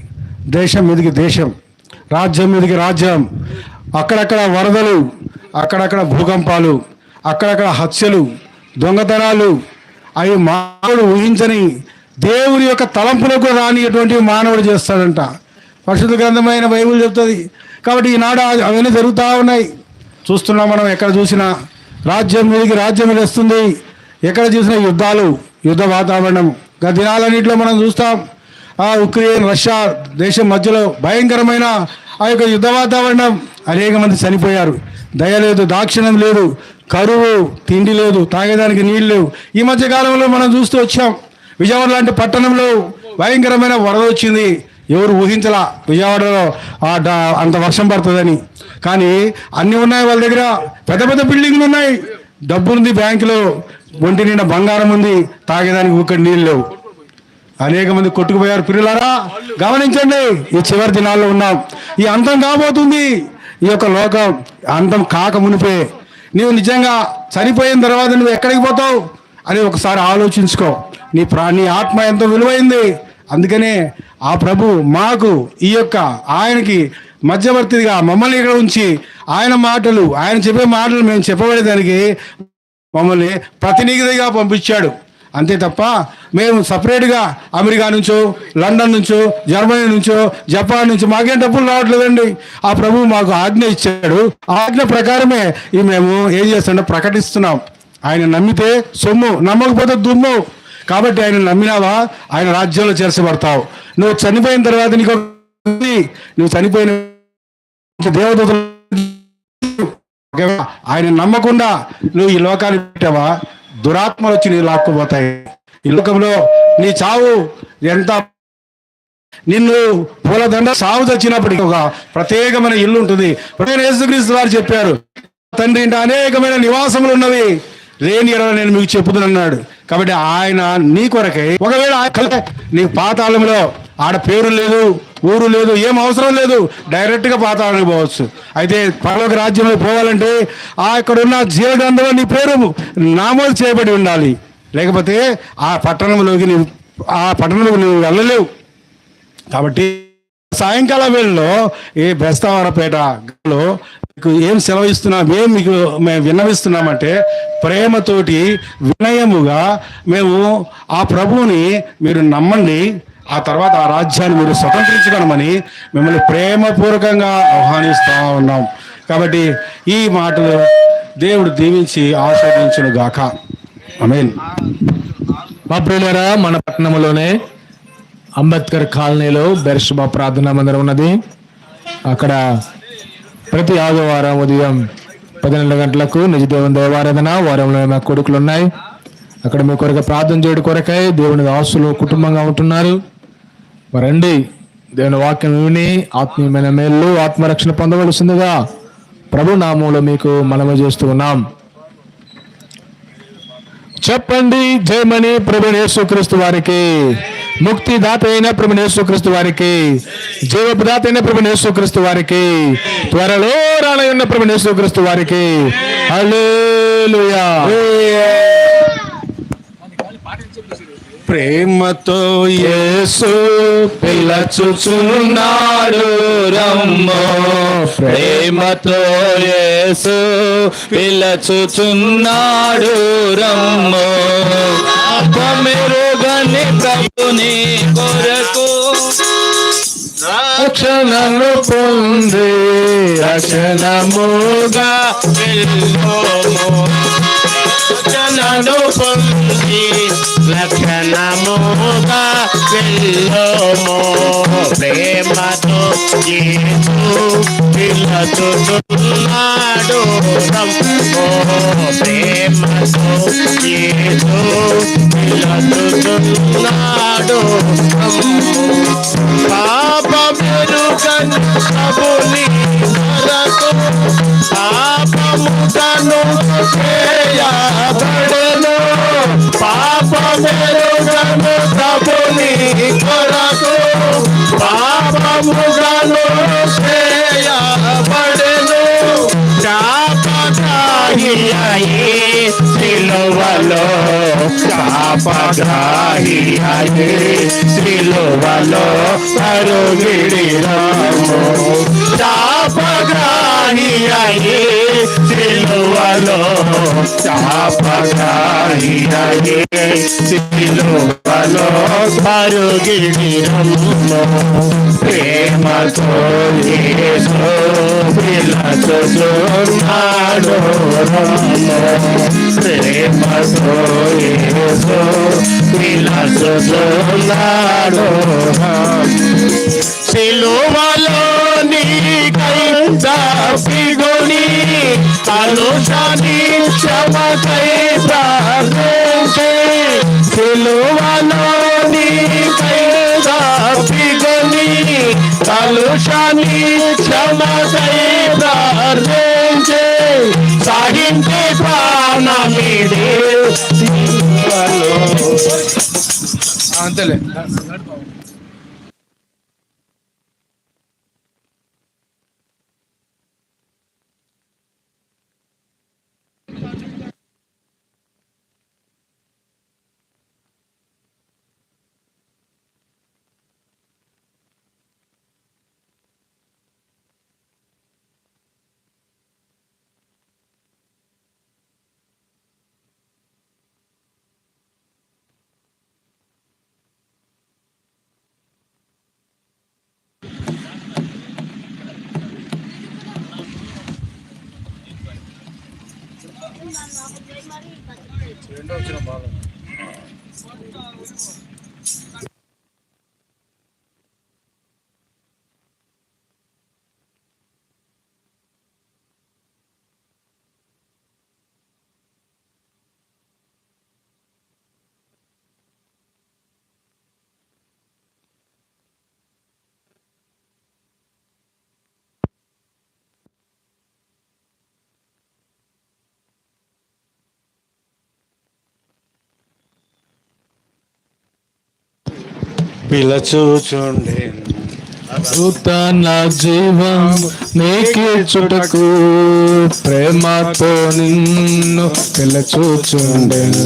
దేశం మీదకి దేశం, రాజ్యం మీదకి రాజ్యం, అక్కడక్కడ వరదలు, అక్కడక్కడ భూకంపాలు, అక్కడక్కడ హత్యలు, దొంగతనాలు, అవి మానవుడు ఊహించని దేవుని యొక్క తలంపులకు రానిటువంటి మానవుడు చేస్తాడంట. పరిశుద్ధ గ్రంథమైన బైబిల్ చెప్తుంది. కాబట్టి ఈనాడు అవన్నీ జరుగుతూ ఉన్నాయి, చూస్తున్నాం మనం. ఎక్కడ చూసినా రాజ్యం మీదకి రాజ్యం వస్తుంది, ఎక్కడ చూసినా యుద్ధాలు, యుద్ధ వాతావరణం. గత దినాలన్నింటిలో మనం చూస్తాం, ఆ ఉక్రెయిన్ రష్యా దేశం మధ్యలో భయంకరమైన ఆ యొక్క యుద్ధ వాతావరణం. అనేక మంది చనిపోయారు. దయ లేదు, దాక్షిణ్యం లేదు, కరువు, తిండి లేదు, తాగేదానికి నీళ్ళు లేవు. ఈ మధ్య కాలంలో మనం చూస్తూ వచ్చాం, విజయవాడ లాంటి పట్టణంలో భయంకరమైన వరద వచ్చింది. ఎవరు ఊహించలా విజయవాడలో అంత వర్షం పడుతుందని. కానీ అన్నీ ఉన్నాయి వాళ్ళ దగ్గర, పెద్ద పెద్ద బిల్డింగ్లు ఉన్నాయి, డబ్బు ఉంది బ్యాంకులో, ఒంటి నిండా బంగారం ఉంది, తాగేదానికి ఒక్క నీళ్ళు లేవు. అనేక మంది కొట్టుకుపోయారు. పిల్లలారా గమనించండి, ఈ చివరి దినాల్లో ఉన్నాం. ఈ అంతం కాబోతుంది. ఈ యొక్క లోకం అంతం కాక మునిపే నీవు నిజంగా చనిపోయిన తర్వాత నువ్వు ఎక్కడికి పోతావు అని ఒకసారి ఆలోచించుకో. నీ ఆత్మ ఎంతో విలువైంది. అందుకనే ఆ ప్రభు మాకు ఈ యొక్క ఆయనకి మధ్యవర్తిగా మమ్మల్ని ఇక్కడ ఉంచి ఆయన మాటలు, ఆయన చెప్పే మాటలు మేము చెప్పబడేదానికి మమ్మల్ని ప్రతినిధిగా పంపించాడు. అంతే తప్ప మేము సపరేట్గా అమెరికా నుంచో, లండన్ నుంచో, జర్మనీ నుంచో, జపాన్ నుంచో మాకేం డబ్బులు రావట్లేదండి. ఆ ప్రభు మాకు ఆజ్ఞ ఇచ్చాడు. ఆ ఆజ్ఞ ప్రకారమే మేము ఏం చేస్తుంటే ప్రకటిస్తున్నాం. ఆయన నమ్మితే సొమ్ము, నమ్మకపోతే దుమ్ము. కాబట్టి ఆయన నమ్మినావా ఆయన రాజ్యంలో చేర్చబడతావు. నువ్వు చనిపోయిన తర్వాత నువ్వు చనిపోయిన దేవదూతలు ఆయన నమ్మకుండా నువ్వు ఈ లోకాన్ని పెట్టావా, దురాత్మలు వచ్చి నీ లాక్కుపోతాయి. ఈ లోకంలో నీ చావు ఎంత, నిన్ను పూలదండ సాగు తెచ్చినప్పటికీ ఒక ప్రత్యేకమైన ఇల్లు ఉంటుంది. యేసుక్రీస్తు వారు చెప్పారు, తండ్రి ఇంట అనేకమైన నివాసములు ఉన్నవి, లేని ఎడల నేను మీకు చెప్పుతున్నాడు. కాబట్టి ఆయన నీ కొరకై, ఒకవేళ నీ పాతాళంలో ఆడ పేరు లేదు, ఊరు లేదు, ఏం అవసరం లేదు, డైరెక్ట్గా పాతాళానికి పోవచ్చు. అయితే పరలోక రాజ్యంలో పోవాలంటే ఆ ఇక్కడున్న జీవగ్రంథంలో నీ పేరు నామోదు చేయబడి ఉండాలి. లేకపోతే ఆ పట్టణంలోకి నువ్వు వెళ్ళలేవు. కాబట్టి సాయంకాల వేళలో ఈ బెస్తవారపేటలో మీకు ఏం సెలవిస్తున్నాం, మేము విన్నవిస్తున్నామంటే ప్రేమతోటి వినయముగా మేము ఆ ప్రభువుని మీరు నమ్మండి, ఆ తర్వాత ఆ రాజ్యాన్ని మీరు స్వతంత్రించుకోనమని మిమ్మల్ని ప్రేమపూర్వకంగా ఆహ్వానిస్తూ ఉన్నాం. కాబట్టి ఈ మాటలు దేవుడు దీవించి ఆశీర్వదించును గాక. ఆమేన్. మా ప్రియులారా, మన పట్టణంలోనే అంబేద్కర్ కాలనీలో బెర్షబా ప్రార్థనా మందిరం ఉన్నది. అక్కడ ప్రతి ఆదివారం ఉదయం 12 గంటలకు నిజదేవుని దేవారాధన, వారంలో మా కొడుకులు ఉన్నాయి. అక్కడ మీ కొరకు ప్రార్థన చేయడం కొరకై దేవుని దాసులు కుటుంబంగా ఉంటున్నారు. రండి, దేవుని వాక్యం విని ఆత్మీయమైన మేలు, ఆత్మరక్షణ పొందవలసిందిగా ప్రభు నామంలో మీకు మనవి చేస్తూ ఉన్నాం. చెప్పండి జయమని ప్రభువైన యేసుక్రీస్తు వారికి. ముక్తిదాత అయిన ప్రభువైన యేసుక్రీస్తు వారికి, జీవపుదాత అయిన ప్రభువైన యేసుక్రీస్తు వారికి, త్వరలో రానయ్యున్న ప్రభువైన యేసుక్రీస్తు వారికి హల్లెలూయా. ప్రేమతో యేసు పిలచుచున్నాడు రమ్మో, ప్రేమతో యేసు పిలచుచున్నాడు రమ్మో, మెరుగని ప్రభుని కొరకు రక్షణను పొంది రక్షణముగా వెళ్ళోము, రక్షణను పొంది లక్షణముగా వెళ్ళోము, ప్రేమతో యేసు పిలచుచున్నాడు రమ్మో, ప్రేమతో యేసు పిలచుచున్నాడు రమ్మో, పాపమెరుగని ప్రభుని కొరకు పాపముగను చేయబడెను, పాపమెరుగని ప్రభుని కొరకు పాపముగను చేయబడెను, శాపగ్రాహి అయి సిలువలో, శాపగ్రాహి అయి సిలువలో కరుగిడిరాము, శాపగ్రాహి అయి సిలువలో, శాపగ్రాహి అయి సిలువలో కరుగిడిరాము, ప్రేమతో యేసు పిలచుచున్నాడు రమ్మో, ప్రేమతో యేసు పిలచుచున్నాడు రమ్మో, సిలువలో నీకై తప్పిగొని కలుషని క్షమకై ప్రార్థించి, సిలువలో నీకై తప్పిగొని కలుషని క్షమకై ప్రార్థించి, సాగించి ప్రాణమిది సిలువలో. అంతేలే. పిలచుచుండే నూతన జీవం నీకిచ్చుటకు ప్రేమతో నిన్ను పిలచుచుండెను,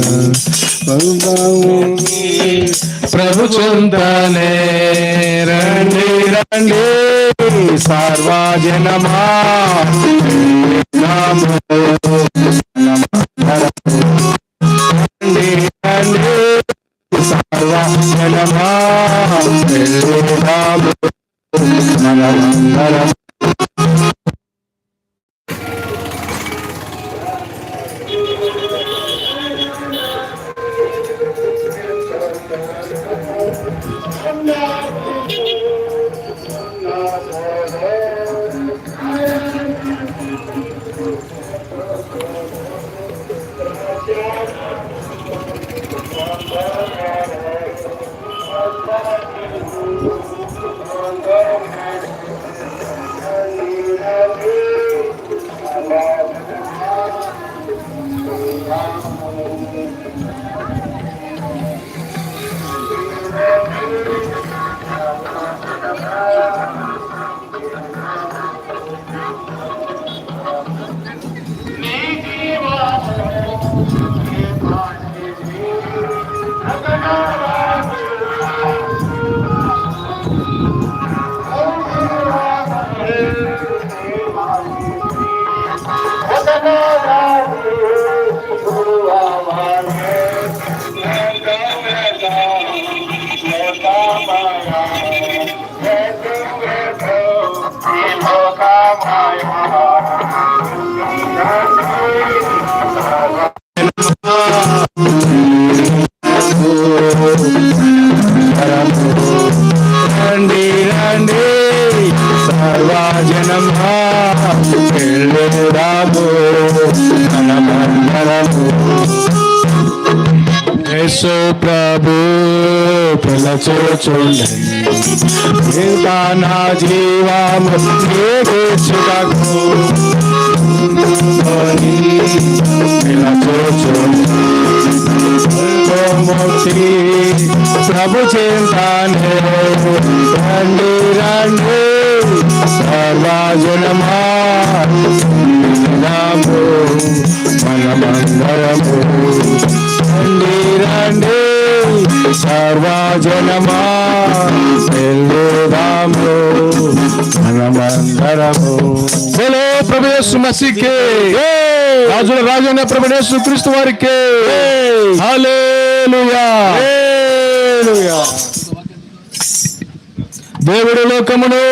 ప్రభు చెంతనే రండి రండి సర్వజనమా, రండి రండి సర్వజనమా, సర్వజనమా వెళ్ళుదాము మనమందరము. యేసు ప్రభు పిలచుచుండెను, ఇంకా నా జీవము నీకిచ్చుటకు పిలచుచుండెను. ముక్తి ప్రభు చింతానే రండి రండి సర్వజనమా మనమందరము. రండి రండి సర్వజనమా వెళ్ళుదాము మనమందరము. బోలో ప్రభు యేసు మసీహ్కి, రాజుల రాజైన ప్రభు యేసు క్రీస్తు వారికి హల్లెలూయా. దేవుడు లోకమును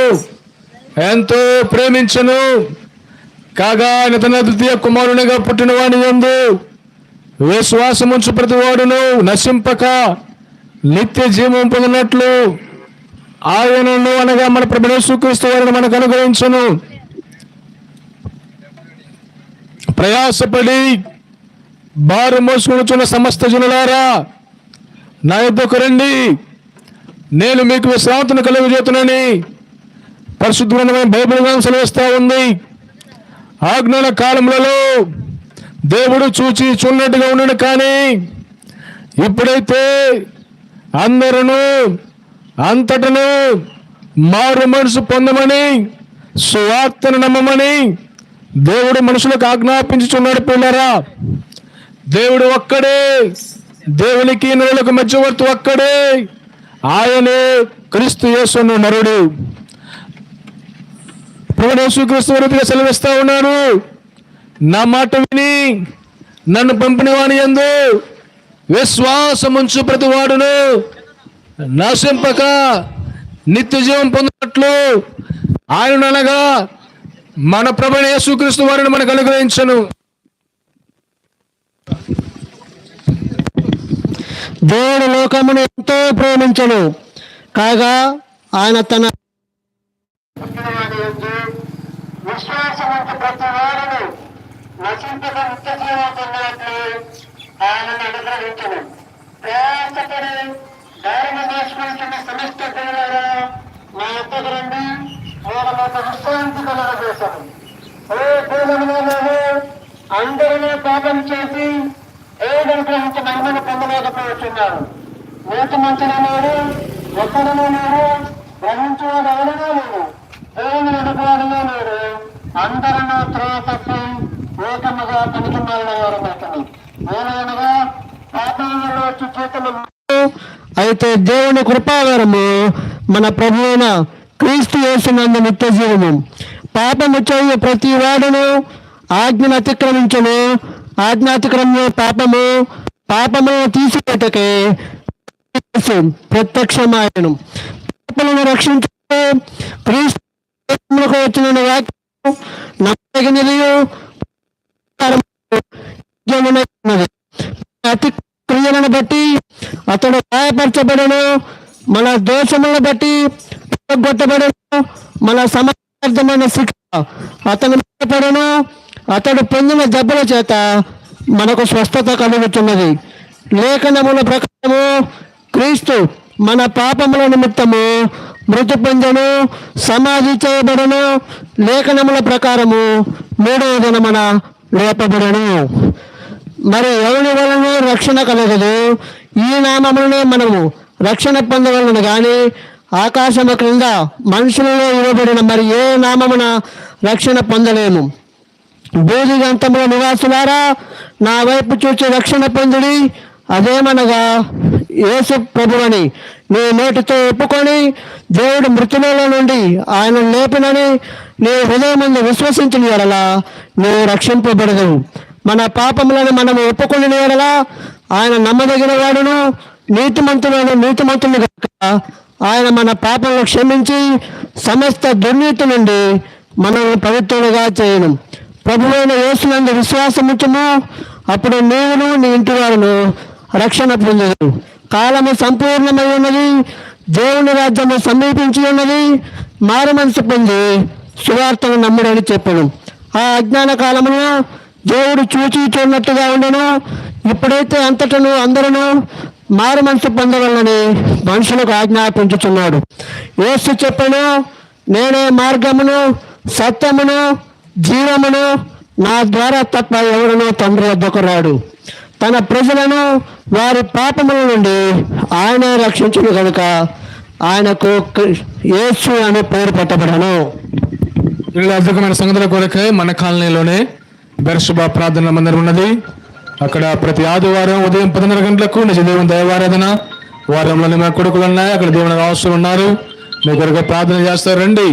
ఎంతో ప్రేమించను, కాగా ఆయన తన ద్వితీయ కుమారునిగా పుట్టిన వాని యందు విశ్వాసముంచు ప్రతివాడును నశింపక నిత్య జీవం పొందినట్లు ఆయనను, అనగా మన ప్రభువు యేసుక్రీస్తు వారిని మనకు అనుగ్రహించును. ప్రయాసపడి భారం మోసుకొనుచున్న సమస్త జనులారా నా యొద్దకు రండి, నేను మీకు విశ్రాంతిని కలుగజేతునని పరిశుద్ధమైన బైబిల్ గ్రంథం సెలవిస్తా ఉంది. ఆజ్ఞల కాలములలో దేవుడు చూచి చూడనట్టుగా ఉన్నాడు, కానీ ఇప్పుడైతే అందరూ అంతటను మారు మనసు పొందమని, సువార్తను నమ్మమని దేవుడు మనుషులకు ఆజ్ఞాపించుచున్నాడు. పిల్లరా, దేవుడు ఒక్కడే, దేవునికి నరులకు మధ్యవర్తి ఒక్కడే, ఆయనే క్రీస్తు యేసు నరుడు. ప్రభువు యేసుక్రీస్తు వారిగా సెలవిస్తా ఉన్నాను, నా మాట విని నన్ను పంపిన వాని యందు విశ్వాసముంచు ప్రతివాడును నశింపక నిత్య జీవం పొందినట్లు ఆయన, అనగా మన ప్రభువు యేసుక్రీస్తు వారిని మనకు అనుగ్రహించను. దేవుడు లోకమును ఎంతో ప్రేమించను, కాగా ఆయన తన విశ్వాసవంత ప్రతి వారిని నశింపక నిత్య జీవం పొందినట్లు ఆయనను అనుగ్రహించను. ప్రయాసపడి దారిని నేర్చుకుంటున్న సమస్త జనులారా నా యొద్దకు రండి, నేను మీకు విశ్రాంతి కలుగజేశాను. ఓ భూమిలో మేము అందరినీ పాపం చేసి దేవుడు అనుగ్రహించి మహిమను పొందలేకపోతున్నారు. నీతిమంతుల లేడు, ఒక్కడనూ లేడు, గ్రహించేవాడు ఎవడనూ లేడు, దేవుని అనుగ్రహంలో లేడు, అందరూ త్రోవ తప్పి ఏకముగా పనికి మారిన వారు మాత్రమే. ఏలైనగా పాపంలో వచ్చి జీతము. అయితే దేవుని కృపావరము మన ప్రభువైన క్రీస్తు యేసునందు నిత్య జీవము. పాపము చేయు ప్రతి వాడును ఆజ్ఞను అతిక్రమించను, ఆజ్ఞాతిక్రమ పాపము, పాపమును తీసిపెట్టకే ప్రత్యక్షమాయను. పాపలను రక్షించే క్రీస్తు వచ్చిన వాక్యం నమ్మదగినది, అతి క్రియలను బట్టి అతడు గాయపరచబడను, మన దోషములను బట్టి కొట్టబడను, మన సమార్థమైన శిక్ష అతను పడను. అతడు పొందిన దెబ్బల చేత మనకు స్వస్థత కలుగుతున్నది. లేఖనముల ప్రకారము క్రీస్తు మన పాపముల నిమిత్తము మృతి పొందెను, సమాధి చేయబడను, లేఖనముల ప్రకారము 3వ దినమున లేపబడను. మరి ఎవరి వలన రక్షణ కలగదు, ఈ నామములనే మనము రక్షణ పొందవలను కానీ ఆకాశము క్రింద మనుషులలో ఇవ్వబడిన మరి ఏ నామమున రక్షణ పొందలేము. బూదిగంతముల నివాసులారా నా వైపు చూచి రక్షణ పొందుడి, అదేమనగా యేసు ప్రభువని నీ నోటితో ఒప్పుకొని దేవుడు మృతులలో నుండి ఆయన లేపినని నీ హృదయమందు విశ్వసించిన యెడల నీవు రక్షింపబడదు. మన పాపములను మనము ఒప్పుకొని యెడల ఆయన నమ్మదగిన వాడును నీతిమంతులు కనుక ఆయన మన పాపలను క్షమించి సమస్త దుర్నీతి నుండి మనల్ని పవిత్రులుగా చేయను. ప్రభువైన యేసునందు విశ్వాసముంచుము, అప్పుడు నీవును నీ ఇంటి వారును రక్షణ పొందదు. కాలము సంపూర్ణమై ఉన్నది, దేవుని రాజ్యము సమీపించి ఉన్నది, మారు మనసు పొంది సువార్తను నమ్ముడని చెప్పాడు. ఆ అజ్ఞాన కాలమున దేవుడు చూచి చూడనట్టుగా ఉండను. ఇప్పుడైతే అంతటను అందరూ మారు మనసు పొందవలనని మనుషులకు ఆజ్ఞాపించుచున్నాడు. యేసు చెప్పాను, నేనే మార్గమును సత్యమును జీవమును, నా ద్వారా తప్ప ఎవరునూ తండ్రి వద్దకు రాడు. తన ప్రజలను వారి పాపముల నుండి ఆయనే రక్షించును కనుక ఆయనకు యేసు అనే పేరు పెట్టబడను. వీళ్ళ అద్భుతమైన సంగతుల కొరకై మన కాలనీలోనే బెర్షబా ప్రార్థన మందిరం ఉన్నది. అక్కడ ప్రతి ఆదివారం ఉదయం 10:30 గంటలకు నిజ దేవుని దైవారాధన. వారంలోనే మా కొడుకులు ఉన్నాయి, అక్కడ దేవుని అవసరం ఉన్నారు. మీ కొరకు ప్రార్థన చేస్తారు. రండి,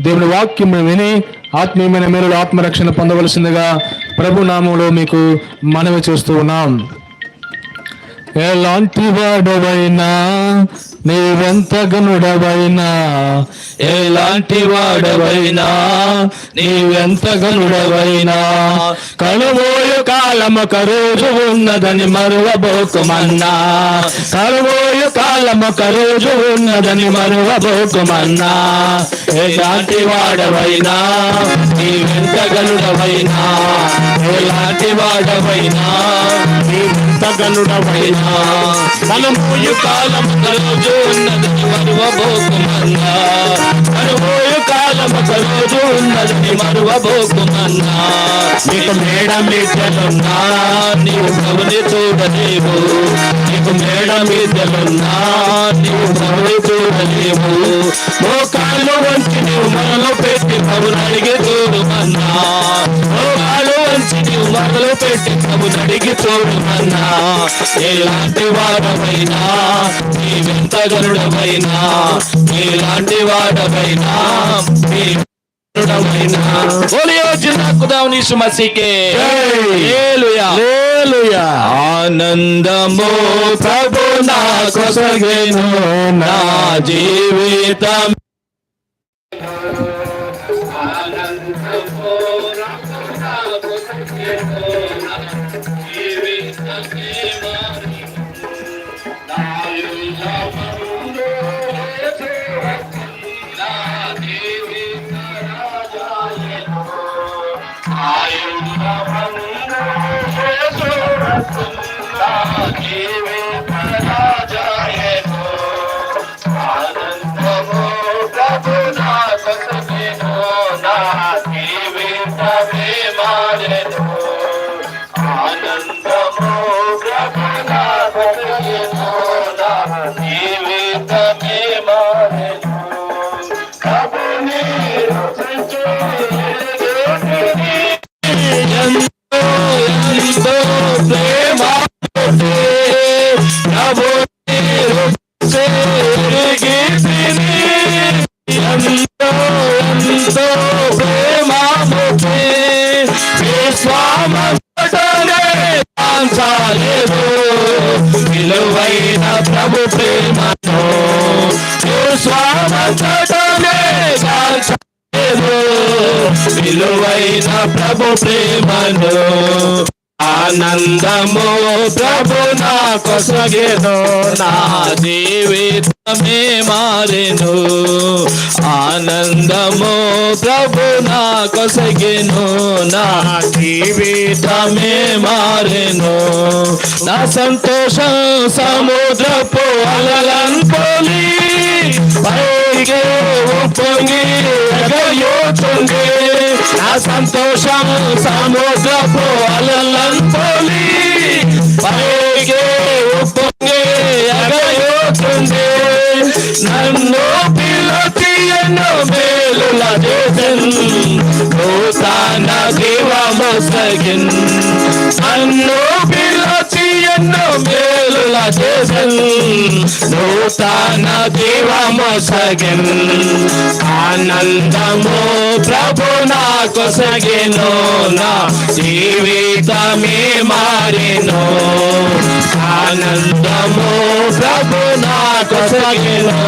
దేవుని వాక్యం విని ఆత్మీయమైన మేలు ఆత్మరక్షణ పొందవలసిందిగా ప్రభు నామంలో మీకు మనవి చేస్తూ ఉన్నాం. ఎలాంటి వాడవైనా నీవెంత గనుడవైనా, ఎలాంటి వాడవైనా నీవెంత గనుడవైనా, కనుమోయు కాలమొక రోజు ఉన్నదని మరువబోకుమన్నా, కనుమోయు కాలమొక రోజు ఉన్నదని మరువబోకుమన్నా. ఎలాంటి వాడవైనా నీవెంత గనుడవైనా, ఎలాంటి వాడవైనా నీవెంత గనుడవైనా, కనుమోయు కాలమొక రోజు ఉన్నదని మరువబోకుమన్నా, కనుమోయు కాలమొక రోజు ఉన్నదని మరువబోకుమన్నా. నీకు మేడ మీదలున్నా నీవు ప్రభుని చూడలేవు, నీకు మేడ మీదలున్నా నీవు ప్రభుని చూడలేవు. మోకాళ్ళు వంచి నీవు మొదలు పెట్టి ప్రభుని అడిగి చూడమన్నా, మోకాళ్ళు వంచి నీవు మొదలు పెట్టి ప్రభుని అడిగి చూడమన్నా. ఎలాంటి వాడవైనా నీవెంత గరుడవైనా, ఎలాంటి వాడవైనా ఆనందము ప్రభు నా కొసగెను నా జీవితం. విలువైన ప్రభు ప్రేమను విలువైన ప్రభు ప్రేమను, ఆనందము ప్రభు నా కొసగెను నా జీవితమే మారెను. ఆనందము ప్రభు నా కొసగెను నా జీవితమే మారెను. నా సంతోషం సముద్రపు అలలను పోలి పైకి ఉప్పొంగి ఎగయుచుంది. నా సంతోషం సముద్రపు అలలను పోలి పైకి ఉప్పొంగి ఎగయుచుంది. నన్ను పిలిచి ఎన్నో మేలుల చేసెను, నూతన జీవమొసగెను. నన్ను పిలిచి ఎన్నో మేలుల చేసెను, నూతన జీవమొసగెను. ఆనందము ప్రభు నా కొసగెను నా జీవితమే మారెను. ఆనందము ప్రభు నా కొసగెను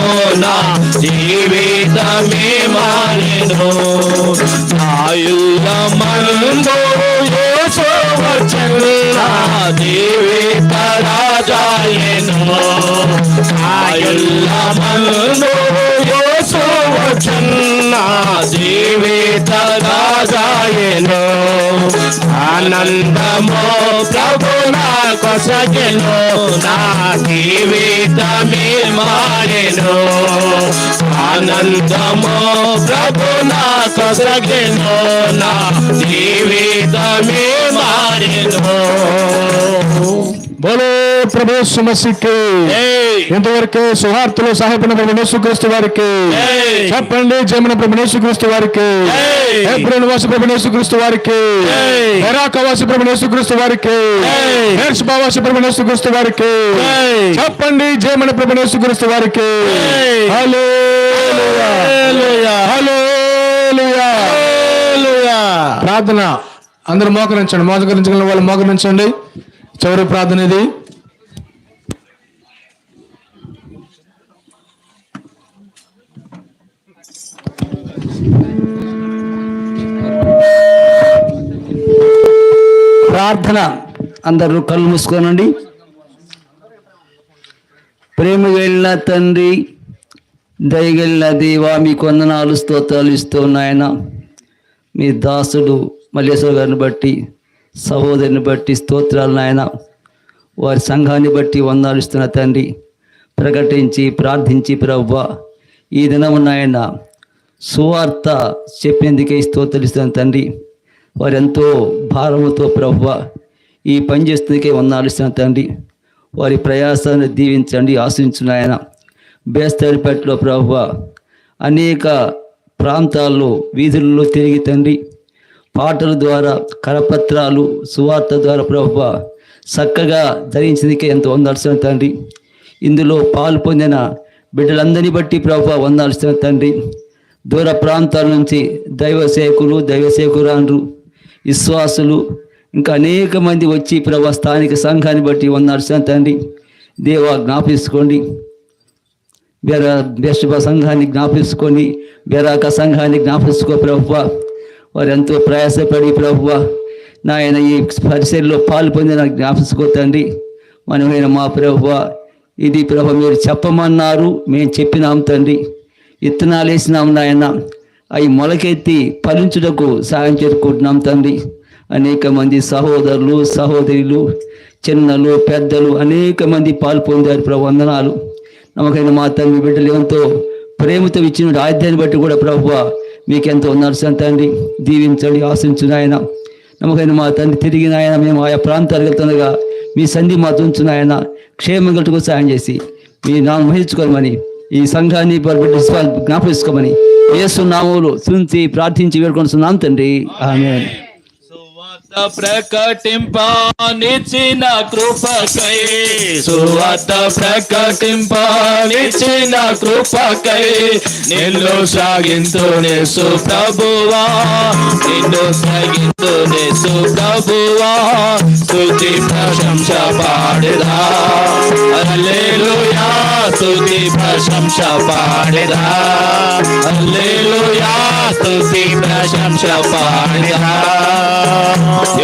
నా జీవితమే మారెను. నా ఇల్లమందు యేసు వచ్చెను నా జీవిత రాజాయెను. నా ఇల్లమందు యేసు చిన్న జీవిత రాజాయను ఆనందము ప్రభు నా కొసగెను నా జీవితమే మారెను ఆనందము ప్రభు నా కొసగెను నా జీవితమే మారెను. బోలో ప్రభు సమస్యకి ఇంతవరకు సుహార్తలు సహాయపడిన ప్రభు యేసుక్రీస్తు వారికి చెప్పండి. జయమున ప్రభు యేసుక్రీస్తు వారికి, హెబ్రోను వాసి ప్రభు యేసుక్రీస్తు వారికి, హెరాకా వాసి ప్రభు యేసుక్రీస్తు వారికి, హెర్షబా వాసి ప్రభు యేసుక్రీస్తు వారికి చెప్పండి. జయమున ప్రభు యేసుక్రీస్తు వారికి. హల్లెలూయా హల్లెలూయా హల్లెలూయా. ప్రార్థన అందరూ మోకరించండి. మోకరించగల వాళ్ళు మోకరించండి. చివరి ప్రార్థన ఇది. ప్రార్థన అందరూ కళ్ళు మూసుకోనండి. ప్రేమ వెళ్ళిన తండ్రి, దయగలిగిన దేవా, మీకు వందనాలు స్తోత్రాలు ఇస్తున్నాయన. మీ దాసుడు మల్లేశ్వర గారిని బట్టి, సహోదరిని బట్టి స్తోత్రాలు నాయన. వారి సంఘాన్ని బట్టి వందనాలు ఇస్తున్న తండ్రి, ప్రకటించి ప్రార్థించి ప్రభువా ఈ దినము నాయన సువార్త చెప్పేందుకే స్తోత్రాలు ఇస్తున్న తండ్రి. వారు ఎంతో భారముతో ప్రభువా ఈ పని చేస్తుందికే వందనాలు ఇస్తున్న తండ్రి. వారి ప్రయాసాన్ని దీవించండి, ఆశించున్నాయన. బేస్తడిపేటలో ప్రభువా అనేక ప్రాంతాల్లో వీధుల్లో తిరిగి తండ్రి పాటల ద్వారా, కరపత్రాలు, సువార్త ద్వారా ప్రభువా చక్కగా ధరించిందికే ఎంత వందాల్సిన తండ్రి. ఇందులో పాలు పొందిన బిడ్డలందరినీ బట్టి ప్రభువా వందాల్సిన తండ్రి. దూర ప్రాంతాల నుంచి దైవ సేవకురాండ్రు, విశ్వాసులు ఇంకా అనేక మంది వచ్చి ప్రభా స్థానిక సంఘాన్ని బట్టి వందాల్సిన తండ్రి. దేవా జ్ఞాపించుకోండి. బెర్షబా సంఘాన్ని జ్ఞాపించుకొని, బెరాక సంఘాన్ని జ్ఞాపించుకో ప్రభువా. వారు ఎంతో ప్రయాసపడి ప్రభువా నాయన ఈ పరిచర్యలో పాలు పొందిన జ్ఞాపించుకో తండ్రి. మనమైన మా ప్రభువా ఇది ప్రభు మీరు చెప్పమన్నారు, మేము చెప్పినాం తండ్రి. విత్తనాలు వేసినాం నాయన, అవి మొలకెత్తి ఫలించుటకు సాయం చేసుకుంటున్నాం తండ్రి. అనేక మంది సహోదరులు, సహోదరులు, చిన్నలు, పెద్దలు అనేక మంది పాలు పొందారు ప్రభు. వందనాలు. నమ్మకైన మా తండ్రి బిడ్డలు ఎంతో ప్రేమతో ఇచ్చిన ఆయుధాన్ని బట్టి కూడా ప్రభువా మీకెంతో ఉన్నారు తండ్రి. దీవించండి, ఆశించును ఆయన. నమ్మకైన మా తండ్రి తిరిగిన ఆయన మేము ఆయా ప్రాంతాలకు వెళ్తుండగా మీ సంధి మా తుంచునాయన క్షేమం గట్టుకు సాయం చేసి మీ నామం మహించుకోమని, ఈ సంఘాన్ని జ్ఞాపించుకోమని యేసు నామములో స్తుతించి ప్రార్థించి వేడుకొనుచున్నాం తండ్రి. ఆమేన్. ప్రకటింపనిచ్చిన కృపకై, సువార్త ప్రకటింపనిచ్చిన కృపకై నిన్ను సాగింతునేసు ప్రభువా, నిన్ను సాగింతునేసు ప్రభువా. స్తుతి ప్రశంస పాడెదా, హల్లెలూయా. స్తుతి ప్రశంస పాడెదా, హల్లెలూయా. స్తుతి ప్రశంస పాడెదా.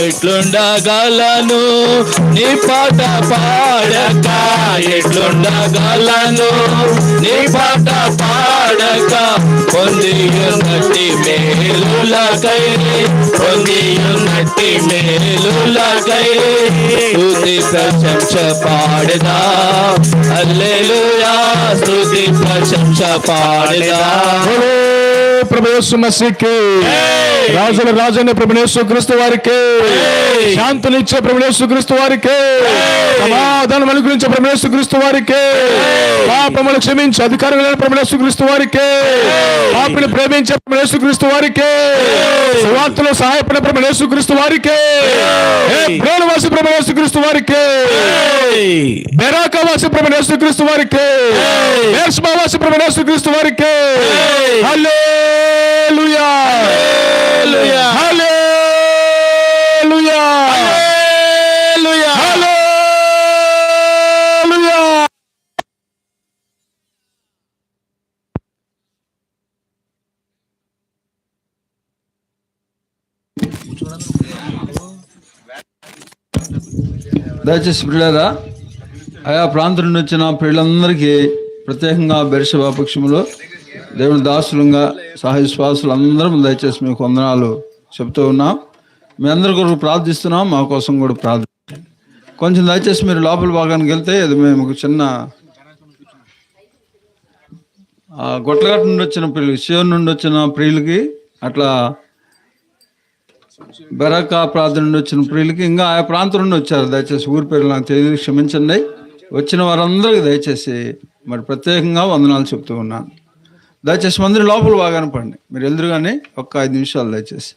ఎట్లుండగలను నీ పాట పాడక, ఎట్లుండగలను నీ పాట పాడక, పొందియున్నట్టి మేలులకై, పొందియున్నట్టి మేలులకై స్తుతి ప్రశంస పాడెదా, హల్లెలూయా. స్తుతి ప్రశంస పాడెదా. ప్రభు యేసు మసీహుకి, రాజుల రాజైన ప్రభు యేసుక్రీస్తు వారికి, శాంతినిచ్చే ప్రభు యేసుక్రీస్తు వారికి, సమాధానం అనుగ్రహించే ప్రభు యేసుక్రీస్తు వారికి, పాపములు క్షమించే అధికారం లేని ప్రభు యేసుక్రీస్తు వారికి, పాపిని ప్రేమించే ప్రభు యేసుక్రీస్తు వారికి, సువార్తలో సహాయపడే ప్రభు యేసుక్రీస్తు వారికి, హెబ్రోనువాసి ప్రభు యేసుక్రీస్తు వారికి, బెరాకావాసి ప్రభు యేసుక్రీస్తు వారికి, బెర్షబావాసి ప్రభు యేసుక్రీస్తు వారికి. హల్లెలూయా హల్లెలూయా హల్లెలూయా హల్లెలూయా హల్లెలూయా. దయచేసి పిల్లరా, ఆయా ప్రాంతం నుంచి వచ్చిన పిల్లలందరికీ ప్రత్యేకంగా బెర్షబా పక్షంలో దేవుని దాసులుగా సహవిశ్వాసులు అందరం దయచేసి మీకు వందనాలు చెప్తూ ఉన్నాం. మీ అందరి కొరకు ప్రార్థిస్తున్నాం, మా కోసం కూడా ప్రార్థించండి. కొంచెం దయచేసి మీరు లోపల భాగానికి వెళ్తే ఇది మేము చిన్న గొట్లగట్ట నుండి వచ్చిన ప్రియులు, శివన్ నుండి వచ్చిన ప్రియులకి, అట్లా బెరకా ప్రాంతం నుండి వచ్చిన ప్రియులకి, ఇంకా ఆయా ప్రాంతం నుండి వచ్చారు. దయచేసి ఊరి పేరు నాకు తెలియదు, క్షమించండి. వచ్చిన వారందరికీ దయచేసి మరి ప్రత్యేకంగా వందనాలు చెప్తూ ఉన్నాను. దయచేసి మందిరం లోపల బాగానే పండి, మీరు ఎదురుగానే ఒక్క 5 నిమిషాలు దయచేసి.